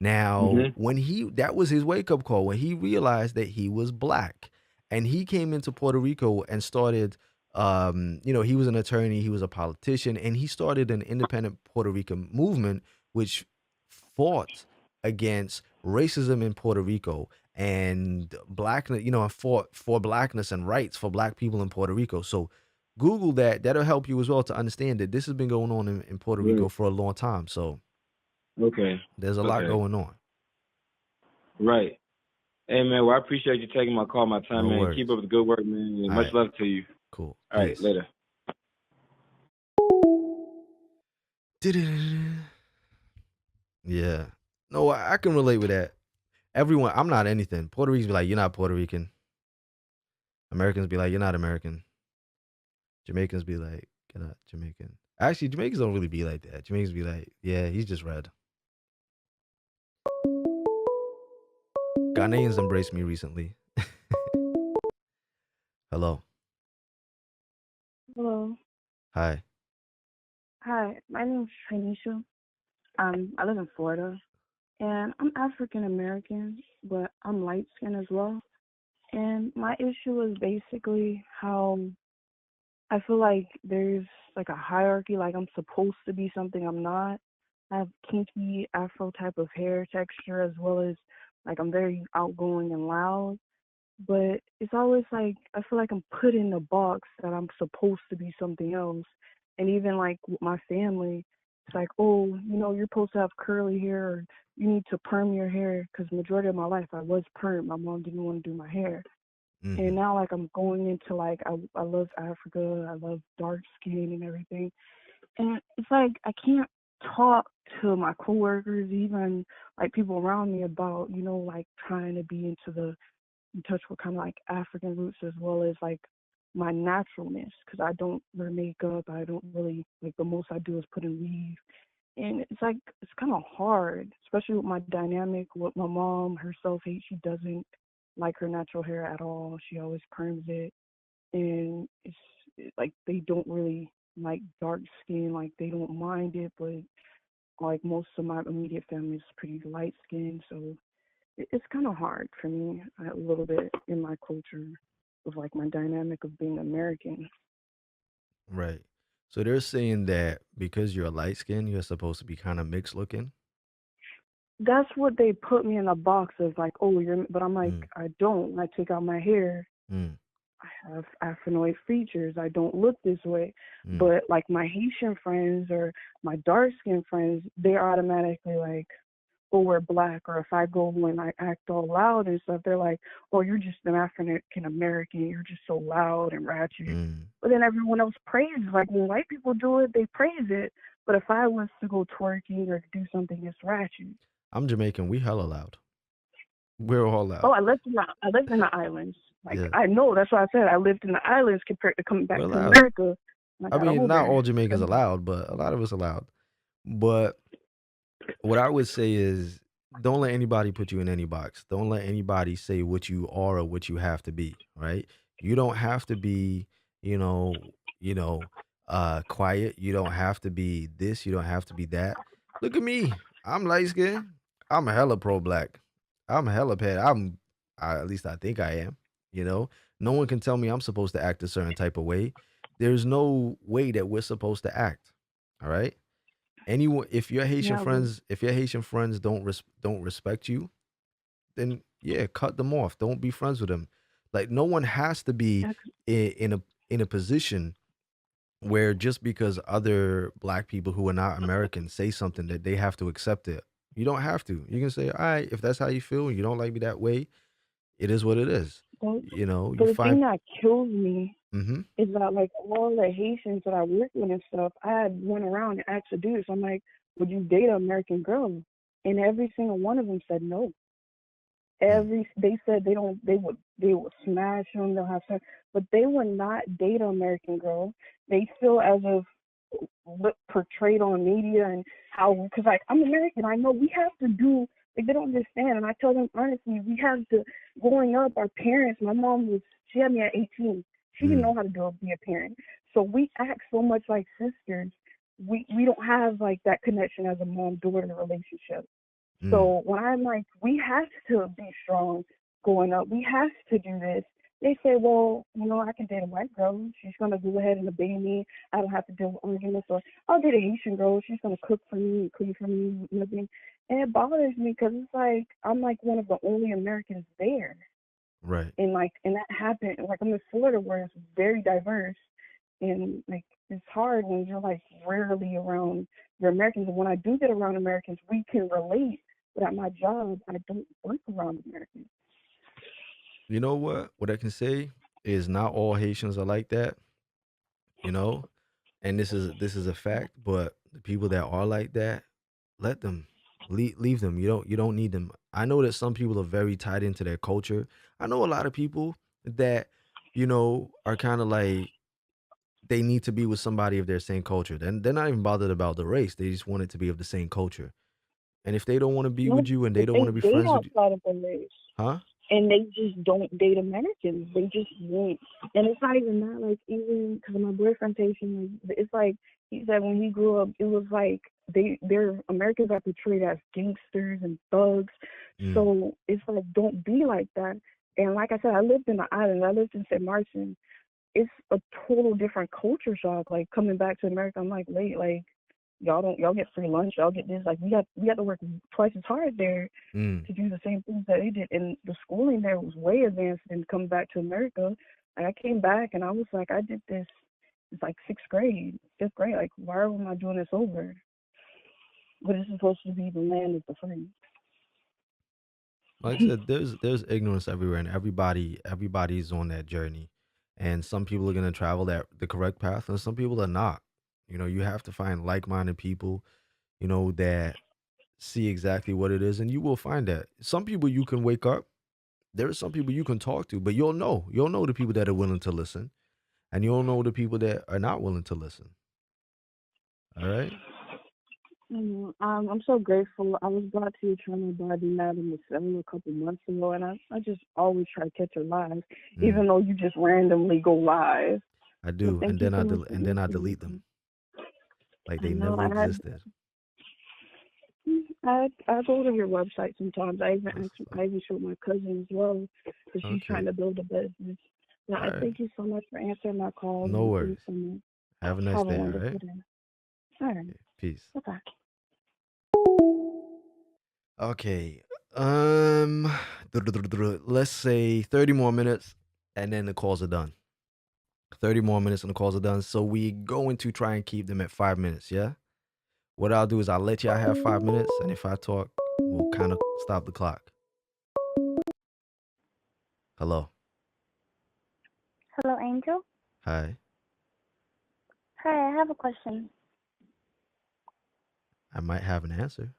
Now, Mhm. when that was his wake up call, when he realized that he was black, and he came into Puerto Rico and started, you know, he was an attorney, he was a politician, and he started an independent Puerto Rican movement, which fought against racism in Puerto Rico and blackness, you know, and fought for blackness and rights for black people in Puerto Rico. So Google that. That'll help you as well to understand that this has been going on in Puerto Rico Right. for a long time. So Okay. there's a lot Okay. going on. Right. Hey man, well I appreciate you taking my call, my time, No man. worries. Keep up the good work, man. And All much right. love to you. Cool. All right, Peace. later. Yeah. No, I can relate with that. Everyone, I'm not anything. Puerto Ricans be like, "You're not Puerto Rican." Americans be like, "You're not American." Jamaicans be like, "You're not Jamaican." Actually, Jamaicans don't really be like that. Jamaicans be like, "Yeah, he's just red." Ghanaians embraced me recently. Hello. Hello. Hi. Hi, my name is Tranisha. I live in Florida, and I'm African American, but I'm light skinned as well. And my issue is basically how I feel like there's like a hierarchy, like I'm supposed to be something I'm not. I have kinky afro type of hair texture as well as like I'm very outgoing and loud. But it's always like I feel like I'm put in a box that I'm supposed to be something else. And even like with my family, it's like, oh, you know, you're supposed to have curly hair, or you need to perm your hair. Because majority of my life I was perm. My mom didn't want to do my hair, and Mhm. now like I'm going into like I love Africa. I love dark skin and everything. And it's like I can't talk to my coworkers, even like people around me about, you know, like trying to be into the in touch with kind of like African roots as well as like my naturalness because I don't wear makeup. I don't really like the most I do is put in weave. And it's like it's kind of hard, especially with my dynamic with my mom herself. She doesn't like her natural hair at all. She always perms it, and like they don't really like dark skin. Like they don't mind it, but like most of my immediate family is pretty light skinned, so it's kind of hard for me a little bit in my culture of like my dynamic of being American. Right. So they're saying that because you're light skinned, you're supposed to be kind of mixed looking. That's what they put me in a box of like, oh, but I'm like, Mm. I don't. I take out my hair. Mm. I have Africanoid features. I don't look this way. Mm. But like my Haitian friends or my dark skinned friends, they're automatically like, oh, we're black. Or if I go and I act all loud and stuff, they're like, oh, you're just an African American. You're just so loud and ratchet. Mm. But then everyone else praises. Like when white people do it, they praise it. But if I was to go twerking or do something that's ratchet, I'm Jamaican. We hella loud. We're all oh, loud. I lived in the islands. Like Yeah. I know that's why I said I lived in the islands compared to coming back We're to loud. America. And I I got mean, not older. all Jamaicans are loud, but a lot of us are loud. But what I would say is don't let anybody put you in any box. Don't let anybody say what you are or what you have to be, right? You don't have to be, you know, you know, quiet. You don't have to be this, you don't have to be that. Look at me. I'm light skinned. I'm hella pro black. I'm hella pet. At least I think I am, you know. No one can tell me I'm supposed to act a certain type of way. There's no way that we're supposed to act. All right? Anyone, Yeah, but If your Haitian friends don't respect you, then yeah, cut them off. Don't be friends with them. Like no one has to be that's in a position where just because other black people who are not American say something that they have to accept it. You don't have to. You can say, all right, if that's how you feel, and you don't like me that way, it is what it is. Well, You know, but you the thing find. that kills me Mm-hmm. is that like all the Haitians that I work with and stuff, I had went around and asked the dudes, I'm like, would you date an American girl? And every single one of them said no. They said they would smash them, they'll have sex, but they would not date an American girl. They feel as if what portrayed on media and how, because like I'm American, I know we have to do, like they don't understand, and I tell them honestly, we have to. Growing up, our parents, my mom she had me at 18. She didn't know how to be a parent, so we act so much like sisters. We don't have like that connection as a mom daughter relationship. So when I'm like, we have to be strong growing up. We have to do this. They say, well, I can date a white girl. She's going to go ahead and obey me. I don't have to deal with arguments. Or I'll date a Haitian girl. She's going to cook for me, clean for me, nothing. And it bothers me because it's like, I'm like one of the only Americans there. Right. And that happened. Like, I'm in Florida where it's very diverse. And like, it's hard when you're like rarely around your Americans. And when I do get around Americans, we can relate. But at my job, I don't work around Americans. You know what? What I can say is not all Haitians are like that. You know, and this is a fact. But the people that are like that, let them leave them. You don't need them. I know that some people are very tied into their culture. I know a lot of people that are kind of like they need to be with somebody of their same culture. Then they're not even bothered about the race. They just want it to be of the same culture. And if they don't want to be No, with you and they but don't want they to be date friends with you, outside of the race. huh? And they just don't date Americans. They just won't. And it's not even that, like, even because my boyfriend's Haitian, like, it's like he said when he grew up, it was like they're Americans are portrayed as gangsters and thugs. So it's like, don't be like that. And like I said, I lived in the island. I lived in St. Martin. It's a total different culture shock. Like coming back to America, I'm like, wait, like y'all get free lunch, y'all get this. Like we had to work twice as hard there to do the same things that they did. And the schooling there was way advanced than coming back to America. Like I came back and I was like, I did this. It's like sixth grade, fifth grade. Like why am I doing this over? But it's supposed to be the land of the free. Like I said, there's ignorance everywhere, and everybody's on that journey. And some people are gonna travel that the correct path, and some people are not. You have to find like-minded people, that see exactly what it is, and you will find that. Some people you can wake up. There are some people you can talk to, but you'll know the people that are willing to listen, and you'll know the people that are not willing to listen. All right. I'm so grateful. I was brought to your channel by the Madam Michelle a couple months ago, and I just always try to catch her live, even though you just randomly go live. I So do, thank and you then so I much del- for and then I answering delete me. them like I they know never existed. I go to your website sometimes. That's I even show my cousin as well because she's okay. trying to build a business. Now, All I right. thank you so much for answering my call. No And thank worries. you so much. Have a nice Have a day. All wonderful right. day. All right. Peace. Bye-bye. Okay. Let's say 30 more minutes and then the calls are done. 30 more minutes and the calls are done. So we going to try and keep them at 5 minutes, yeah? What I'll do is I'll let y'all have 5 minutes, and if I talk, we'll kind of stop the clock. Hello. Hello, Angel. Hi. Hi, I have a question. I might have an answer.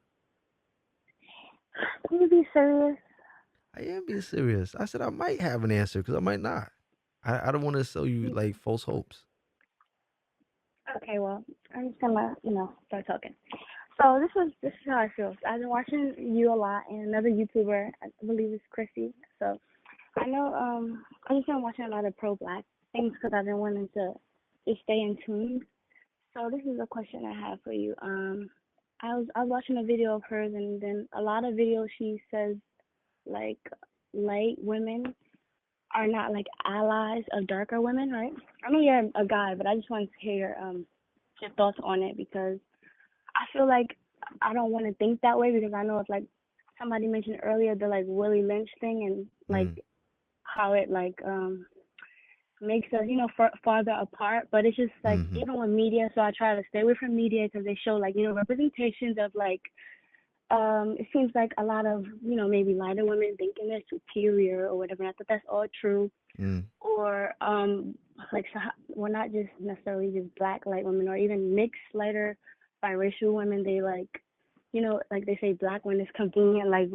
Can you be serious? I am being serious. I said I might have an answer because I might not. I don't want to sell you like false hopes. Okay, well, I'm just gonna, start talking. So this is how I feel. I've been watching you a lot and another YouTuber, I believe it's Chrissy. So I know, I just been watching a lot of pro-black things because I've been wanting to just stay in tune. So this is a question I have for you. I was watching a video of hers, and then a lot of videos she says like light women are not like allies of darker women, right? I know you're a guy, but I just wanted to hear your thoughts on it because I feel like I don't want to think that way because I know it's like somebody mentioned earlier the like Willie Lynch thing and like how it like makes us farther apart. But it's just like even with media, so I try to stay away from media because they show like representations of like it seems like a lot of, maybe lighter women thinking they're superior or whatever. And I thought that's all true. Mm. Or like, so well, not just necessarily just black light women, or even mixed lighter biracial women. They like, like they say black when it's convenient. Like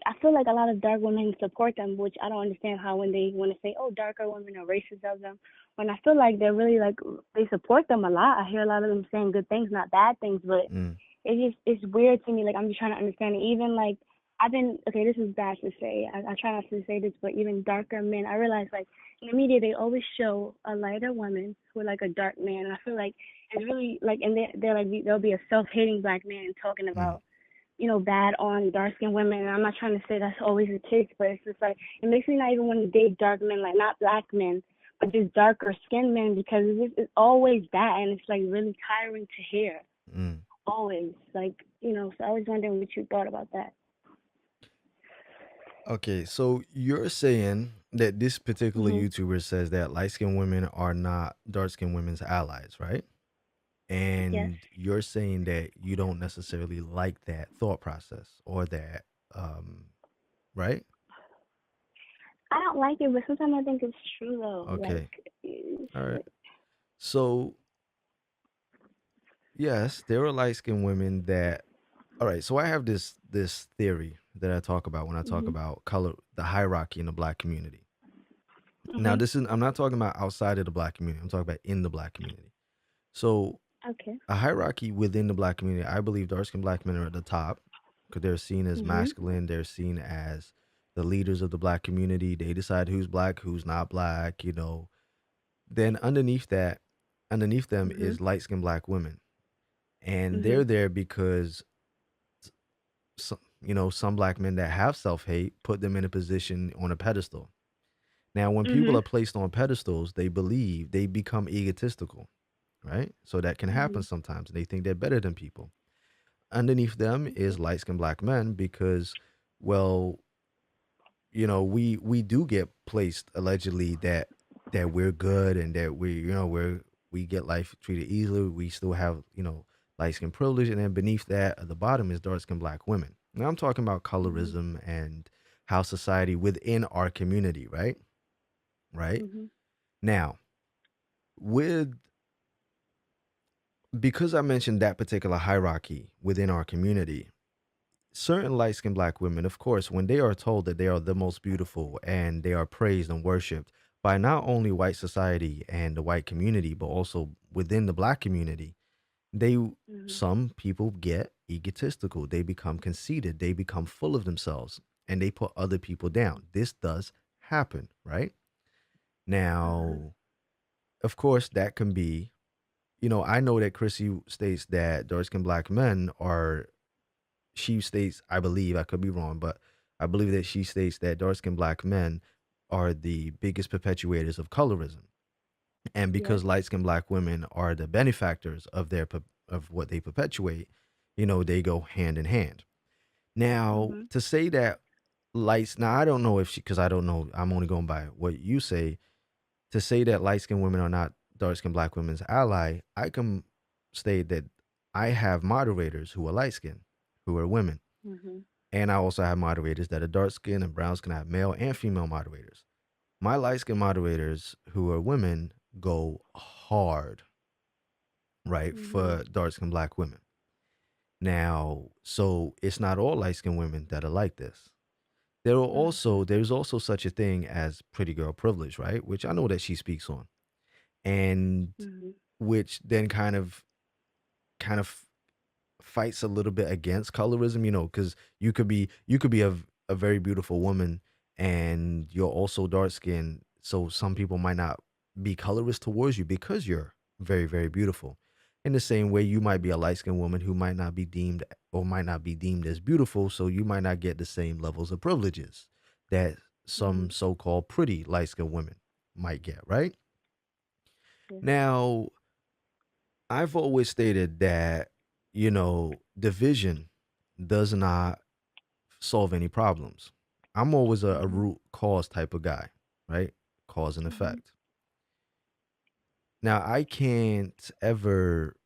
I feel like a lot of dark women support them, which I don't understand how when they want to say, oh, darker women are racist of them. When I feel like they're really like they support them a lot. I hear a lot of them saying good things, not bad things, but it's weird to me. Like I'm just trying to understand it. Even like I've been okay. This is bad to say. I try not to say this, but even darker men, I realize like in the media they always show a lighter woman with like a dark man. And I feel like it's really like, and they're like there'll be a self-hating black man talking about bad on dark skinned women. And I'm not trying to say that's always the case, but it's just like it makes me not even want to date dark men, like not black men, but just darker skinned men, because it's always that, and it's like really tiring to hear. Mm. Always, like, so I was wondering what you thought about that. Okay, so you're saying that this particular Mhm. YouTuber says that light skinned women are not dark skinned women's allies, right? Yes. And you're saying that you don't necessarily like that thought process or that, right? I don't like it, but sometimes I think it's true though. Okay. All right. Like, So, yes, there are light skinned women that, all right, so I have this theory that I talk about when I talk mhm, about color, the hierarchy in the black community. Now, mhm. I'm not talking about outside of the black community. I'm talking about in the black community. So, Okay. a hierarchy within the black community, I believe dark skinned black men are at the top because they're seen as Mhm. masculine. They're seen as the leaders of the black community. They decide who's black, who's not black, Then underneath them Mhm. is light skinned black women. And they're Mhm. there because, some black men that have self hate put them in a position on a pedestal. Now, when people Mhm. are placed on pedestals, they believe they become egotistical, right? So that can happen Mhm. sometimes. They think they're better than people. Underneath them is light skinned black men because, well, we do get placed allegedly that we're good and that we get life treated easily. We still have, light skin privilege, and then beneath that at the bottom is dark skinned black women. Now I'm talking about Mhm. colorism and how society within our community, right? Right? Mhm. Now, with because I mentioned that particular hierarchy within our community, certain light skinned black women, of course, when they are told that they are the most beautiful and they are praised and worshiped by not only white society and the white community, but also within the black community, they Mhm. some people get egotistical. They become conceited. They become full of themselves and they put other people down. This does happen, right? Uh-huh. Now, of course, that can be, I know that Chrissy states that dark skinned black men are she states, I believe, I could be wrong, but I believe that she states that dark skinned black men are the biggest perpetuators of colorism. And Yes. because light skinned black women are the benefactors of of what they perpetuate, they go hand in hand. Now, Mhm. to say that now I don't know if because I don't know, I'm only going by what you say. To say that light skinned women are not dark skinned black women's ally, I can state that I have moderators who are light skinned, who are women. Mhm. And I also have moderators that are dark skin and brown skin. I have male and female moderators. My light skin moderators, who are women, go hard, right, Mhm. for dark skin black women. Now, so it's not all light skin women that are like this. Mhm. There's also such a thing as pretty girl privilege, right? Which I know that she speaks on. And Mhm. which then kind of fights a little bit against colorism, because you could be a very beautiful woman and you're also dark skinned. So some people might not be colorist towards you because you're very, very beautiful. In the same way, you might be a light skinned woman who might not be deemed as beautiful. So you might not get the same levels of privileges that some Mhm. so called pretty light skinned women might get, right? Yeah. Now, I've always stated that, division does not solve any problems. I'm always a Mhm. root cause type of guy, right? Cause and Mhm. effect. Now, I can't ever,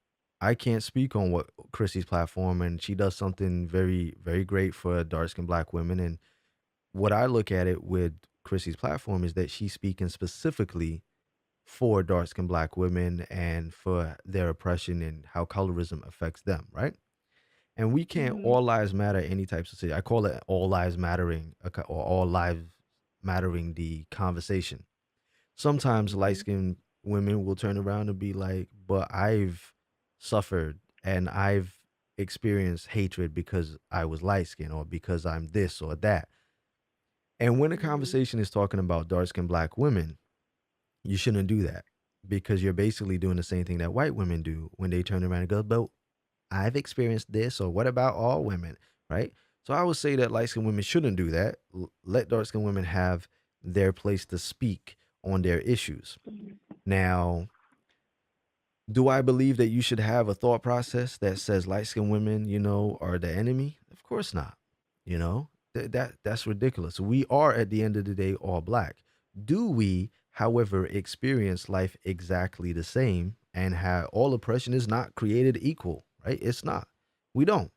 I can't speak on what Chrissy's platform, and she does something very, very great for dark skinned Black women. And what I look at it with Chrissy's platform is that she's speaking specifically for dark skinned Black women and for their oppression and how colorism affects them, right? And we can't Mhm. all lives matter any types of city. I call it all lives mattering or all lives mattering the conversation. Sometimes light Mhm. skinned women will turn around and be like, but I've suffered and I've experienced hatred because I was light skinned or because I'm this or that. And when the Mhm. conversation is talking about dark skinned Black women, you shouldn't do that because you're basically doing the same thing that white women do when they turn around and go, but I've experienced this, or what about all women, right? So I would say that light skinned women shouldn't do that. Let dark skinned women have their place to speak on their issues. Mhm. Now, do I believe that you should have a thought process that says light skinned women, are the enemy? Of course not. That's ridiculous. We are at the end of the day all Black. Do we, however, experience life exactly the same and how all oppression is not created equal, right? It's not. We don't.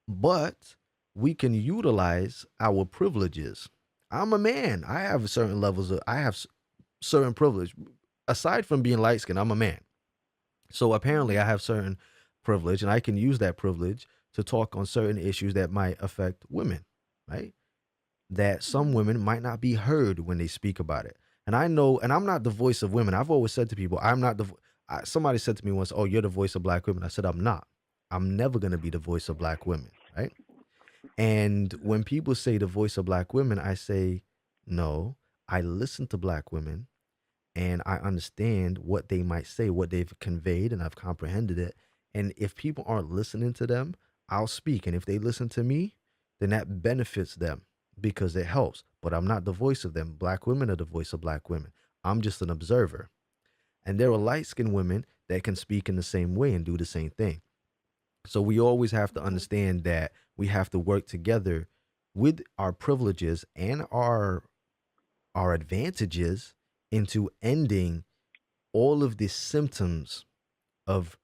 But we can utilize our privileges. I'm a man. I have certain levels of I have certain privilege. Aside from being light skinned, I'm a man. So apparently, I Mhm. have certain privilege, and I can use that privilege to talk on certain issues that might affect women, right? That some Mhm. women might not be heard when they speak about it. And I know, and I'm not the voice of women. I've always said to people, I'm not the. Somebody said to me once, "Oh, you're the voice of Black women." I said, "I'm not. I'm never gonna be the voice of Black women," right? And when people say the voice of Black women, I say, no. I listen to Black women and I understand what they might say, what they've conveyed, and I've comprehended it. And if people aren't listening to them, I'll speak. And if they listen to me, then that benefits them because it helps. But I'm not the voice of them. Black women are the voice of Black women. I'm just an observer. And there are light skinned women that can speak in the same way and do the same thing. So we always have to Mhm. understand that we have to work together with our privileges and our advantages into ending all of the symptoms of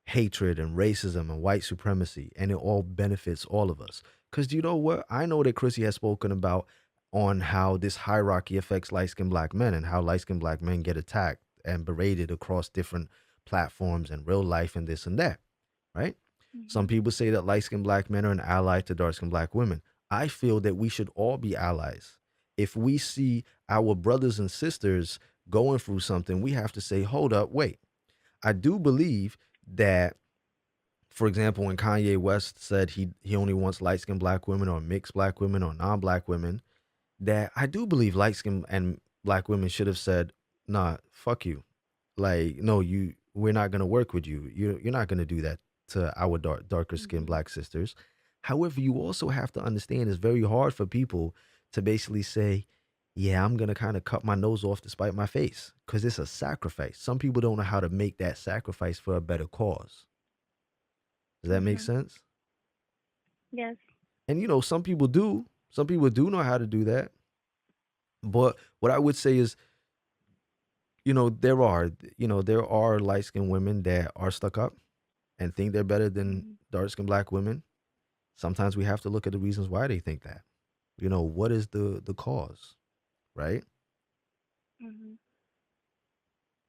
hatred and racism and white supremacy, and it all benefits all of us. Because you know what? I know that Chrissy has spoken about on how this hierarchy affects light skinned Black men and how light skinned Black men get attacked and berated across different platforms and real life and this and that, right? Some Mhm. people say that light skinned Black men are an ally to dark skinned Black women. I feel that we should all be allies. If we see our brothers and sisters going through something, we have to say, hold up, wait. I do believe that, for example, when Kanye West said he only wants light skinned Black women or mixed Black women or non Black women, that I do believe light skinned and Black women should have said, nah, fuck you. Like, no, we're not gonna work with you. You're not gonna do that to our darker skinned Mhm. Black sisters. However, you also have to understand it's very hard for people to basically say, yeah, I'm gonna kind of cut my nose off to spite my face because it's a sacrifice. Some people don't know how to make that sacrifice for a better cause. Does that make Mhm. sense? Yes. And some people do. Some people do know how to do that. But what I would say is, there are light skinned women that are stuck up and think they're better than Mhm. dark skinned Black women. Sometimes we have to look at the reasons why they think that. What is the cause, right? Mhm.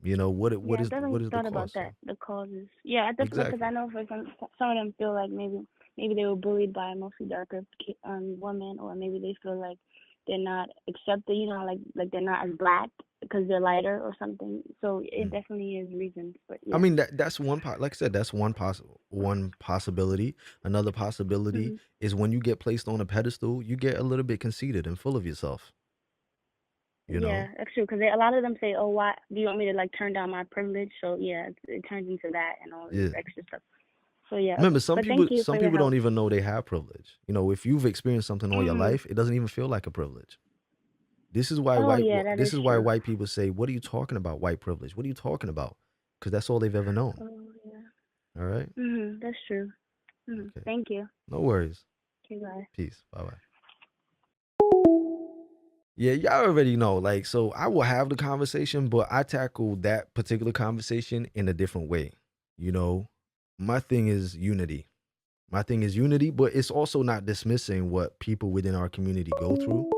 What Yeah, I is what definitely is the thought about cause? that. So The causes. Yeah, I definitely because exactly. I know for some of them feel like maybe they were bullied by mostly darker women, or maybe they feel like they're not accepted. Like they're not as Black because they're lighter or something. So it Mm. definitely is reasons. But I yeah. mean that's like I said, that's one possibility. Another possibility Mhm. is when you get placed on a pedestal, you get a little bit conceited and full of yourself. You Yeah, know, that's true. Because a lot of them say, "Oh, why do you want me to like turn down my privilege?" So yeah, it turns into that and all this yeah. extra stuff. So yeah, Remember, some but people thank you some for your people don't help. even know they have privilege. If you've experienced something all your Mhm. life, it doesn't even feel like a privilege. This is why Oh yeah, that this is is why true. white people say, "What are you talking about, white privilege? What are you talking about?" Because that's all they've ever known. Oh yeah. All right. That's true. Okay. Thank you. No worries. Okay, bye. Peace. Bye bye. Yeah, y'all already know. Like, so I will have the conversation, but I tackle that particular conversation in a different way. You know, my thing is unity. My thing is unity, but it's also not dismissing what people within our community go through.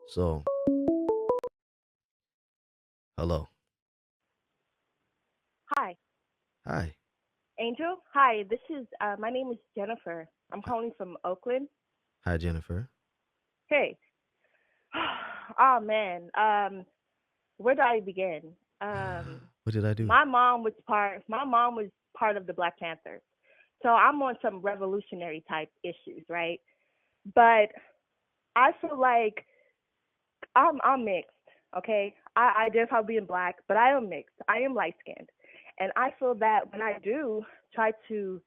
So, hello. Hi, Hi. Angel. Hi, this is my name is Jennifer. I'm calling from Oakland. Hi, Jennifer. Hey. Oh man. Where do I begin? What did I do? My mom was part of the Black Panthers. So I'm on some revolutionary type issues, right? But I feel like I'm mixed, okay? I identify being black, but I am mixed. I am light skinned. And I feel that when I do try to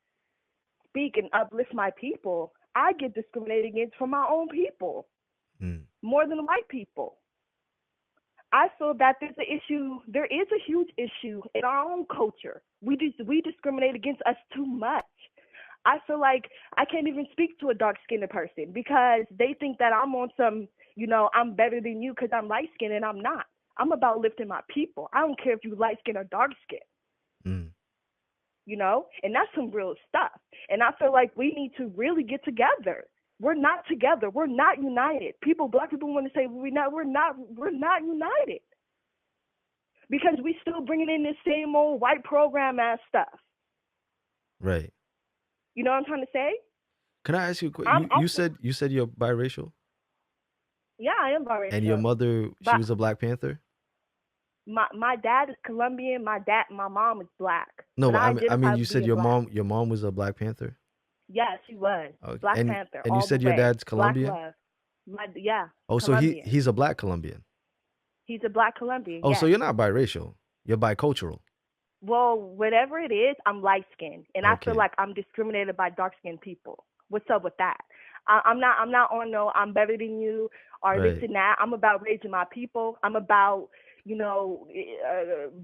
speak and uplift my people, I get discriminated against from my own people more than white people. I feel that there is a huge issue in our own culture. We discriminate against us too much. I feel like I can't even speak to a dark skinned person because they think that I'm on some, I'm better than you because I'm light skinned, and I'm not. I'm about lifting my people. I don't care if you light skinned or dark skinned. And that's some real stuff. And I feel like we need to really get together. We're not together. We're not united. Black people want to say we're not united because we still bringing in this same old white program ass stuff. Right. You know what I'm trying to say? Can I ask you a question? You said you're biracial? Yeah, I am biracial. And your mother, she was a Black Panther? My dad is Colombian. My mom is black. No, but I mean, you said your mom was a Black Panther? Yeah, she was. Okay. Black Panther. And you said your dad's Colombian? Black love. Yeah. Oh, Colombian. so he's a Black Colombian. He's a Black Colombian. Oh, yes. so you're not biracial. You're bicultural. Well, whatever it is, I'm light skinned, and I feel like I'm discriminated by dark skinned people. What's up with that? I'm not on no I'm better than you or this and that. I'm about raising my people. I'm about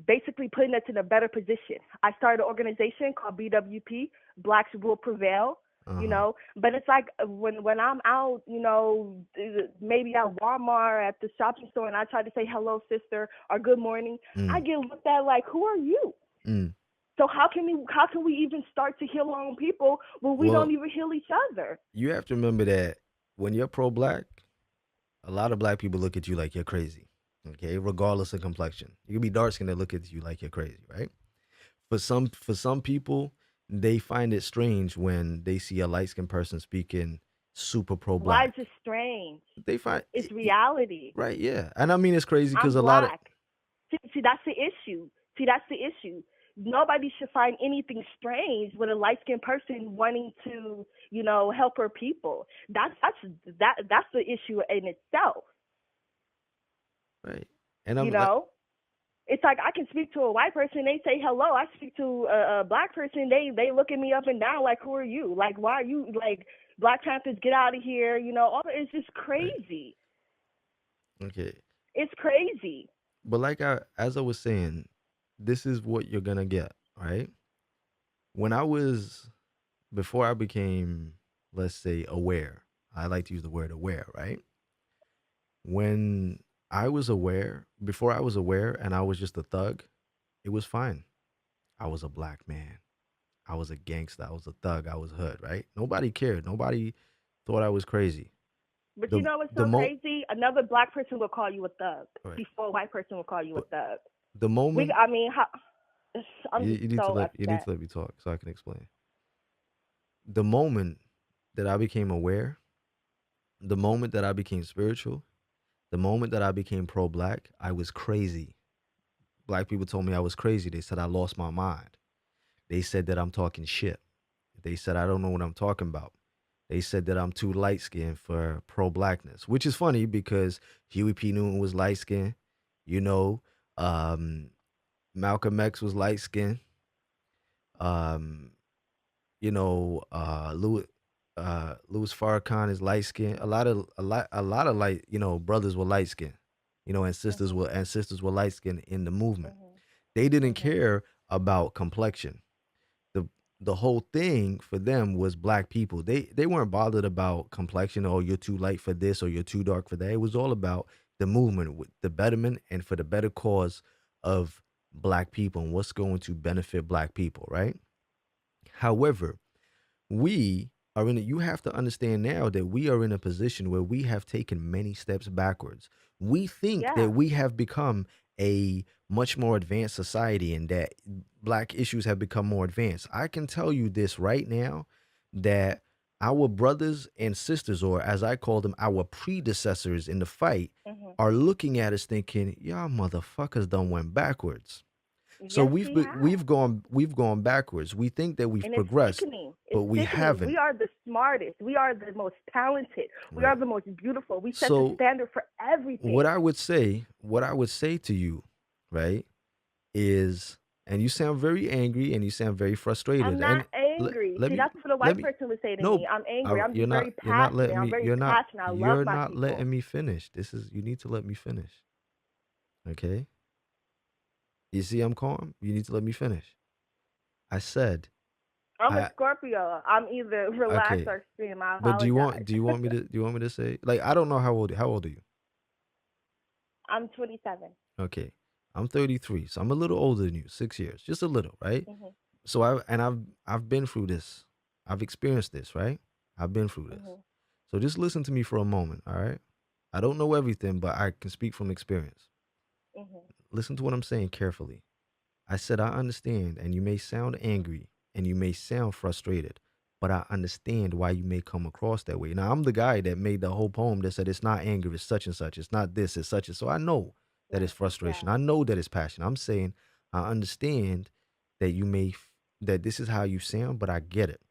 basically putting us in a better position. I started an organization called BWP, Blacks Will Prevail. But it's like when I'm out, maybe at Walmart, at the shopping store, and I try to say hello, sister, or good morning, I get looked at like, who are you? So how can we even start to heal our own people when we don't even heal each other? You have to remember that when you're pro-Black, a lot of Black people look at you like you're crazy. Okay, regardless of complexion, you can be dark skinned and look at you like you're crazy, right? For some people, they find it strange when they see a light skinned person speaking super pro-Black. Why is it strange? They find it's reality, right? Yeah, and I mean it's crazy because a lot of see that's the issue. Nobody should find anything strange with a light skinned person wanting to, help her people. That's the issue in itself. Right. And it's like I can speak to a white person, they say hello. I speak to a Black person, they look at me up and down like, who are you? Like, why are you like Black Panthers? Get out of here! All it's just crazy. Right. Okay. It's crazy. But as I was saying, this is what you're gonna get, right? Before I became, let's say, aware. I like to use the word aware, right? When before I was aware and I was just a thug, it was fine. I was a Black man. I was a gangster. I was a thug. I was hood, right? Nobody cared. Nobody thought I was crazy. But you know what's so crazy? Another Black person will call you a thug before a white person will call you a thug. The moment... you need to let me talk so I can explain. The moment that I became aware, the moment that I became spiritual, the moment that I became pro-Black, I was crazy. Black people told me I was crazy. They said I lost my mind. They said that I'm talking shit. They said I don't know what I'm talking about. They said that I'm too light-skinned for pro-Blackness, which is funny because Huey P. Newton was light-skinned. Malcolm X was light-skinned. Louis Farrakhan is light-skinned. A lot of light, brothers were light-skinned. And sisters were light-skinned in the movement. They didn't care about complexion. The whole thing for them was Black people. They weren't bothered about complexion, or you're too light for this or you're too dark for that. It was all about the movement, with the betterment and for the better cause of Black people and what's going to benefit Black people, right? However, we are in you have to understand now that we are in a position where we have taken many steps backwards. We think that we have become a much more advanced society and that black issues have become more advanced. I can tell you this right now that our brothers and sisters, or as I call them, our predecessors in the fight, are looking at us thinking, y'all motherfuckers done went backwards. So we've gone backwards. We think that we've progressed, but we haven't. We are the smartest. We are the most talented. We are the most beautiful. We set the standard for everything. What I would say to you, right, is, and you sound very angry and you sound very frustrated. I'm not angry. See, that's what a white person would say to me. I'm angry. I'm just very passionate. I'm very passionate. I love my people. You're not letting me finish. You need to let me finish. Okay? You see, I'm calm. You need to let me finish. I said. I'm a Scorpio. I'm either relaxed or extreme. I apologize. But do you want me to say, like, I don't know how old are you? I'm 27. Okay. I'm 33, so I'm a little older than you, 6 years, just a little, right? So I've been through this. I've experienced this, right? I've been through this. So just listen to me for a moment, all right? I don't know everything, but I can speak from experience. Listen to what I'm saying carefully. I said I understand, and you may sound angry, and you may sound frustrated, but I understand why you may come across that way. Now, I'm the guy that made the whole poem that said it's not anger, it's such and such. It's not this, it's such and so. I know that it's frustration. I know that it's passion. I'm saying I understand that that this is how you sound, but I get it.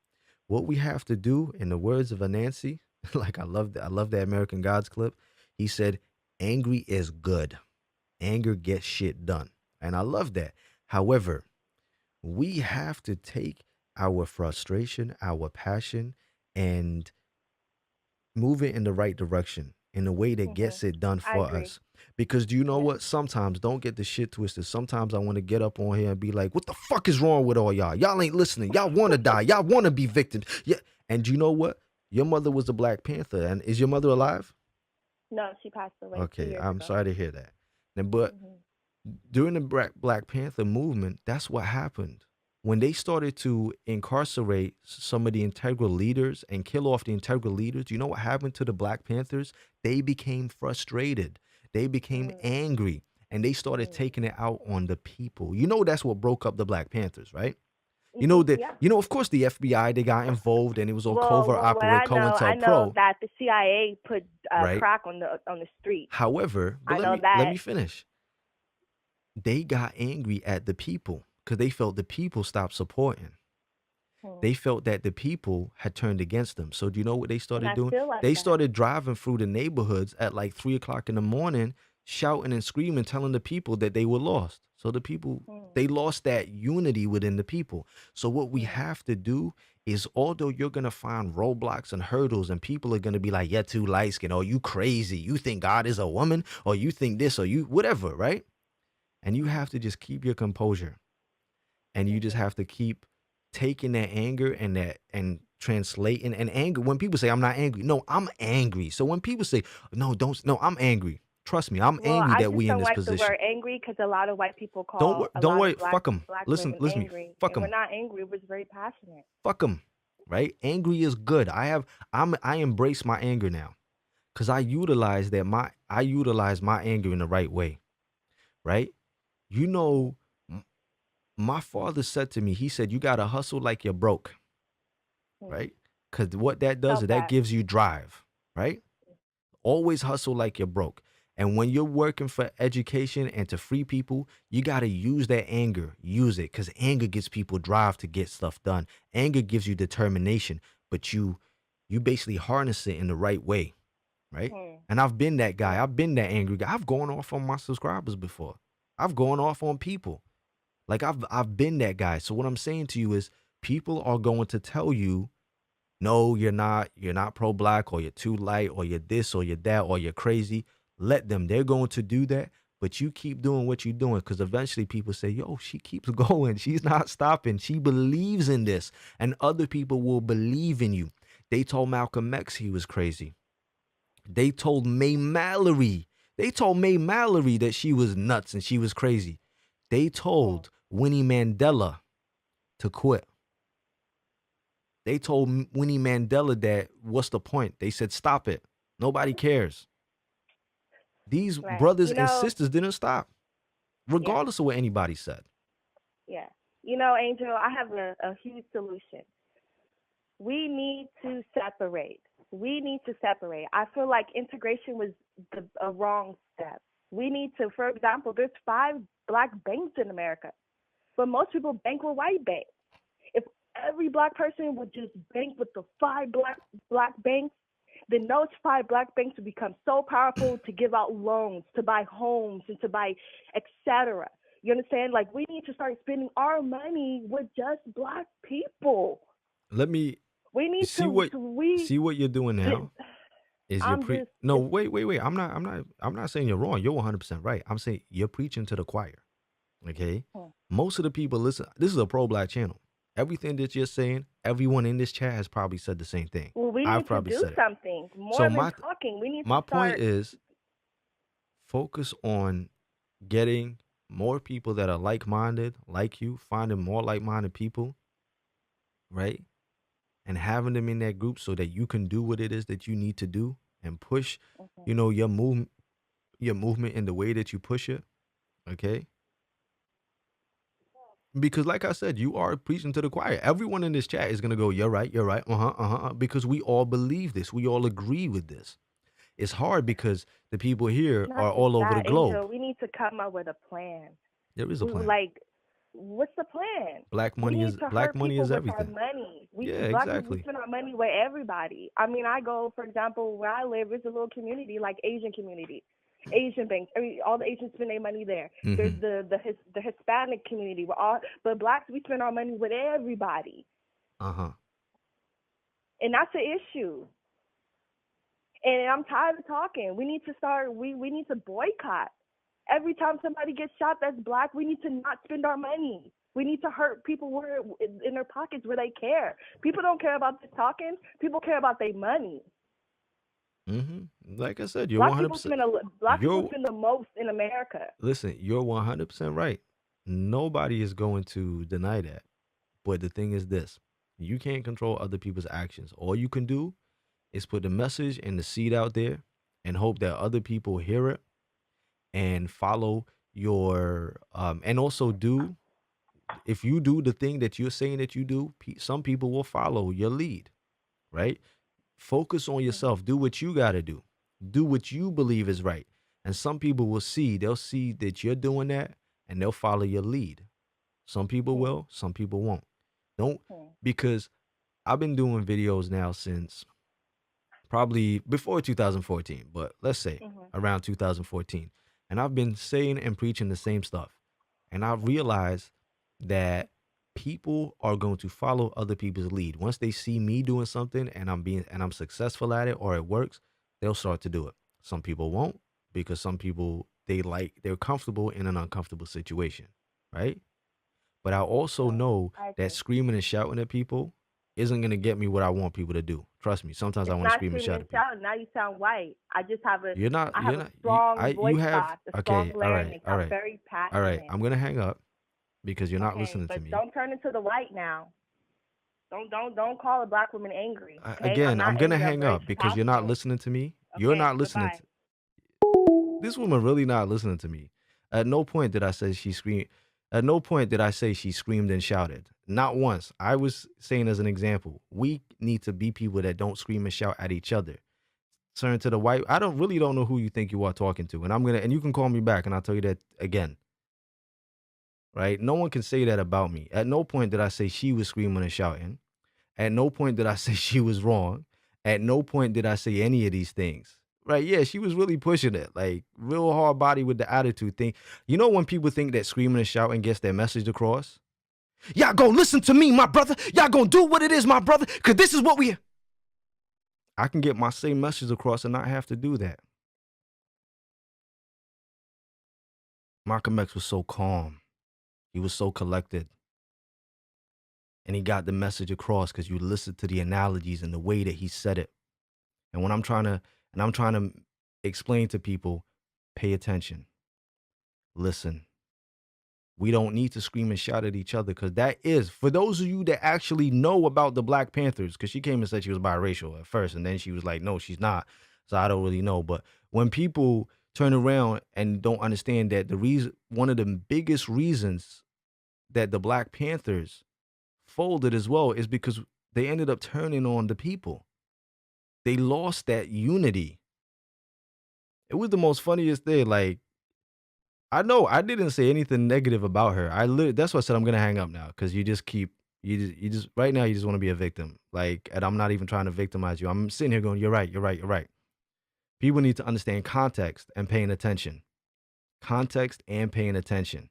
What we have to do, in the words of Anansi, like I love that American Gods clip. He said, "Angry is good. Anger gets shit done." And I love that. However, we have to take our frustration, our passion, and move it in the right direction in a way that gets it done for us. Because do you know what? Sometimes, don't get the shit twisted. Sometimes I want to get up on here and be like, what the fuck is wrong with all y'all? Y'all ain't listening. Y'all want to die. Y'all want to be victims. Yeah. And do you know what? Your mother was a Black Panther. And is your mother alive? No, she passed away. Okay, I'm sorry to hear that. But during the Black Panther movement, that's what happened. When they started to incarcerate some of the integral leaders and kill off the integral leaders, you know what happened to the Black Panthers? They became frustrated. They became angry, and they started taking it out on the people. You know, that's what broke up the Black Panthers, right? You know that. You know, of course, the FBI, they got involved, and it was all covert operation. I know that the CIA put crack on the street. However, but let me finish. They got angry at the people because they felt the people stopped supporting. They felt that the people had turned against them. So do you know what they started doing? They started driving through the neighborhoods at like 3 o'clock in the morning, shouting and screaming, telling the people that they were lost. So the people, they lost that unity within the people. So what we have to do is, although you're going to find roadblocks and hurdles and people are going to be like, you're too light-skinned, or you crazy, you think God is a woman, or you think this, or you whatever, right? And you have to just keep your composure. And you just have to keep taking that anger and translating and anger. When people say I'm not angry, no, I'm angry. So when people say no, I'm angry. Trust me, I'm angry that we in this position. I just don't like the word angry because a lot of white people call don't worry, black, fuck them. Listen, angry. Fuck them. We're not angry. We're very passionate. Fuck them, right? Angry is good. I embrace my anger now, because I utilize my anger in the right way, right? You know, my father said to me, he said, you got to hustle like you're broke, right? Because what that does is that gives you drive, right? Always hustle like you're broke. And when you're working for education and to free people, you got to use that anger. Use it, because anger gives people drive to get stuff done. Anger gives you determination, but you basically harness it in the right way, right? And I've been that guy. I've been that angry guy. I've gone off on my subscribers before. I've gone off on people. Like I've been that guy. So what I'm saying to you is, people are going to tell you, no, you're not pro-black, or you're too light, or you're this, or you're that, or you're crazy. Let them. They're going to do that. But you keep doing what you're doing, because eventually people say, yo, she keeps going. She's not stopping. She believes in this. And other people will believe in you. They told Malcolm X he was crazy. They told May Mallory that she was nuts and she was crazy. They told Winnie Mandela to quit. They told Winnie Mandela that, what's the point? They said, stop it. Nobody cares. These Right. brothers and sisters didn't stop, regardless yeah. of what anybody said. Yeah. Angel, I have a huge solution. We need to separate. I feel like integration was a wrong step. We need to, for example, there's 5 black banks in America, but most people bank with white banks. If every black person would just bank with the 5 black banks, then those 5 black banks would become so powerful to give out loans, to buy homes, and to buy etc. You understand? Like, we need to start spending our money with just black people. Let me see what you're doing now. Is wait. I'm not saying you're wrong. You're 100% right. I'm saying you're preaching to the choir. Okay? Most of the people listen. This is a pro-black channel. Everything that you're saying, everyone in this chat has probably said the same thing. Well, we need to do something more than talking. We need to start. My point is, focus on getting more people that are like-minded, like you, finding more like-minded people, right? And having them in that group so that you can do what it is that you need to do and push, your movement in the way that you push it. Okay. Because like I said, you are preaching to the choir. Everyone in this chat is going to go, you're right. Because we all believe this. We all agree with this. It's hard because the people here are all over the globe. Angel, we need to come up with a plan. There is a plan. Like, what's the plan? Black money is everything. Our money. Exactly. We spend our money with everybody. I mean, I go, for example, where I live, it's a little community, like Asian community, Asian banks. All the Asians spend their money there. There's the Hispanic community. But blacks, we spend our money with everybody. And that's the issue. And I'm tired of talking. We need to start. We need to boycott. Every time somebody gets shot that's black, we need to not spend our money. We need to hurt people in their pockets where they care. People don't care about this talking. People care about their money. Like I said, you're 100%. Black people spend the most in America. Listen, you're 100% right. Nobody is going to deny that. But the thing is this. You can't control other people's actions. All you can do is put the message and the seed out there and hope that other people hear it and follow your and also if you do the thing that you're saying that you do, some people will follow your lead, right? Focus on yourself. Do what you got to do. Do what you believe is right. And some people will they'll see that you're doing that and they'll follow your lead. Some people will, some people won't. Because I've been doing videos now since probably before 2014, but let's say around 2014. And I've been saying and preaching the same stuff. And I've realized that people are going to follow other people's lead. Once they see me doing something and I'm successful at it or it works, they'll start to do it. Some people won't, because some people they're comfortable in an uncomfortable situation, right? But I also know that screaming and shouting at people isn't going to get me what I want people to do. Trust me. Sometimes I want to scream and shout at people. Now you sound white. I just have a a strong voice box, a strong larynx. All right. Very passionate. All right. I'm going to hang up because you're not listening to me. Don't turn into the white now. Don't call a black woman angry. Okay? Again, I'm going to hang up because you're not listening to me. Okay, you're not listening to this woman really not listening to me. At no point did I say she screamed. At no point did I say she screamed and shouted. Not once. I was saying as an example, we need to be people that don't scream and shout at each other. Turn to the white. I don't know who you think you are talking to. And you can call me back and I'll tell you that again. Right? No one can say that about me. At no point did I say she was screaming and shouting. At no point did I say she was wrong. At no point did I say any of these things. Right? Yeah, she was really pushing it. Like, real hard body with the attitude thing. You know when people think that screaming and shouting gets their message across? Y'all gonna listen to me, my brother. Y'all gonna do what it is, my brother, because this is what I can get my same message across and not have to do that. Malcolm X was so calm. He was so collected. And he got the message across because you listened to the analogies and the way that he said it. And when I'm trying to explain to people, pay attention, listen, We don't need to scream and shout at each other, because that is, for those of you that actually know about the Black Panthers, because she came and said she was biracial at first, and then she was like, no, she's not. So I don't really know. But when people turn around and don't understand that one of the biggest reasons that the Black Panthers folded as well is because they ended up turning on the people. They lost that unity. It was the most funniest thing. Like, I know I didn't say anything negative about her. That's why I said I'm gonna hang up now, because you just right now you just want to be a victim. Like, and I'm not even trying to victimize you. I'm sitting here going, you're right, you're right, you're right. People need to understand context and paying attention. Context and paying attention.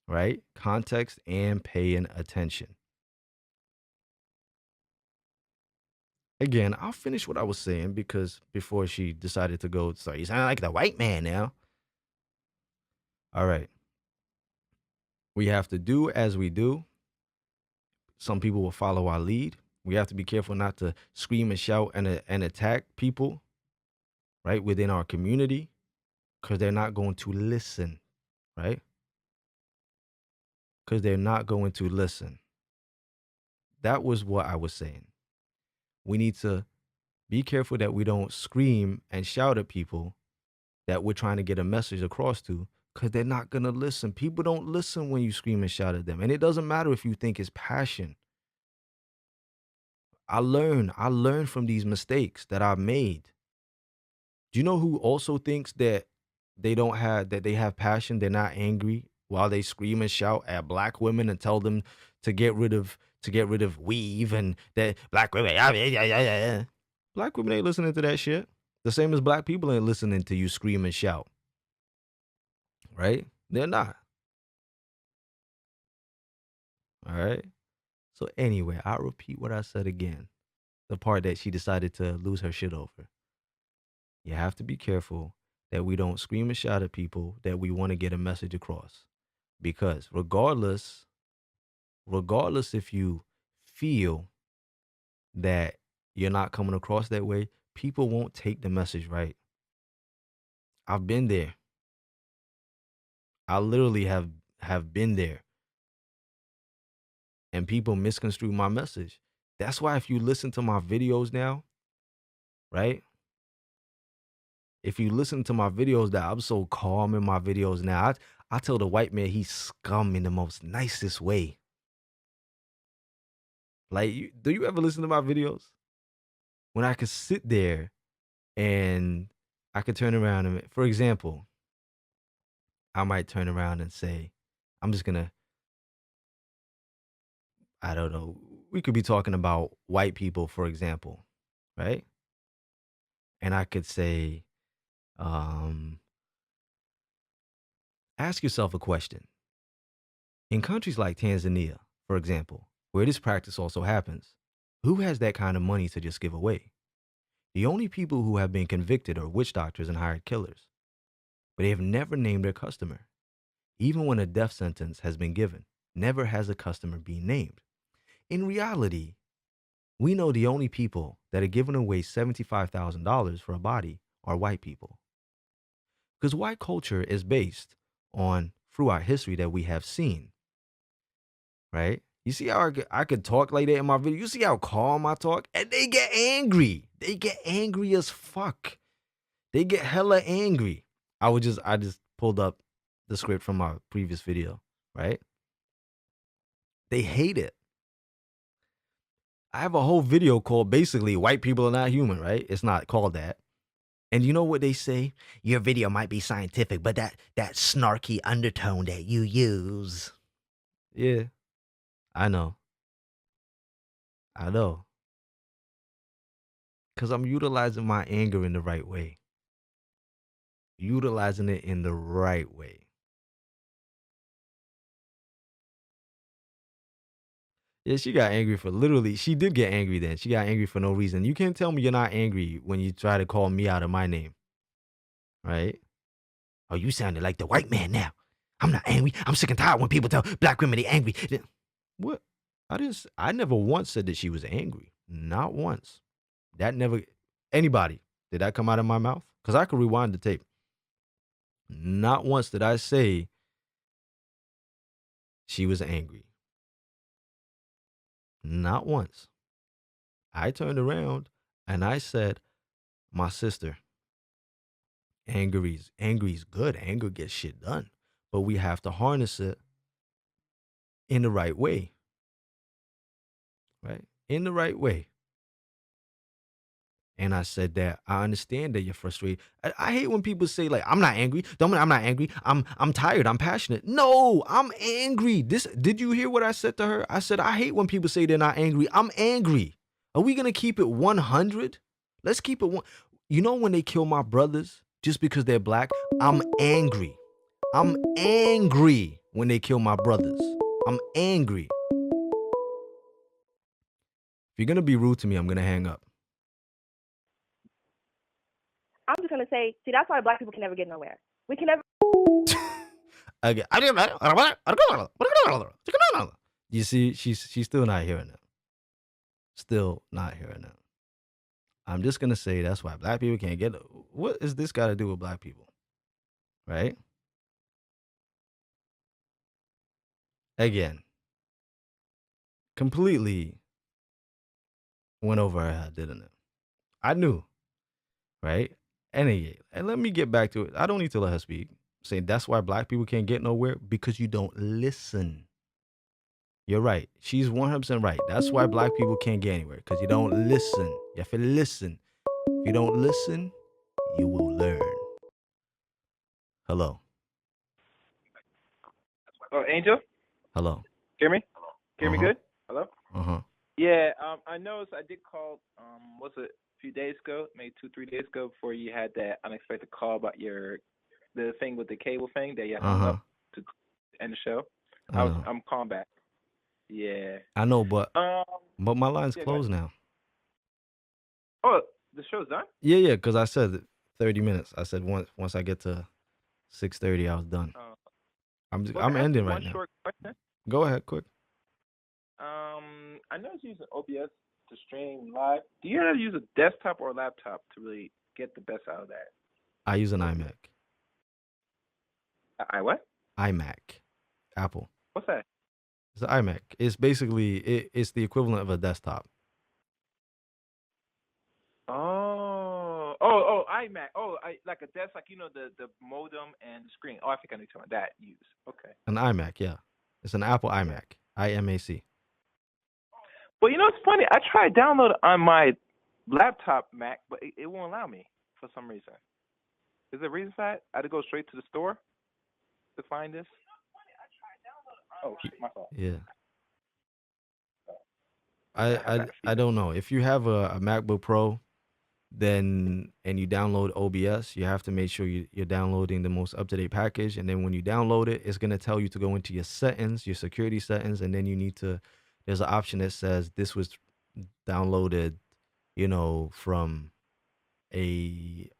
Right? Context and paying attention. Again, I'll finish what I was saying, because before she decided to go, sorry, you sound like the white man now. All right. We have to do as we do. Some people will follow our lead. We have to be careful not to scream and shout and attack people, right, within our community, because they're not going to listen, right? Because they're not going to listen. That was what I was saying. We need to be careful that we don't scream and shout at people that we're trying to get a message across to, because they're not going to listen. People don't listen when you scream and shout at them. And it doesn't matter if you think it's passion. I learn from these mistakes that I've made. Do you know who also thinks that they have passion, they're not angry, while they scream and shout at Black women and tell them to get rid of weave, and that Black women, yeah. Black women ain't listening to that shit. The same as Black people ain't listening to you scream and shout. Right? They're not. All right? So anyway, I'll repeat what I said again. The part that she decided to lose her shit over. You have to be careful that we don't scream and shout at people that we want to get a message across. Because regardless if you feel that you're not coming across that way, people won't take the message right. I've been there. I literally have been there. And people misconstrue my message. That's why if you listen to my videos now, right? If you listen to my videos now, I'm so calm in my videos now. I tell the white man he's scum in the most nicest way. Like, do you ever listen to my videos? When I could sit there and I could turn around and, for example, I might turn around and say, I'm just gonna, I don't know, we could be talking about white people, for example, right? And I could say, ask yourself a question. In countries like Tanzania, for example, where this practice also happens, who has that kind of money to just give away? The only people who have been convicted are witch doctors and hired killers, but they have never named their customer. Even when a death sentence has been given, never has a customer been named. In reality, we know the only people that are giving away $75,000 for a body are white people. Because white culture is based on, through our history that we have seen, right? You see how I could talk like that in my video? You see how calm I talk? And they get angry. They get angry as fuck. They get hella angry. I just pulled up the script from my previous video, right? They hate it. I have a whole video called basically White People Are Not Human, right? It's not called that. And you know what they say? Your video might be scientific, but that snarky undertone that you use. Yeah, I know. Because I'm utilizing my anger in the right way. Utilizing it in the right way. Yeah, she got angry she did get angry then. She got angry for no reason. You can't tell me you're not angry when you try to call me out of my name. Right? Oh, you sounded like the white man now. I'm not angry. I'm sick and tired when people tell Black women they're angry. What? I never once said that she was angry. Not once. Anybody, did that come out of my mouth? Because I could rewind the tape. Not once did I say She was angry. Not once. I turned around and I said, my sister, angry's good. Anger gets shit done. But we have to harness it in the right way. Right? In the right way. And I said that I understand that you're frustrated. I hate when people say like, I'm not angry. I'm not angry. I'm tired. I'm passionate. No, I'm angry. Did you hear what I said to her? I said, I hate when people say they're not angry. I'm angry. Are we gonna keep it 100? Let's keep it one. You know when they kill my brothers just because they're black? I'm angry. I'm angry when they kill my brothers. I'm angry. If you're gonna be rude to me, I'm gonna hang up. I'm just gonna say, see, that's why black people can never get nowhere. We can never. Again, you see, she's still not hearing that. Still not hearing that. I'm just gonna say that's why black people can't get. What is this got to do with black people? Right? Again, completely went over her head, didn't it? I knew, right? And let me get back to it. I don't need to let her speak. Saying that's why black people can't get nowhere because you don't listen. You're right. She's 100% right. That's why black people can't get anywhere because you don't listen. You have to listen. If you don't listen, you will learn. Hello. Oh, Angel? Hello. Hear me? Hear me good? Hello? Uh-huh. Yeah, I noticed I did call, was it a few days ago, maybe 2-3 days ago, before you had that unexpected call about the thing with the cable thing that you had hung up to end the show. I'm calling back. Yeah. I know, but my line's closed now. Oh, the show's done? Yeah, because I said 30 minutes. I said once I get to 6:30, I was done. I'm ending right now. One short question. Go ahead, quick. I know it's using OBS to stream live. Do you ever use a desktop or a laptop to really get the best out of that? I use an iMac. I what? iMac. Apple. What's that? It's an iMac. It's basically it's the equivalent of a desktop. Oh, iMac. Oh, like a desk, like the modem and the screen. Oh, I think I need to that use. Okay. An iMac, yeah. It's an Apple iMac. IMAC. Well, it's funny. I tried download it on my laptop Mac, but it won't allow me for some reason. Is there a reason for that? I had to go straight to the store to find this. Oh, shit, my fault. Yeah. I don't know. If you have a MacBook Pro, then and you download OBS, you have to make sure you're downloading the most up-to-date package. And then when you download it, it's gonna tell you to go into your settings, your security settings, and then you need to. There's an option that says this was downloaded, from a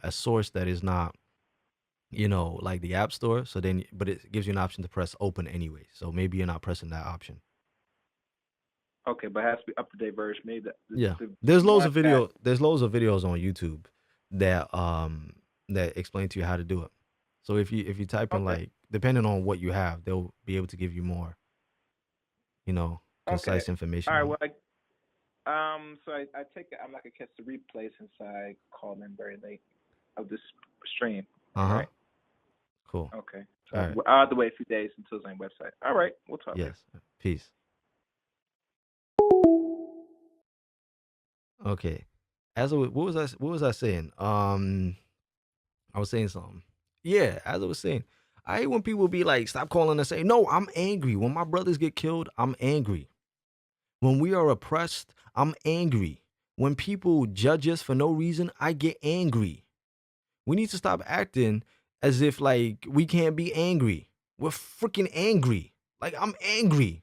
source that is not, like the App Store. So then, but it gives you an option to press open anyway. So maybe you're not pressing that option. Okay, but it has to be up to date version. Maybe there's loads of video. There's loads of videos on YouTube that that explain to you how to do it. So if you type in like depending on what you have, they'll be able to give you more, concise information. All right. Well, so I take it I'm not gonna catch the replay since I called in very late of this stream. Right? Cool. Okay. All right. I'll have to wait a few days until it's on the website. All right. We'll talk. Yes. Peace. Okay. What was I saying? I was saying something. Yeah, as I was saying, I hate when people be like, stop calling and say, no, I'm angry. When my brothers get killed, I'm angry. When we are oppressed, I'm angry. When people judge us for no reason, I get angry. We need to stop acting as if like we can't be angry. We're freaking angry. Like I'm angry.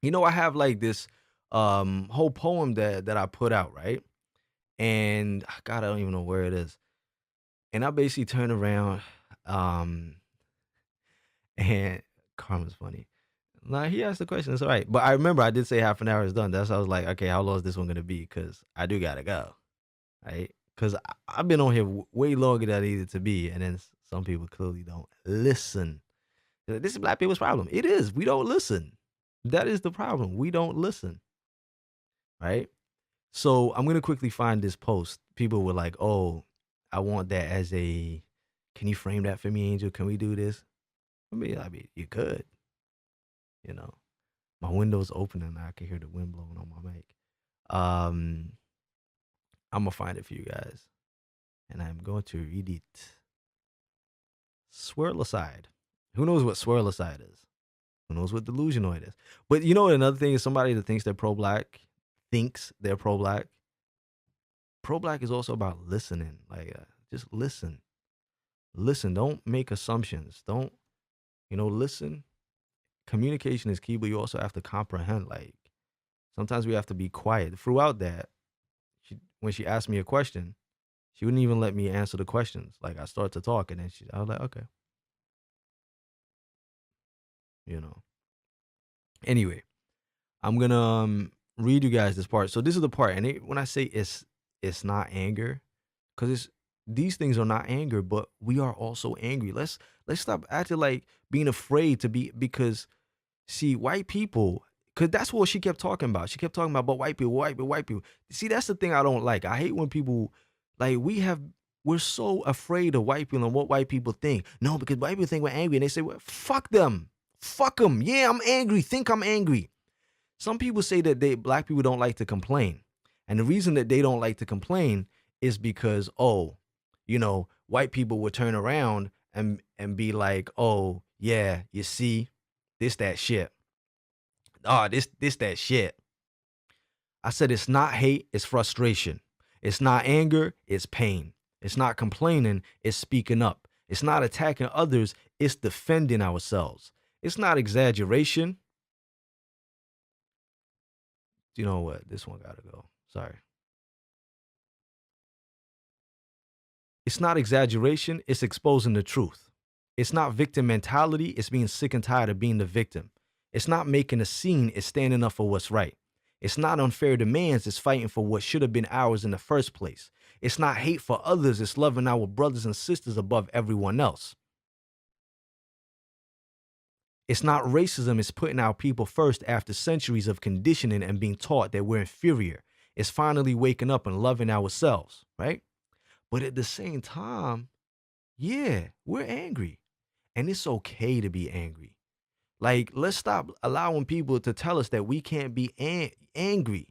I have like this whole poem that I put out, right? And God, I don't even know where it is. And I basically turned around, and Karma's funny. Nah, he asked the question. It's all right. But I remember I did say half an hour is done. That's why I was like, okay, how long is this one gonna be? Because I do gotta go, right? Because I've been on here way longer than I needed to be, and then some people clearly don't listen. This is black people's problem. It is. We don't listen. That is the problem. We don't listen. Right? So I'm gonna quickly find this post. People were like, "Oh, I want that as a. Can you frame that for me, Angel? Can we do this?" I mean, you could. You know, my window's open and I can hear the wind blowing on my mic. I'm gonna find it for you guys, and I'm going to read it. Swirl aside. Who knows what swirl aside is? Who knows what delusionoid is? But you know, another thing is somebody that thinks they're pro-black thinks they're pro-black. Pro-black is also about listening. Like, just listen. Listen. Don't make assumptions. Don't, listen. Communication is key, but you also have to comprehend. Like, sometimes we have to be quiet. Throughout that, when she asked me a question, she wouldn't even let me answer the questions. Like, I start to talk, and then I was like, okay. Anyway, I'm gonna read you guys this part. So this is the part, and when I say it's not anger, because these things are not anger, but we are also angry. Let's stop acting like being afraid to be, because see, white people, because that's what she kept talking about. She kept talking about white people, white people, white people. See, that's the thing I don't like. I hate when people, like, we're so afraid of white people and what white people think. No, because white people think we're angry, and they say, well, fuck them. Fuck them. Yeah, I'm angry. Think I'm angry. Some people say that black people don't like to complain. And the reason that they don't like to complain is because, white people would turn around and be like, oh, yeah, you see, this, that shit. Oh, this, that shit. I said it's not hate, it's frustration. It's not anger, it's pain. It's not complaining, it's speaking up. It's not attacking others, it's defending ourselves. It's not exaggeration. You know what? This one gotta go. Sorry. It's not exaggeration, it's exposing the truth. It's not victim mentality, it's being sick and tired of being the victim. It's not making a scene, it's standing up for what's right. It's not unfair demands, it's fighting for what should have been ours in the first place. It's not hate for others, it's loving our brothers and sisters above everyone else. It's not racism, it's putting our people first after centuries of conditioning and being taught that we're inferior. It's finally waking up and loving ourselves, right? But at the same time, yeah, we're angry. And it's okay to be angry. Like, let's stop allowing people to tell us that we can't be angry,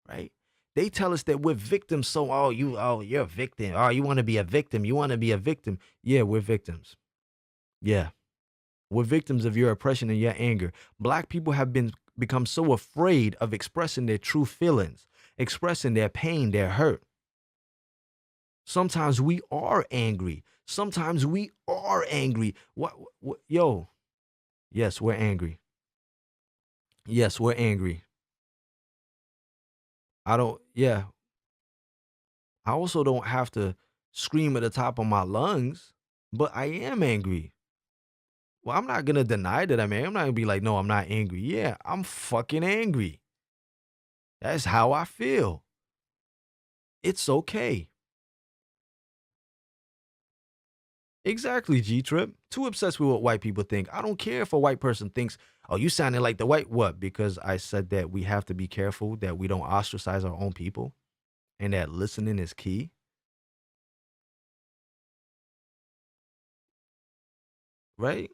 right? They tell us that we're victims. So, you're a victim. Oh, you want to be a victim. You want to be a victim. Yeah, we're victims. Yeah. We're victims of your oppression and your anger. Black people have become so afraid of expressing their true feelings, expressing their pain, their hurt. Sometimes we are angry. Sometimes we are angry. What yo? Yes, we're angry. Yes, we're angry. I also don't have to scream at the top of my lungs, but I am angry. Well, I'm not going to deny that I'm angry. I'm not going to be like, no, I'm not angry. Yeah, I'm fucking angry. That's how I feel. It's okay. Exactly, G-Trip. Too obsessed with what white people think. I don't care if a white person thinks, oh, you sounded like the white what? Because I said that we have to be careful that we don't ostracize our own people and that listening is key. Right?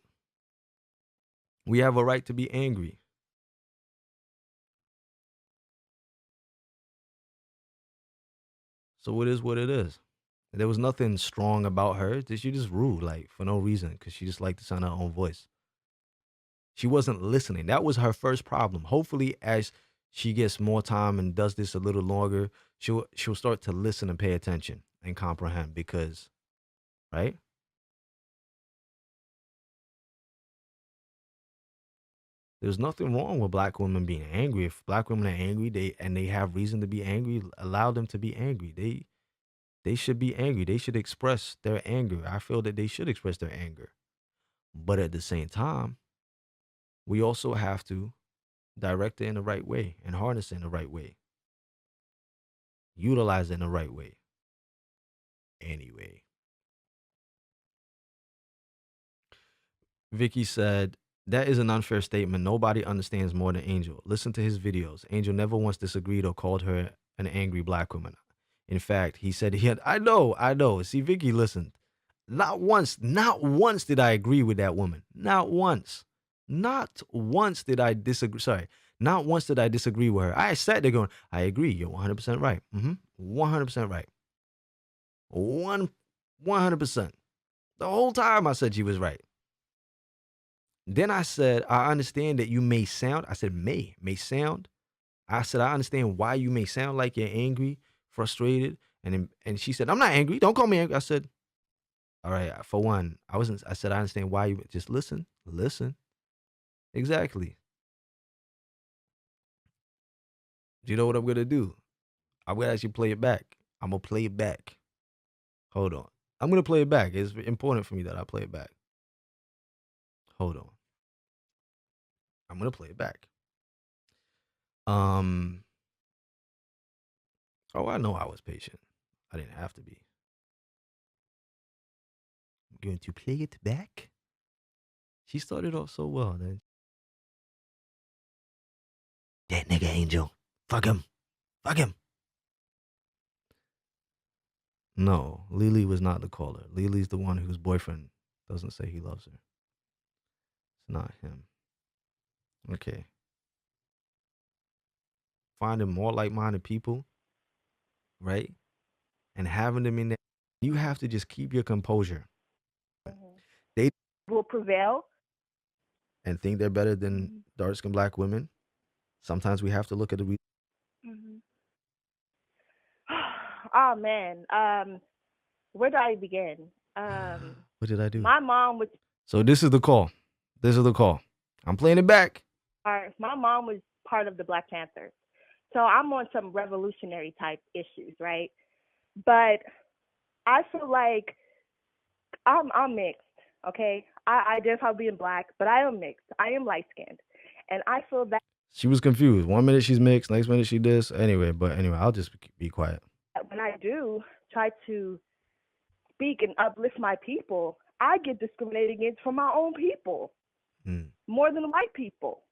We have a right to be angry. So it is what it is. There was nothing strong about her. She just rude, like, for no reason, because she just liked to sound her own voice. She wasn't listening. That was her first problem. Hopefully, as she gets more time and does this a little longer, she'll start to listen and pay attention and comprehend, because, right? There's nothing wrong with black women being angry. If black women are angry, they have reason to be angry, allow them to be angry. They should be angry. They should express their anger. I feel that they should express their anger. But at the same time, we also have to direct it in the right way and harness it in the right way. Utilize it in the right way. Anyway. Vicky said, that is an unfair statement. Nobody understands more than Angel. Listen to his videos. Angel never once disagreed or called her an angry black woman. In fact, he said he had, I know. See, Vicky listened. Not once did I agree with that woman. Not once. Not once did I disagree. Sorry. Not once did I disagree with her. I sat there going, I agree. You're 100% right. 100% right. 100%. The whole time I said she was right. Then I said, I understand that you may sound. I said, may sound. I said, I understand why you may sound like you're angry, frustrated. And she said, I'm not angry. Don't call me angry. I said, all right, for one, I said, I understand why you, just listen. Exactly. Do you know what I'm going to do? I'm going to actually play it back. I'm going to play it back. Hold on. I'm going to play it back. It's important for me that I play it back. Hold on. I'm going to play it back. Oh, I know I was patient. I didn't have to be. I'm going to play it back. She started off so well, then. That nigga Angel. Fuck him. No, Lily was not the caller. Lily's the one whose boyfriend doesn't say he loves her. It's not him. Okay. Finding more like-minded people, right? And having them in there. You have to just keep your composure. They will prevail. And think they're better than dark-skinned black women. Sometimes we have to look at the Oh man, where do I begin? What did I do? My mom was. So this is the call. I'm playing it back. My mom was part of the Black Panthers, so I'm on some revolutionary type issues, right? But I feel like I'm mixed. Okay, I identify being black, but I am mixed. I am light skinned, and I feel that She was confused. One minute she's mixed, next minute she this. Anyway, I'll just be quiet. when I do try to speak and uplift my people, I get discriminated against from my own people more than white people.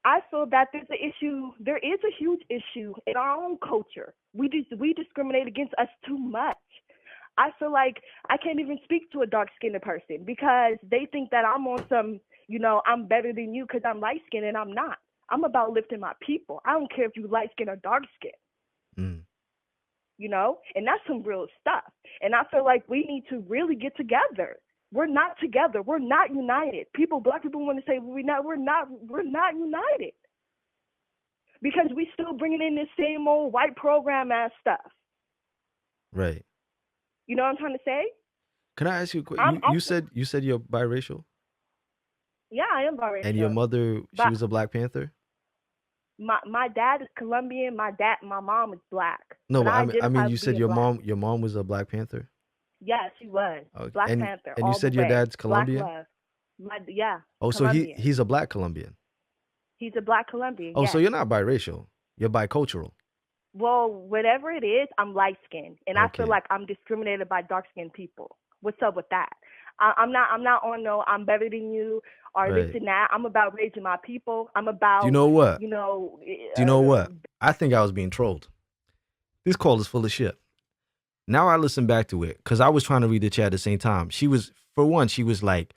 I feel that there is a huge issue in our own culture. We discriminate against us too much. I feel like I can't even speak to a dark-skinned person because they think that I'm on some, I'm better than you because I'm light-skinned, and I'm not. I'm about lifting my people. I don't care if you light-skinned or dark-skinned. And that's some real stuff. And I feel like we need to really get together. We're not together. We're not united. Black people want to say we're not united. Because we still bringing in this same old white program ass stuff. Right. You know what I'm trying to say? Can I ask you a question? You said you're biracial? Yeah, I am biracial. And your mother, she was a Black Panther? My dad is Colombian. My mom is black. No, but I mean, you said your mom was a Black Panther? Yeah, she was. Okay. Black Panther. And you said your dad's Colombian? Black love. Yeah. Oh, Colombian. so he's a Black Colombian. He's a Black Colombian. Oh, yes. so you're not biracial. You're bicultural. Well, whatever it is, I'm light skinned, and I feel like I'm discriminated by dark skinned people. What's up with that? I'm not on no I'm better than you or this and that. I'm about raising my people. I'm about. Do you know what? Do you know what? I think I was being trolled. This call is full of shit. Now I listen back to it because I was trying to read the chat at the same time. She was like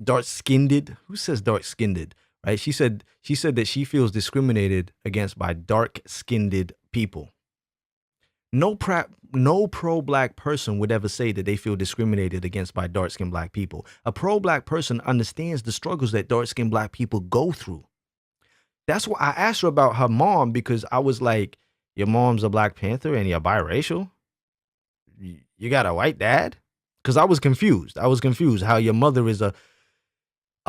dark-skinned. Who says dark-skinned? Right? She said that she feels discriminated against by dark-skinned people. No pro-black person would ever say that they feel discriminated against by dark-skinned black people. A pro-black person understands the struggles that dark-skinned black people go through. That's why I asked her about her mom, because I was like, your mom's a Black Panther and you're biracial? You got a white dad? Because I was confused. How your mother is a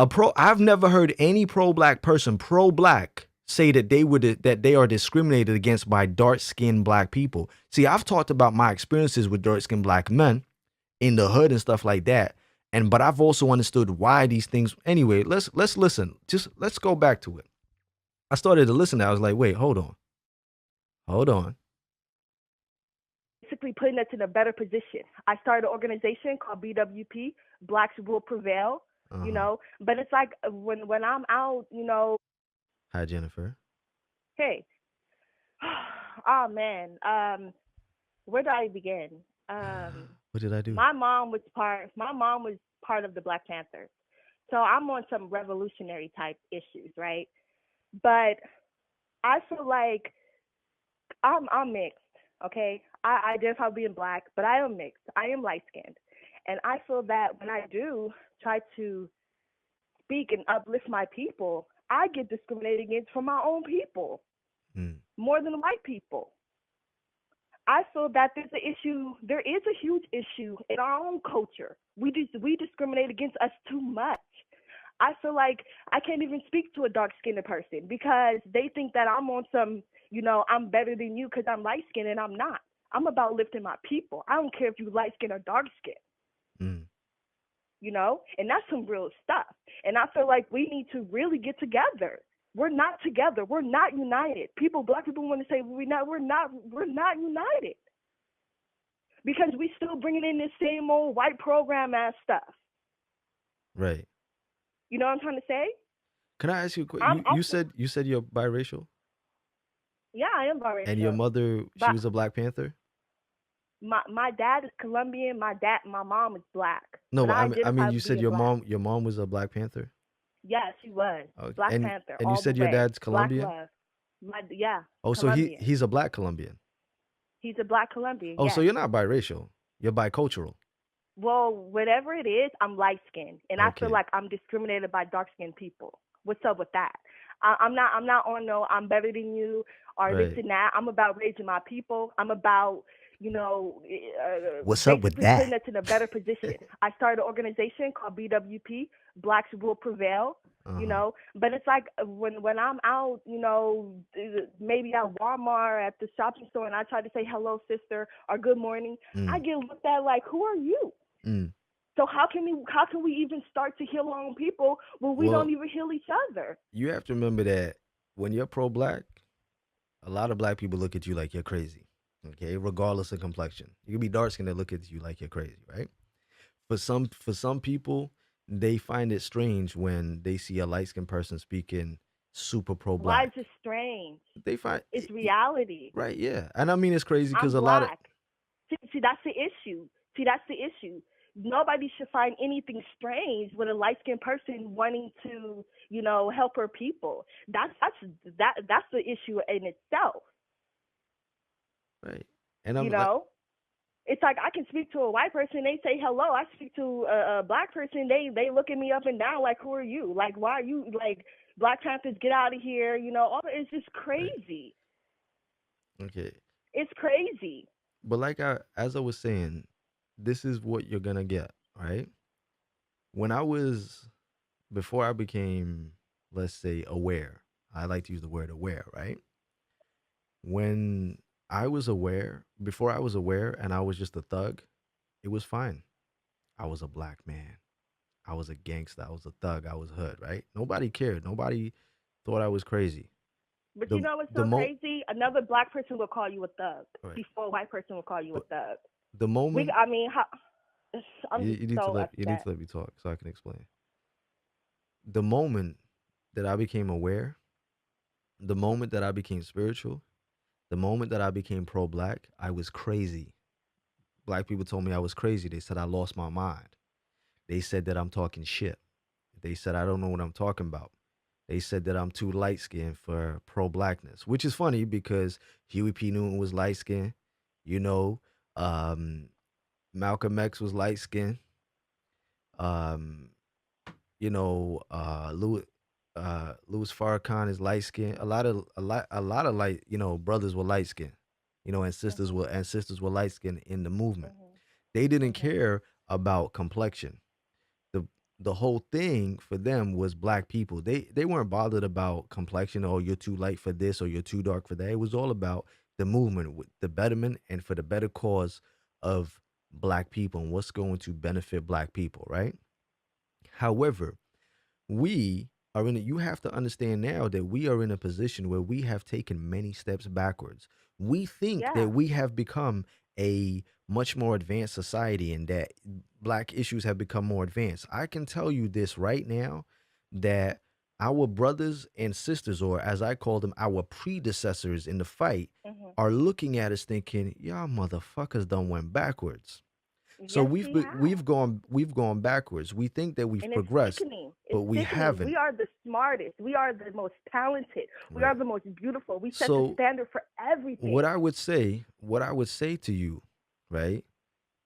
pro. I've never heard any pro-black person, pro-black, say that they are discriminated against by dark-skinned black people. See, I've talked about my experiences with dark-skinned black men in the hood and stuff like that. But I've also understood why these things. Anyway, let's listen. Let's go back to it. I started to listen. I was like, wait, hold on. basically putting us in a better position. I started an organization called BWP, Blacks Will Prevail. You know, but it's like when I'm out, you know. Hi, Jennifer. Hey, oh man, where do I begin? What did I do? My mom was part of the Black Panthers, so I'm on some revolutionary type issues, right? But I feel like I'm mixed. Okay, I identify being Black, but I am mixed. I am light skinned, and I feel that when I do try to speak and uplift my people, I get discriminated against from my own people more than white people. I feel that there's an issue. There is a huge issue in our own culture. We discriminate against us too much. I feel like I can't even speak to a dark-skinned person because they think that I'm on some, you know, I'm better than you because I'm light-skinned, and I'm not. I'm about lifting my people. I don't care if you light-skinned or dark-skinned. You know, and that's some real stuff. And I feel like we need to really get together. We're not together. We're not united. Black people want to say we're not united because we still bringing in this same old white program ass stuff. Right. You know what I'm trying to say? Can I ask you a question? You said you're biracial? Yeah, I am biracial. And your mother, she was a Black Panther? My dad is Colombian. My mom is Black. No, I mean you said your mom was a Black Panther? Yeah, she was. Okay. Black Panther. And you said your dad's Colombian? Black love. Yeah. Oh, Colombian. so he's a Black Colombian. He's a Black Colombian. Oh, yes. so you're not biracial. You're bicultural. Well, whatever it is, I'm light skinned, and I feel like I'm discriminated by dark skinned people. What's up with that? I'm not on no I'm better than you or this and that. I'm about raising my people. I'm about, you know, what's up with that? Putting us in a better position. I started an organization called BWP, Blacks Will Prevail. You know, but it's like when I'm out, you know, maybe at Walmart, at the shopping store, and I try to say hello, sister, or good morning, I get looked at like, who are you? So how can we even start to heal our own people when we don't even heal each other? You have to remember that when you're pro-Black, a lot of Black people look at you like you're crazy. Okay, regardless of complexion, you can be dark skinned and look at you like you're crazy, right? For some people, they find it strange when they see a light skinned person speaking super pro-Black. Why is it strange? They find it's reality, right? Yeah, and I mean it's crazy because a Black. lot of see that's the issue. That's the issue. Nobody should find anything strange with a light skinned person wanting to, you know, help her people. That's the issue in itself. Right. And I'm you know, it's like I can speak to a white person, they say hello. I speak to a Black person, they look at me up and down like, who are you? Like, why are you like Black Panthers? Get out of here. You know, it's just crazy. Right. Okay. It's crazy. But like as I was saying, this is what you're gonna get, right? Before I became, let's say, aware, I like to use the word aware, right? When I was aware, before I was aware and I was just a thug, it was fine. I was a Black man. I was a gangster. I was a thug. I was hood, right? Nobody cared. Nobody thought I was crazy. But you know what's so crazy? Another Black person will call you a thug before a white person will call you a thug. The moment you need to let me talk so I can explain. The moment that I became aware, the moment that I became spiritual, the moment that I became pro-Black, I was crazy. Black people told me I was crazy. They said I lost my mind. They said that I'm talking shit. They said I don't know what I'm talking about. They said that I'm too light-skinned for pro-Blackness, which is funny because Huey P. Newton was light-skinned. You know, Malcolm X was light-skinned. You know, Louis Farrakhan is light-skinned. A lot of light, you know, brothers were light-skinned. You know, and sisters were light-skinned in the movement. They didn't care about complexion. The whole thing for them was Black people. They weren't bothered about complexion or you're too light for this or you're too dark for that. It was all about the movement, with the betterment and for the better cause of Black people and what's going to benefit Black people, right? However, you have to understand now that we are in a position where we have taken many steps backwards. We think that we have become a much more advanced society and that black issues have become more advanced. I can tell you this right now that our brothers and sisters, or as I call them, our predecessors in the fight, Mm-hmm. are looking at us thinking, y'all motherfuckers done went backwards. So Yes, we have. we've gone backwards. We think that we've And it's progressed, sickening. but It's we sickening. haven't. We are the smartest. We are the most talented. We are Right. the most beautiful. We set the So standard for everything. what I would say to you, right,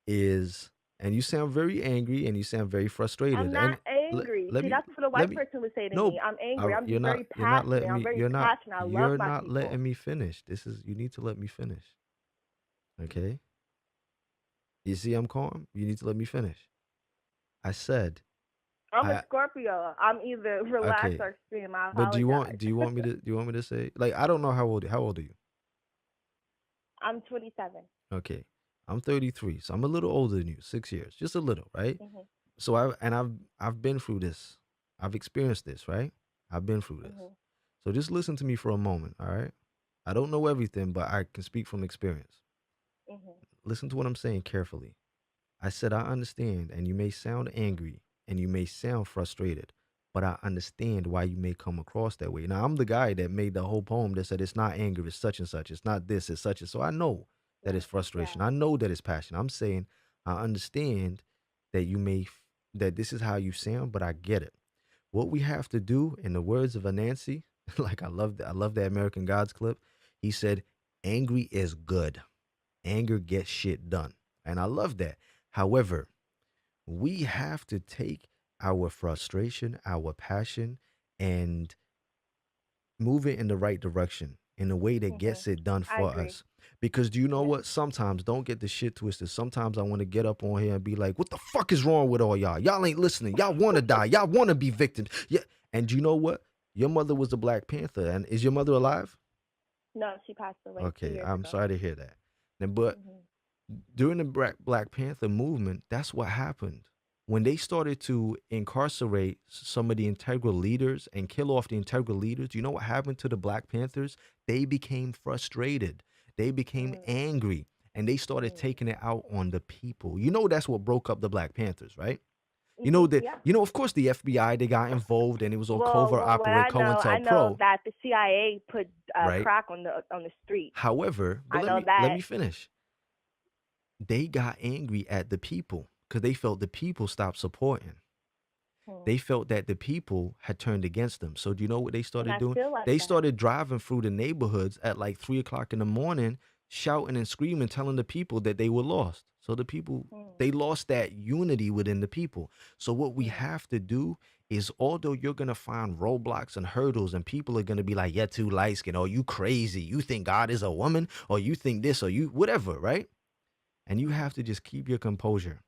is, and you sound very angry and you sound very frustrated. I'm not let, angry. let See, me that's what a let white me person would say to no me. I'm angry. I'm just very you're not passionate. letting I'm me very passionate. I love you're my not people. letting me finish. You need to let me finish. Okay? You see I'm calm? You need to let me finish. I said I'm a I Scorpio. I'm either relaxed okay. or extreme. I But apologize. do you want me to say, like, I don't know how old are you? I'm 27. Okay. I'm 33, so I'm a little older than you, 6 years. Just a little, right? Mhm. So I've been through this. I've experienced this, right? I've been through this. Mhm. So just listen to me for a moment, all right? I don't know everything, but I can speak from experience. Mhm. Listen to what I'm saying carefully. I said I understand, and you may sound angry and you may sound frustrated, but I understand why you may come across that way. Now, I'm the guy that made the whole poem that said it's not anger, it's such and such. It's not this, it's such and so. I know that it's frustration. Yeah. I know that it's passion. I'm saying I understand that that this is how you sound, but I get it. What we have to do, in the words of Anansi, like I love that American Gods clip. He said, "Angry is good. Anger gets shit done," and I love that. However, we have to take our frustration, our passion, and move it in the right direction in a way that gets it done I for agree. us. Because do you know what? Sometimes, don't get the shit twisted. Sometimes I want to get up on here and be like, what the fuck is wrong with all y'all? Y'all ain't listening. Y'all want to die. Y'all want to be victims. Yeah. And do you know what? Your mother was the Black Panther. And is your mother alive? No, she passed away 2 Okay. years I'm ago. sorry to hear that. But during the Black Panther movement, that's what happened. When they started to incarcerate some of the integral leaders and kill off the integral leaders, you know what happened to the Black Panthers? They became frustrated. They became angry. And they started taking it out on the people. You know that's what broke up the Black Panthers, right? You know that. Yeah. You know, of course, the FBI, they got involved, and it was all covert Well, what I know COINTELPRO, that the CIA put right? crack on the street. However, but I know let that. me finish. They got angry at the people because they felt the people stopped supporting. They felt that the people had turned against them. So do you know what they started doing? They started driving through the neighborhoods at like 3 o'clock in the morning, shouting and screaming, telling the people that they were lost. So the people, they lost that unity within the people. So what we have to do is, although you're going to find roadblocks and hurdles and people are going to be like, you're too light skinned, or you crazy, you think God is a woman, or you think this, or you whatever, right? And you have to just keep your composure.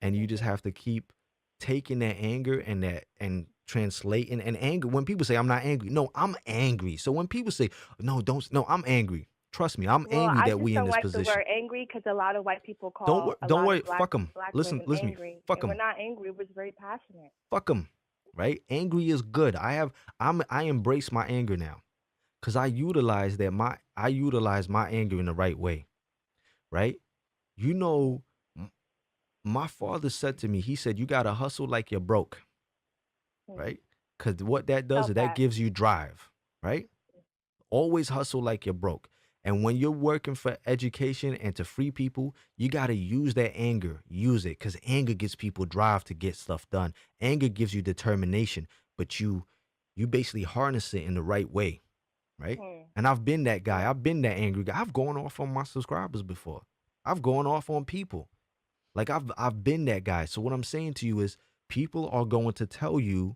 And you just have to keep taking that anger and translating and anger. When people say I'm not angry, no, I'm angry. So when people say no, I'm angry. Trust me, I'm Well, angry I that just we in don't this like the position. word angry because a lot of white people call a Don't lot worry, of fuck them. black Listen women to me, angry, fuck and we're them, not angry. We're just very passionate. fuck them. Right? Angry is good. I embrace my anger now, cause I utilize my anger in the right way. Right? You know, my father said to me, he said, you gotta hustle like you're broke. Right? Because what that does is that gives you drive, right? Always hustle like you're broke. And when you're working for education and to free people, you got to use that anger. Use it, because anger gives people drive to get stuff done. Anger gives you determination, but you basically harness it in the right way, right? And I've been that guy. I've been that angry guy. I've gone off on my subscribers before. I've gone off on people. Like I've been that guy. So what I'm saying to you is, people are going to tell you,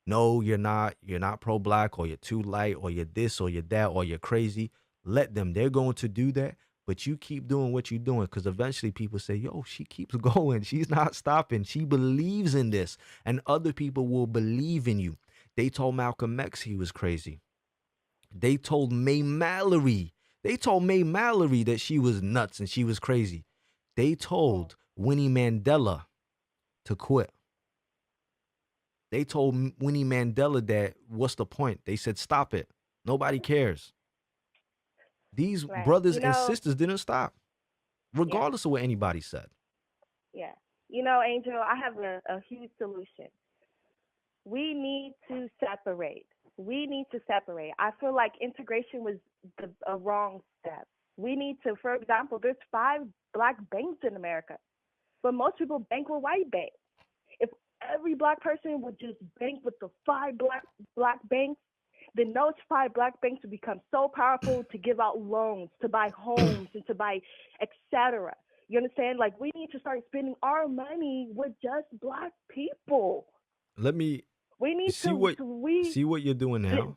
no, you're not pro-black, or you're too light, or you're this, or you're that, or you're crazy. Let them. They're going to do that. But you keep doing what you're doing, because eventually people say, yo, she keeps going. She's not stopping. She believes in this. And other people will believe in you. They told Malcolm X he was crazy. They told May Mallory. That she was nuts and she was crazy. They told Winnie Mandela to quit. They told Winnie Mandela that, what's the point? They said, stop it. Nobody cares. These brothers and sisters didn't stop. regardless of what anybody said. Yeah. You know, Angel, I have a huge solution. We need to separate. We need to separate. I feel like integration was a wrong step. We need to, for example, there's 5 black banks in America, but most people bank with white banks. If every black person would just bank with the 5 black banks, then those 5 black banks would become so powerful to give out loans, to buy homes, and to buy etc. You understand? Like, we need to start spending our money with just black people. Let me We need see to. what you're doing now.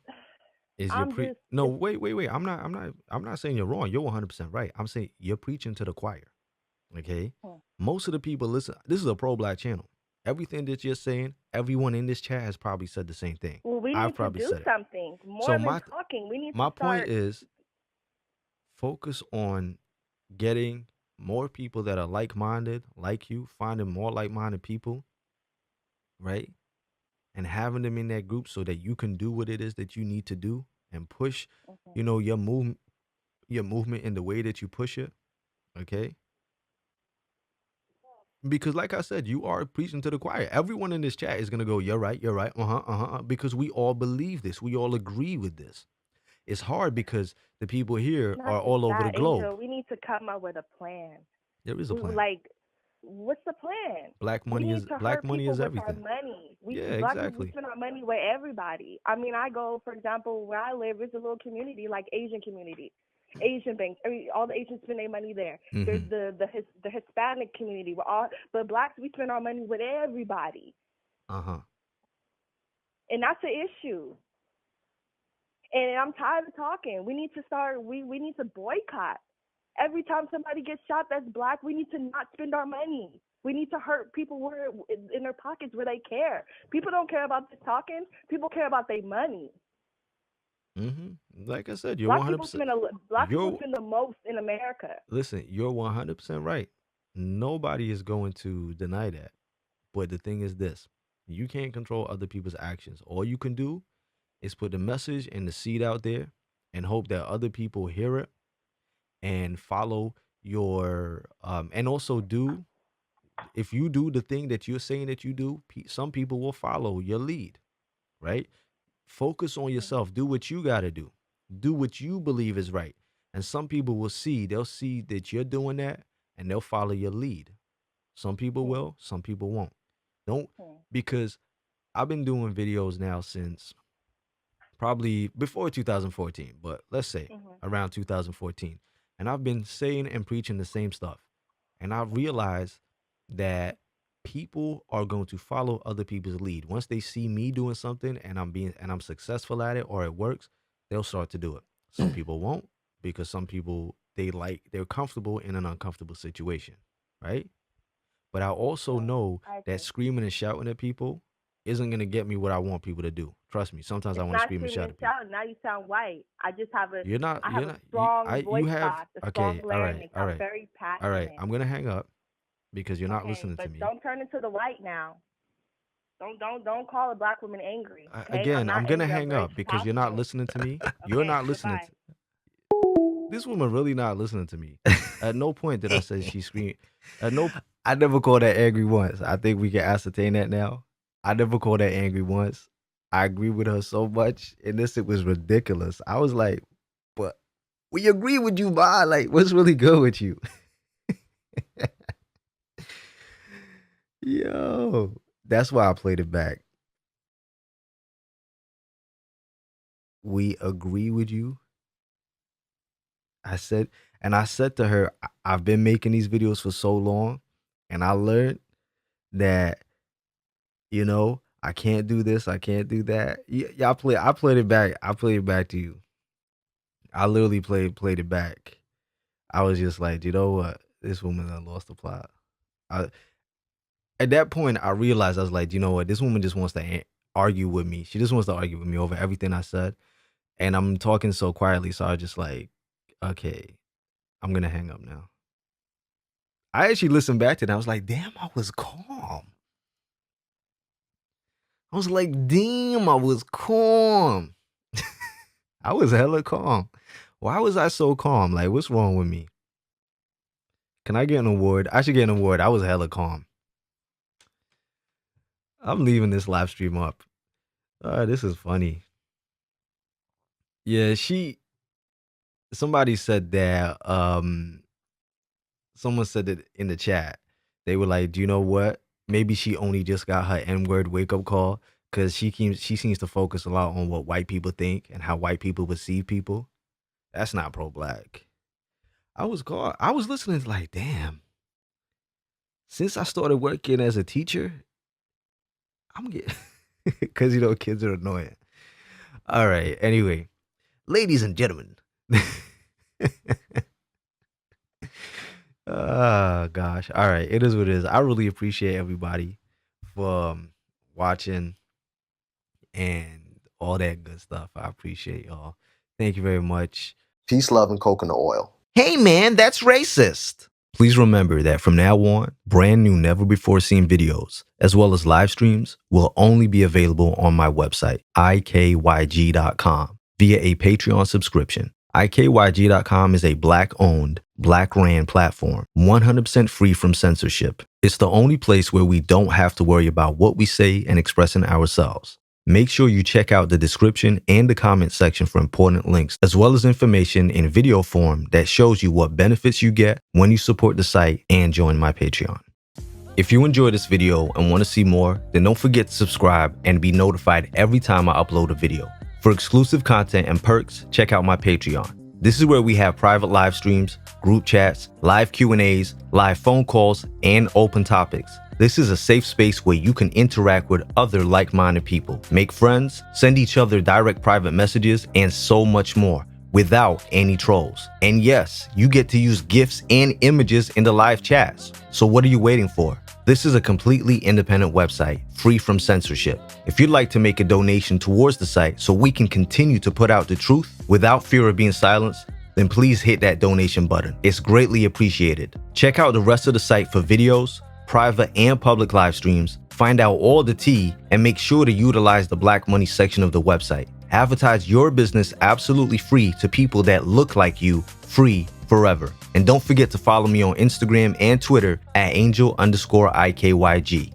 Is you're wait. I'm not saying you're wrong. You're 100% right. I'm saying you're preaching to the choir. Okay? Most of the people listen. This is a pro-black channel. Everything that you're saying, everyone in this chat has probably said the same thing. Well, we need to do something more than talking. We need to start. My point is, focus on getting more people that are like-minded, like you, finding more like-minded people, right? And having them in that group so that you can do what it is that you need to do and push, you know, your movement in the way that you push it. Okay? Because like I said, you are preaching to the choir. Everyone in this chat is gonna go, you're right, because we all believe this. We all agree with this. It's hard because the people here are all over the globe. Angel, we need to come up with a plan. There is a plan. Like, what's the plan? Black money is everything. With our money. Black people, we spend our money with everybody. I mean, I go, for example, where I live, there's a little community, like Asian community, Asian banks. All the Asians spend their money there. There's the Hispanic community. But blacks, we spend our money with everybody. And that's the issue. And I'm tired of talking. We need to start. We need to boycott. Every time somebody gets shot that's black, we need to not spend our money. We need to hurt people where in their pockets where they care. People don't care about this talking. People care about their money. Like I said, you're black 100%. People spend the most in America. Listen, you're 100% right. Nobody is going to deny that. But the thing is this: you can't control other people's actions. All you can do is put the message and the seed out there and hope that other people hear it and follow your and also if you do the thing that you're saying that you do, some people will follow your lead, right? Focus on yourself. Do what you got to do. Do what you believe is right. And some people will they'll see that you're doing that and they'll follow your lead. Some people will, some people won't. Because I've been doing videos now since probably before 2014, but let's say around 2014. And I've been saying and preaching the same stuff. And I realized that people are going to follow other people's lead. Once they see me doing something and I'm successful at it or it works, they'll start to do it. Some people won't, because some people they're comfortable in an uncomfortable situation, right? But I also know that screaming and shouting at people isn't going to get me what I want people to do. Trust me. Sometimes I want to scream and shout at people. Now you sound white. I just have a strong voice box, a strong larynx. All right. Very passionate. All right. I'm going to hang up because you're not listening to me. Don't turn into the white now. Don't call a black woman angry. Okay? Again, I'm going to hang up because you're not listening to me. You're not listening to this woman really not listening to me. At no point did I say she screamed. I never called her angry once. I think we can ascertain that now. I never called her angry once. I agree with her so much. And it was ridiculous. I was like, but we agree with you, Ma. Like, what's really good with you? Yo, that's why I played it back. We agree with you. I said to her, I've been making these videos for so long, and I learned that, you know, I can't do this, I can't do that. Yeah, I played it back. I played it back to you. I literally played it back. I was just like, you know what? This woman done lost the plot. At that point, I realized, I was like, you know what? This woman just wants to argue with me. She just wants to argue with me over everything I said. And I'm talking so quietly, so I was just like, okay, I'm going to hang up now. I actually listened back to it. I was like, damn, I was calm. I was like, damn, I was calm. I was hella calm. Why was I so calm? Like, what's wrong with me? Can I get an award? I should get an award. I was hella calm. I'm leaving this live stream up. This is funny. Yeah, somebody said that, someone said it in the chat. They were like, do you know what? Maybe she only just got her N-word wake-up call because she seems to focus a lot on what white people think and how white people perceive people. That's not pro-black. I was listening to like, damn. Since I started working as a teacher, I'm getting, because, kids are annoying. All right. Anyway, ladies and gentlemen. Oh, gosh. All right. It is what it is. I really appreciate everybody for watching and all that good stuff. I appreciate y'all. Thank you very much. Peace, love, and coconut oil. Hey, man, that's racist. Please remember that from now on, brand new, never before seen videos, as well as live streams, will only be available on my website, ikyg.com, via a Patreon subscription. ikyg.com is a Black-owned, Black-ran platform, 100% free from censorship. It's the only place where we don't have to worry about what we say and expressing ourselves. Make sure you check out the description and the comment section for important links, as well as information in video form that shows you what benefits you get when you support the site and join my Patreon. If you enjoyed this video and want to see more, then don't forget to subscribe and be notified every time I upload a video. For exclusive content and perks, check out my Patreon. This is where we have private live streams, group chats, live Q&As, live phone calls, and open topics. This is a safe space where you can interact with other like-minded people, make friends, send each other direct private messages, and so much more without any trolls. And yes, you get to use GIFs and images in the live chats. So what are you waiting for? This is a completely independent website, free from censorship. If you'd like to make a donation towards the site so we can continue to put out the truth without fear of being silenced, then please hit that donation button. It's greatly appreciated. Check out the rest of the site for videos, private and public live streams, find out all the tea, and make sure to utilize the Black Money section of the website. Advertise your business absolutely free to people that look like you, free forever. And don't forget to follow me on Instagram and Twitter at angel_IKYG.